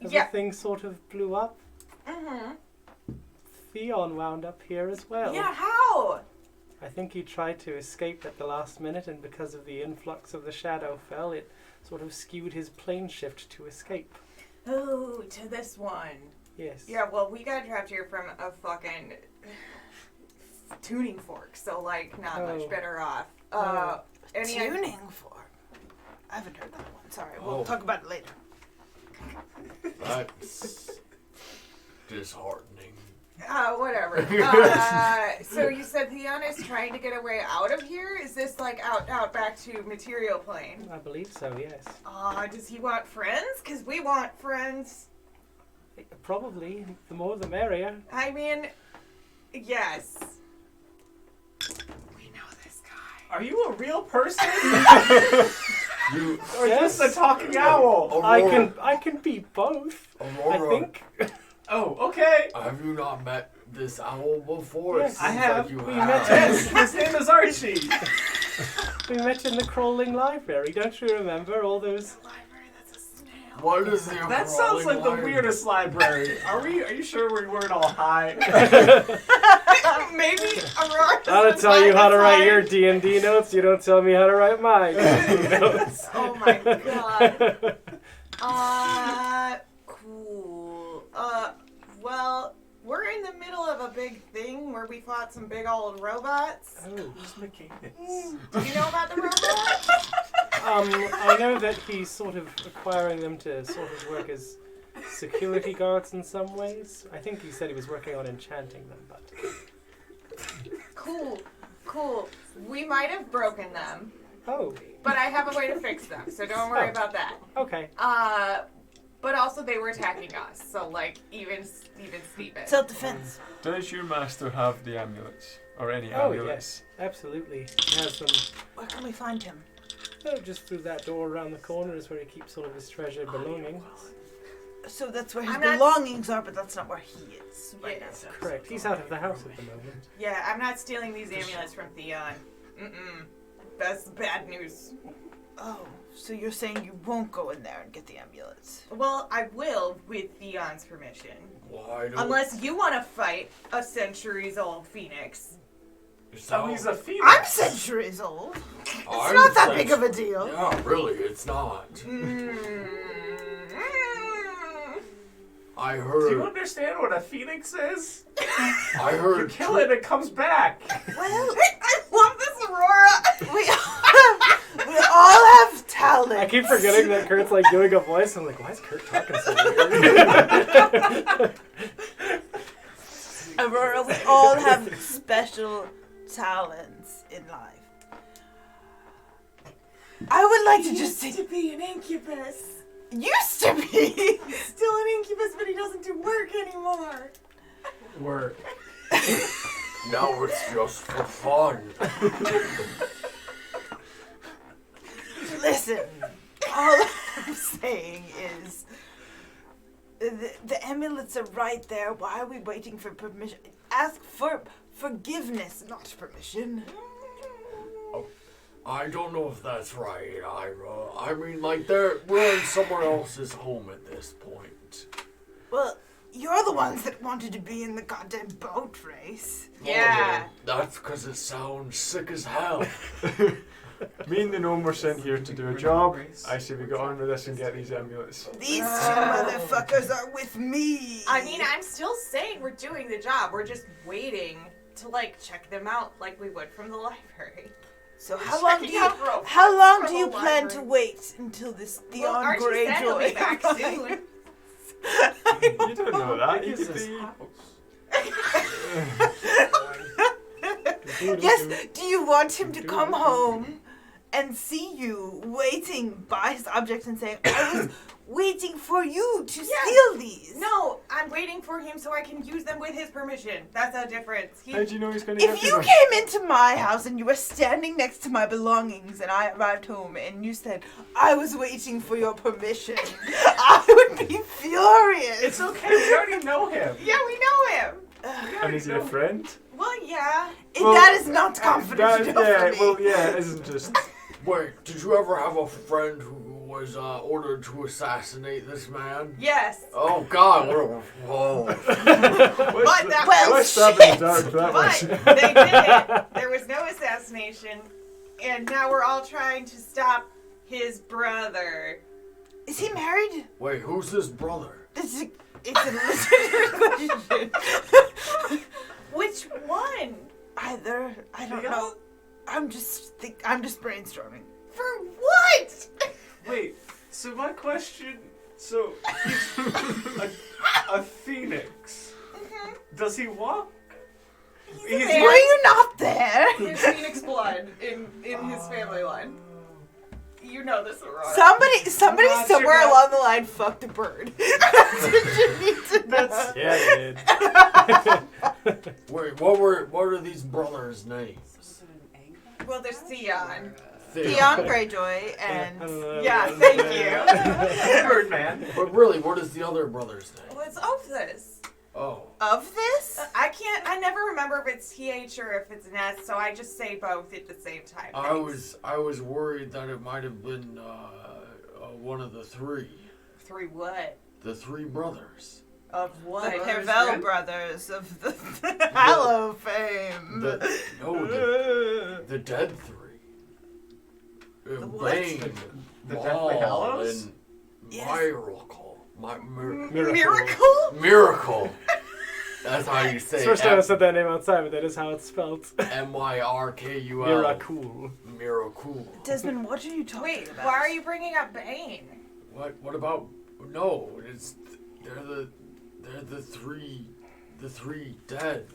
E: Yeah.
A: everything sort of blew up,
E: Mm-hmm.
A: Theon wound up here as well.
E: Yeah, how?
A: I think he tried to escape at the last minute, and because of the influx of the Shadowfell, it sort of skewed his plane shift to escape.
E: Oh, to this one.
A: Yes.
E: Yeah, well, we got trapped here from a fucking tuning fork, so, like, not
A: Oh.
E: much better off.
A: Oh.
E: Any
H: Tuning fork. I haven't heard that one. Sorry, we'll
C: Oh.
H: talk about it later.
C: That's disheartening.
E: Whatever. So you said Theon is trying to get a way out of here? Is this, like, out back to material plane?
A: I believe so, yes.
E: Does he want friends? Because we want friends.
A: Probably. The more the merrier.
E: I mean, yes. We know this guy.
F: Are you a real person?
C: You,
F: or
A: Yes.
F: just a talking owl?
C: Aurora,
A: I can be both.
C: Aurora,
A: I think.
F: Oh, okay.
C: have you not met this owl before?
A: Yes,
C: It
F: I
C: seems
F: have.
C: Like you
A: We
C: have.
A: met
F: Yes, his name is Archie.
A: We met in the crawling library. Don't you remember all those?
C: What is the
F: That sounds like the
C: crawling
F: weirdest library. Are you sure we weren't all high?
E: Maybe Aurora.
A: I'll tell you how to write your D&D notes. You don't tell me how to write my D&D notes.
E: Oh my god. Cool. Well, we're in the middle of a big thing where we fought some big old robots.
A: Oh.
F: Who's mechanics?
E: Do you know about the robots?
A: I know that he's sort of acquiring them to sort of work as security guards in some ways. I think he said he was working on enchanting them, but
E: Cool. We might have broken them,
A: oh,
E: but I have a way to fix them, so don't worry about that.
A: okay.
E: But also they were attacking us, so like even Steven.
H: Self-defense.
F: Does your master have the amulets? Or any
A: Oh
F: amulets?
A: yes, absolutely. He has them.
H: Where can we find him?
A: Oh, just through that door around the corner is where he keeps all of his treasured belongings.
H: So that's where his
E: I'm not-
H: belongings are, but that's not where he is right
E: Yeah.
H: now.
A: Correct. He's out of the house at the moment.
E: Yeah, I'm not stealing these amulets from Theon. Mm-mm. That's bad news.
H: Oh, so you're saying you won't go in there and get the amulets?
E: Well, I will with Theon's permission.
C: Why don't
E: Unless you want to fight a centuries-old phoenix.
F: Oh, he's a phoenix.
H: I'm centuries old. It's
C: I'm
H: not that
C: such-
H: big of a deal.
C: Yeah, really, it's not. I
F: Do you
C: heard.
F: understand what a phoenix is?
C: I
F: You
C: heard.
F: kill it, it comes back.
H: Well,
E: I love this, Aurora!
H: we all have talent.
A: I keep forgetting that Kurt's like doing a voice. I'm like, why is Kurt talking so weird?
H: Aurora, we all have special talents in life. I would like to just
E: used to be an incubus.
H: Used to be.
E: Still an incubus, but he doesn't do work anymore.
A: Work.
C: Now it's just for fun.
H: Listen, all I'm saying is the amulets are right there. Why are we waiting for permission? Ask for forgiveness, not permission.
C: I don't know if that's right, Ira. I mean, like, we're in someone else's home at this point.
H: Well, you're the ones that wanted to be in the goddamn boat race.
D: Yeah.
C: That's because it sounds sick as hell.
F: Me and the gnome were sent here to do a job. I say we get on with this and get these amulets.
H: These two motherfuckers are with me.
E: I mean, I'm still saying we're doing the job. We're just waiting to, like, check them out like we would from the library.
H: So how long do you plan to wait until this Theon
E: Greyjoy
H: Greyjoy
E: be back soon?
F: You don't know that. You could be...
H: Yes, do you want him to come home and see you waiting by his objects and saying, I was waiting for you to steal these?
E: No, I'm waiting for him so I can use them with his permission. That's a difference.
F: How do you know he's going to
H: If you came into my house and you were standing next to my belongings and I arrived home and you said, I was waiting for your permission, I would be furious.
F: It's okay, we already know him.
E: Yeah, we know him.
F: And is he a friend?
E: Well, yeah.
H: That is not confidential for me.
F: Well, yeah, it isn't just...
C: Wait, did you ever have a friend who was ordered to assassinate this man?
E: Yes.
C: Oh, God. Whoa.
F: What's stopping dark that
E: But they did it. There was no assassination. And now we're all trying to stop his brother.
H: Is he married?
C: Wait, who's his brother?
H: It's a legitimate question.
E: Which one?
H: Either. I don't know. I'm just brainstorming.
E: For what?
F: Wait, so my question... So, he's a phoenix.
E: Mm-hmm.
F: Does he walk?
H: Were you not there?
E: There's phoenix blood in his family line. You know this, Aurora.
H: Somebody somewhere along the line fucked a bird. That's what you need to know.
A: Yeah, they did.
C: Wait, what are these brothers' names?
E: Well, there's Theon.
H: Theon Greyjoy and...
E: Yeah, thank you.
F: Birdman.
C: But really, what is the other brother's name?
E: Well, it's Ophis.
C: Oh.
H: Of this?
E: I never remember if it's TH or if it's an S, so I just say both at the same time.
C: I was worried that it might have been one of the three.
E: Three what?
C: The three brothers.
E: Of what?
H: The Pervel brothers of the Hallow fame.
C: The dead three.
H: The what?
C: Bane,
F: The
C: Maul,
F: Deathly Hallows?
C: and
H: Yes.
C: Miracle. Miracle. That's how you say
A: It's
C: it.
A: the first time I said that name outside, but that is how it's spelled.
C: Myrkul.
A: Miracle.
C: Miracle.
H: Desmond, what are you talking about?
E: Why are you bringing up Bane?
C: What about? No, they're the three dead.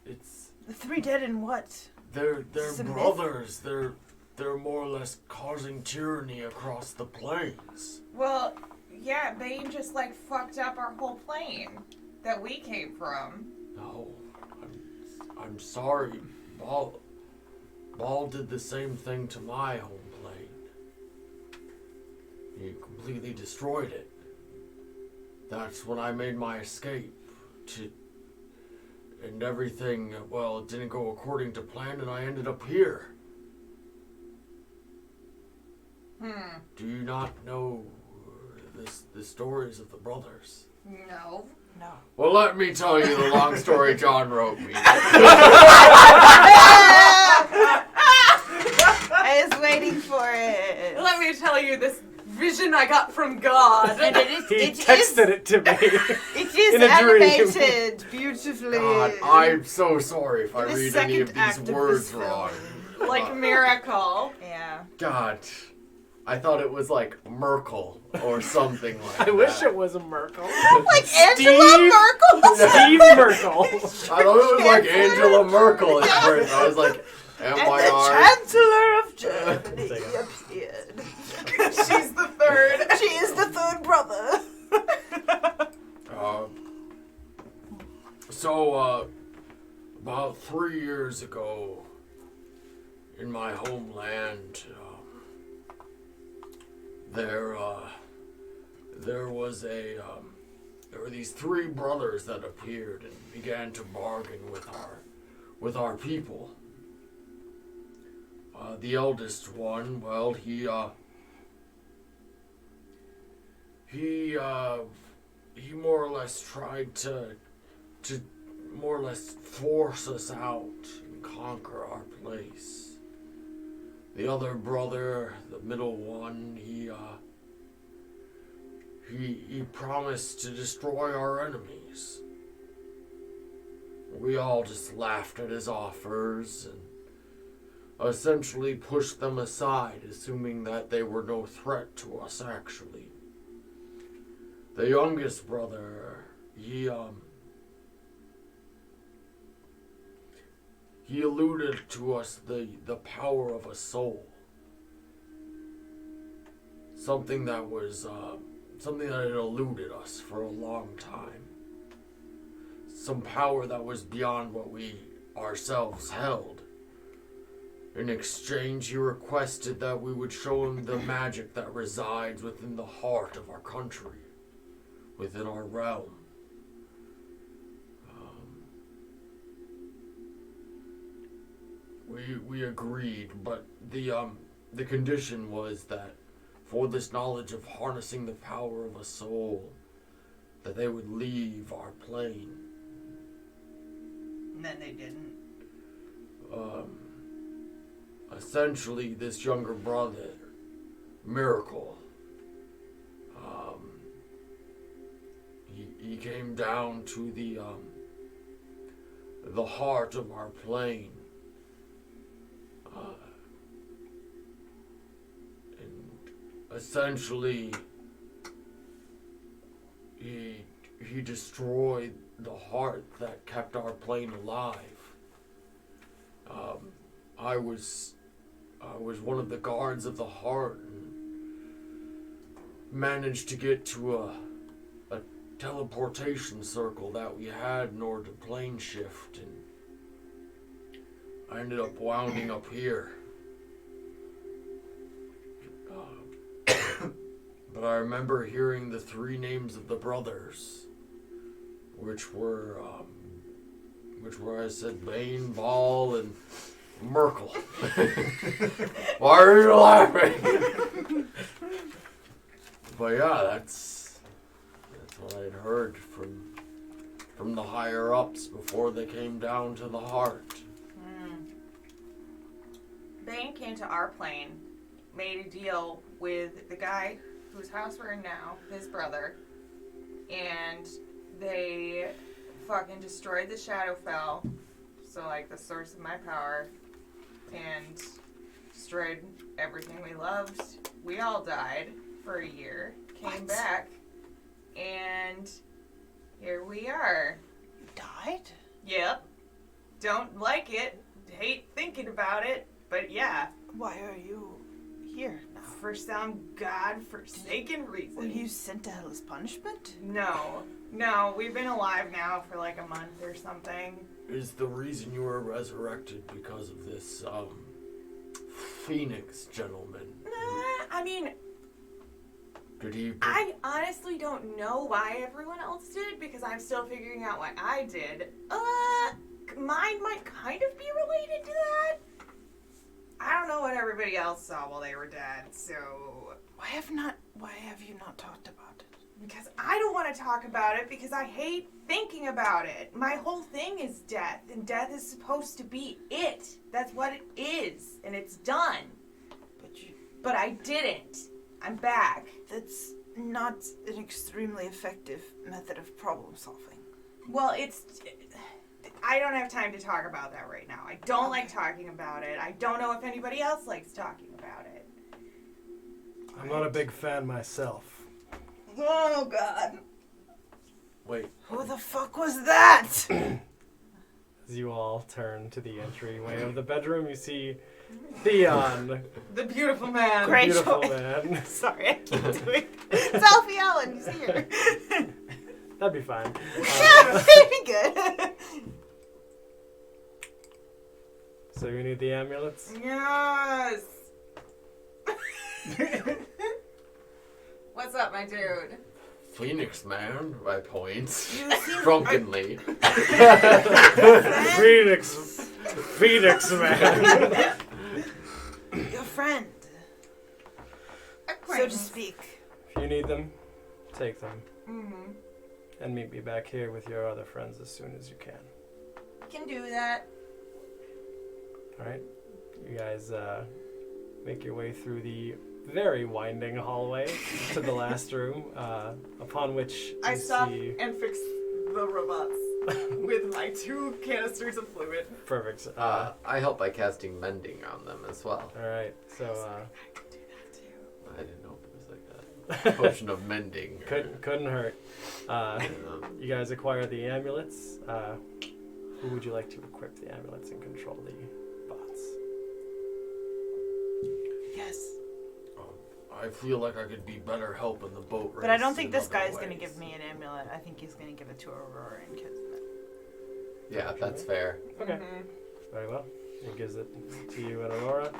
C: It's
H: The three dead in what?
C: they're
H: Is this a myth?
C: brothers. They're more or less causing tyranny across the plains.
E: Well, yeah, Bane just like fucked up our whole plane that we came from.
C: No, I'm sorry. Ball did the same thing to my home plane. He completely destroyed it. That's when I made my escape. And everything, well, it didn't go according to plan, and I ended up here. Do you not know the stories of the brothers?
E: No.
C: Well, let me tell you the long story John wrote me.
H: I was waiting for it.
E: Let me tell you this vision I got from God.
H: And
A: He texted it to me.
H: It is
A: in a dream.
H: animated beautifully.
C: God, I'm so sorry if I
H: In the
C: read any of
H: second act
C: these
H: of
C: words
H: this
C: wrong.
E: Like miracle.
H: Yeah.
C: God.
K: I thought it was like Merkel or something like that.
A: I wish it was a Merkel.
H: Like Angela Merkel?
A: Steve Merkel.
K: I thought it was like Angela Merkel at first. I was like,
H: And
K: MYR.
H: the Chancellor of Germany appeared.
D: She's the third.
H: She is the third brother.
C: So, about 3 years ago, in my homeland, there were these three brothers that appeared and began to bargain with our people. The eldest one, well, he more or less tried to more or less force us out and conquer our place. The other brother, the middle one, he promised to destroy our enemies. We all just laughed at his offers and essentially pushed them aside, assuming that they were no threat to us actually. The youngest brother, he alluded to us the power of a soul. Something that had eluded us for a long time. Some power that was beyond what we ourselves held. In exchange, he requested that we would show him the magic that resides within the heart of our country, within our realm. We agreed, but the condition was that for this knowledge of harnessing the power of a soul, that they would leave our plane.
H: And then they didn't.
C: Essentially, this younger brother, Miracle, he came down to the heart of our plane. And essentially, he destroyed the heart that kept our plane alive. I was one of the guards of the heart and managed to get to a teleportation circle that we had in order to plane shift, and I ended up wounding up here. But I remember hearing the three names of the brothers, which were I said Bane, Ball, and Merkel. Why are you laughing? But yeah, that's what I'd heard from the higher ups before they came down to the heart.
D: Bane came to our plane, made a deal with the guy whose house we're in now, his brother, and they fucking destroyed the Shadowfell, so like the source of my power, and destroyed everything we loved. We all died for a year, came back, and here we are.
H: You died?
D: Yep. Don't like it, hate thinking about it, but yeah.
H: Why are you here now?
D: For some god-forsaken reason.
H: Were you sent to hell as punishment?
D: No, we've been alive now for like a month or something.
C: Is the reason you were resurrected because of this, Phoenix gentleman?
D: I mean,
C: did he...
D: I honestly don't know why everyone else did, because I'm still figuring out why I did. Mine might kind of be related to that. I don't know what everybody else saw while they were dead, so...
H: Why have you not talked about it?
D: Because I don't want to talk about it, because I hate thinking about it. My whole thing is death, and death is supposed to be it. That's what it is, and it's done. But I didn't. I'm back.
H: That's not an extremely effective method of problem solving.
D: Well, I don't have time to talk about that right now. I don't like talking about it. I don't know if anybody else likes talking about it.
A: I'm not a big fan myself.
H: Oh God.
K: Wait.
H: Who the fuck was that?
A: As you all turn to the entryway of the bedroom, you see Theon.
E: The beautiful man.
H: Great
A: Beautiful
H: choice.
A: man.
H: Sorry, I keep doing. It's Alfie Allen. He's here.
A: That'd be fine.
H: That'd be good.
A: So you need the amulets?
E: Yes. What's up, my dude?
K: Phoenix Man, I point. Drunkenly.
A: Phoenix man.
H: Your friend, so to speak.
A: If you need them, take them.
E: Mm-hmm.
A: And meet me back here with your other friends as soon as you can.
H: Can do that.
A: Alright? You guys make your way through the very winding hallway to the last room, upon which
E: I
A: you
E: stop
A: see...
E: and fix the robots with my 2 canisters of fluid.
A: Perfect.
K: I help by casting Mending on them as well.
A: Alright, so...
E: I could do that too.
K: I didn't know if it was like a potion of Mending.
A: couldn't hurt. You guys acquire the amulets. Who would you like to equip the amulets and control the bots?
H: Yes.
C: I feel like I could be better help in the boat race.
H: But I don't think
C: in
H: this
C: other
H: guy's going to
C: ways.
H: give me an amulet. I think he's going to give it to Aurora and Kismet.
K: Yeah, that's fair.
A: Okay.
E: Mm-hmm.
A: Very well. He gives it to you and Aurora.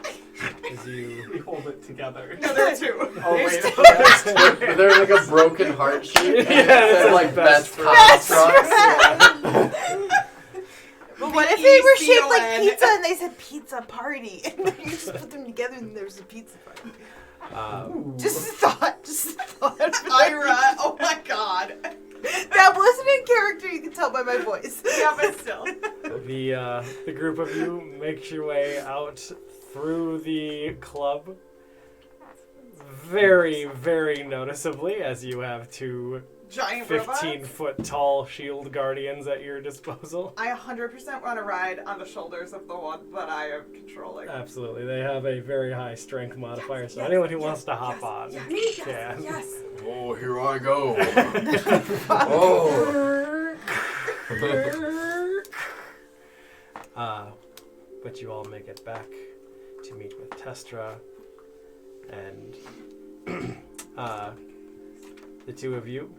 A: As you...
F: We hold it together.
E: No, there are 2.
F: Oh wait.
K: But they're like a broken heart shape.
A: Yeah,
K: It's
A: it's
K: like
A: best
K: best
A: friends.
K: constructs.
H: But what if they were shaped like
E: BECON.
H: pizza and they said pizza party? And then you just put them together and there's a pizza party. Just a thought. Just a thought.
E: Ira, oh my god.
H: That wasn't in character, you can tell by my voice.
E: Yeah, but still.
A: The group of you makes your way out through the club. Very, very noticeably, as you have 2
E: Giant robots.
A: 15-foot tall shield guardians at your disposal.
E: I 100% want to ride on the shoulders of the one that I am controlling.
A: Absolutely. They have a very high strength modifier, so anyone who wants to hop on can.
E: Yes.
C: Oh, here I go. Oh.
A: But you all make it back to meet with Testra and the 2 of you,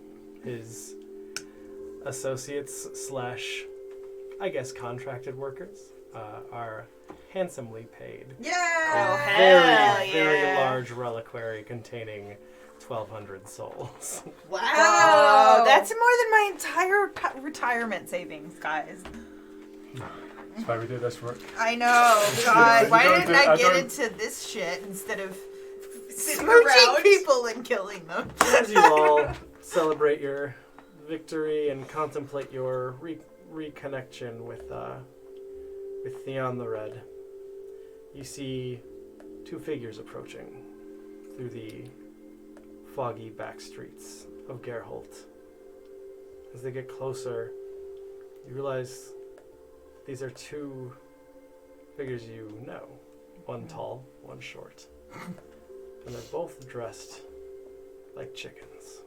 A: his associates slash, I guess, contracted workers, are handsomely paid.
E: Yeah.
H: Oh,
A: Very,
H: hell
A: very
H: yeah.
A: large reliquary containing 1,200 souls.
E: Wow.
H: Oh, that's more than my entire retirement savings, guys.
F: That's why we do this work.
H: I know, God. Why
F: don't
H: didn't
F: do-
H: I
F: I
H: get
F: don't-
H: into this shit instead of
E: Sitting
H: smooching
E: around.
H: people and killing them?
A: As you all celebrate your victory and contemplate your reconnection with Theon the Red, you see 2 figures approaching through the foggy back streets of Gerholt. As they get closer, you realize these are 2 figures you know. One tall, one short. And they're both dressed like chickens.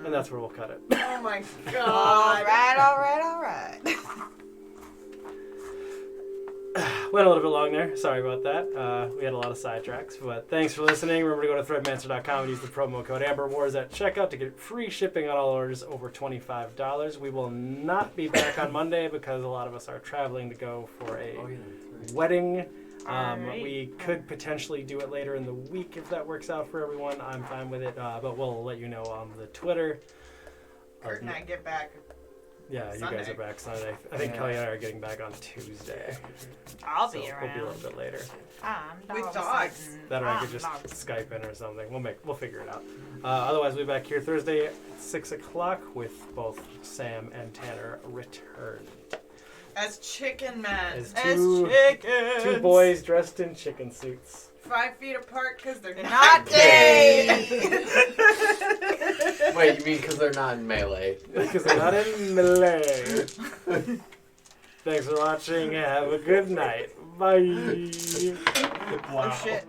A: And that's where we'll cut it.
E: Oh my god.
H: Alright.
A: Went a little bit long there. Sorry about that. We had a lot of sidetracks. But thanks for listening. Remember to go to threadmancer.com and use the promo code AmberWars at checkout to get free shipping on all orders over $25. We will not be back on Monday because a lot of us are traveling to go for a wedding. We could potentially do it later in the week if that works out for everyone. I'm fine with it. But we'll let you know on the Twitter.
E: Kurt and I get back.
A: Yeah, you
E: Sunday.
A: guys are back Sunday. I think Kelly and I are getting back on Tuesday.
H: I'll
A: So
H: be
A: we'll be a
H: around.
A: little bit later.
E: With dogs.
A: That or I could just Skype in or something. We'll figure it out. Otherwise, we'll be back here Thursday at 6 o'clock with both Sam and Tanner returned.
E: As chicken men.
A: As
H: As
A: two
H: chickens.
A: boys dressed in chicken suits.
E: 5 feet apart because they're
H: Not gay.
K: Wait, you mean because they're not in melee?
A: Because they're not in melee. Thanks for watching. Have a good night. Bye.
H: Oh shit.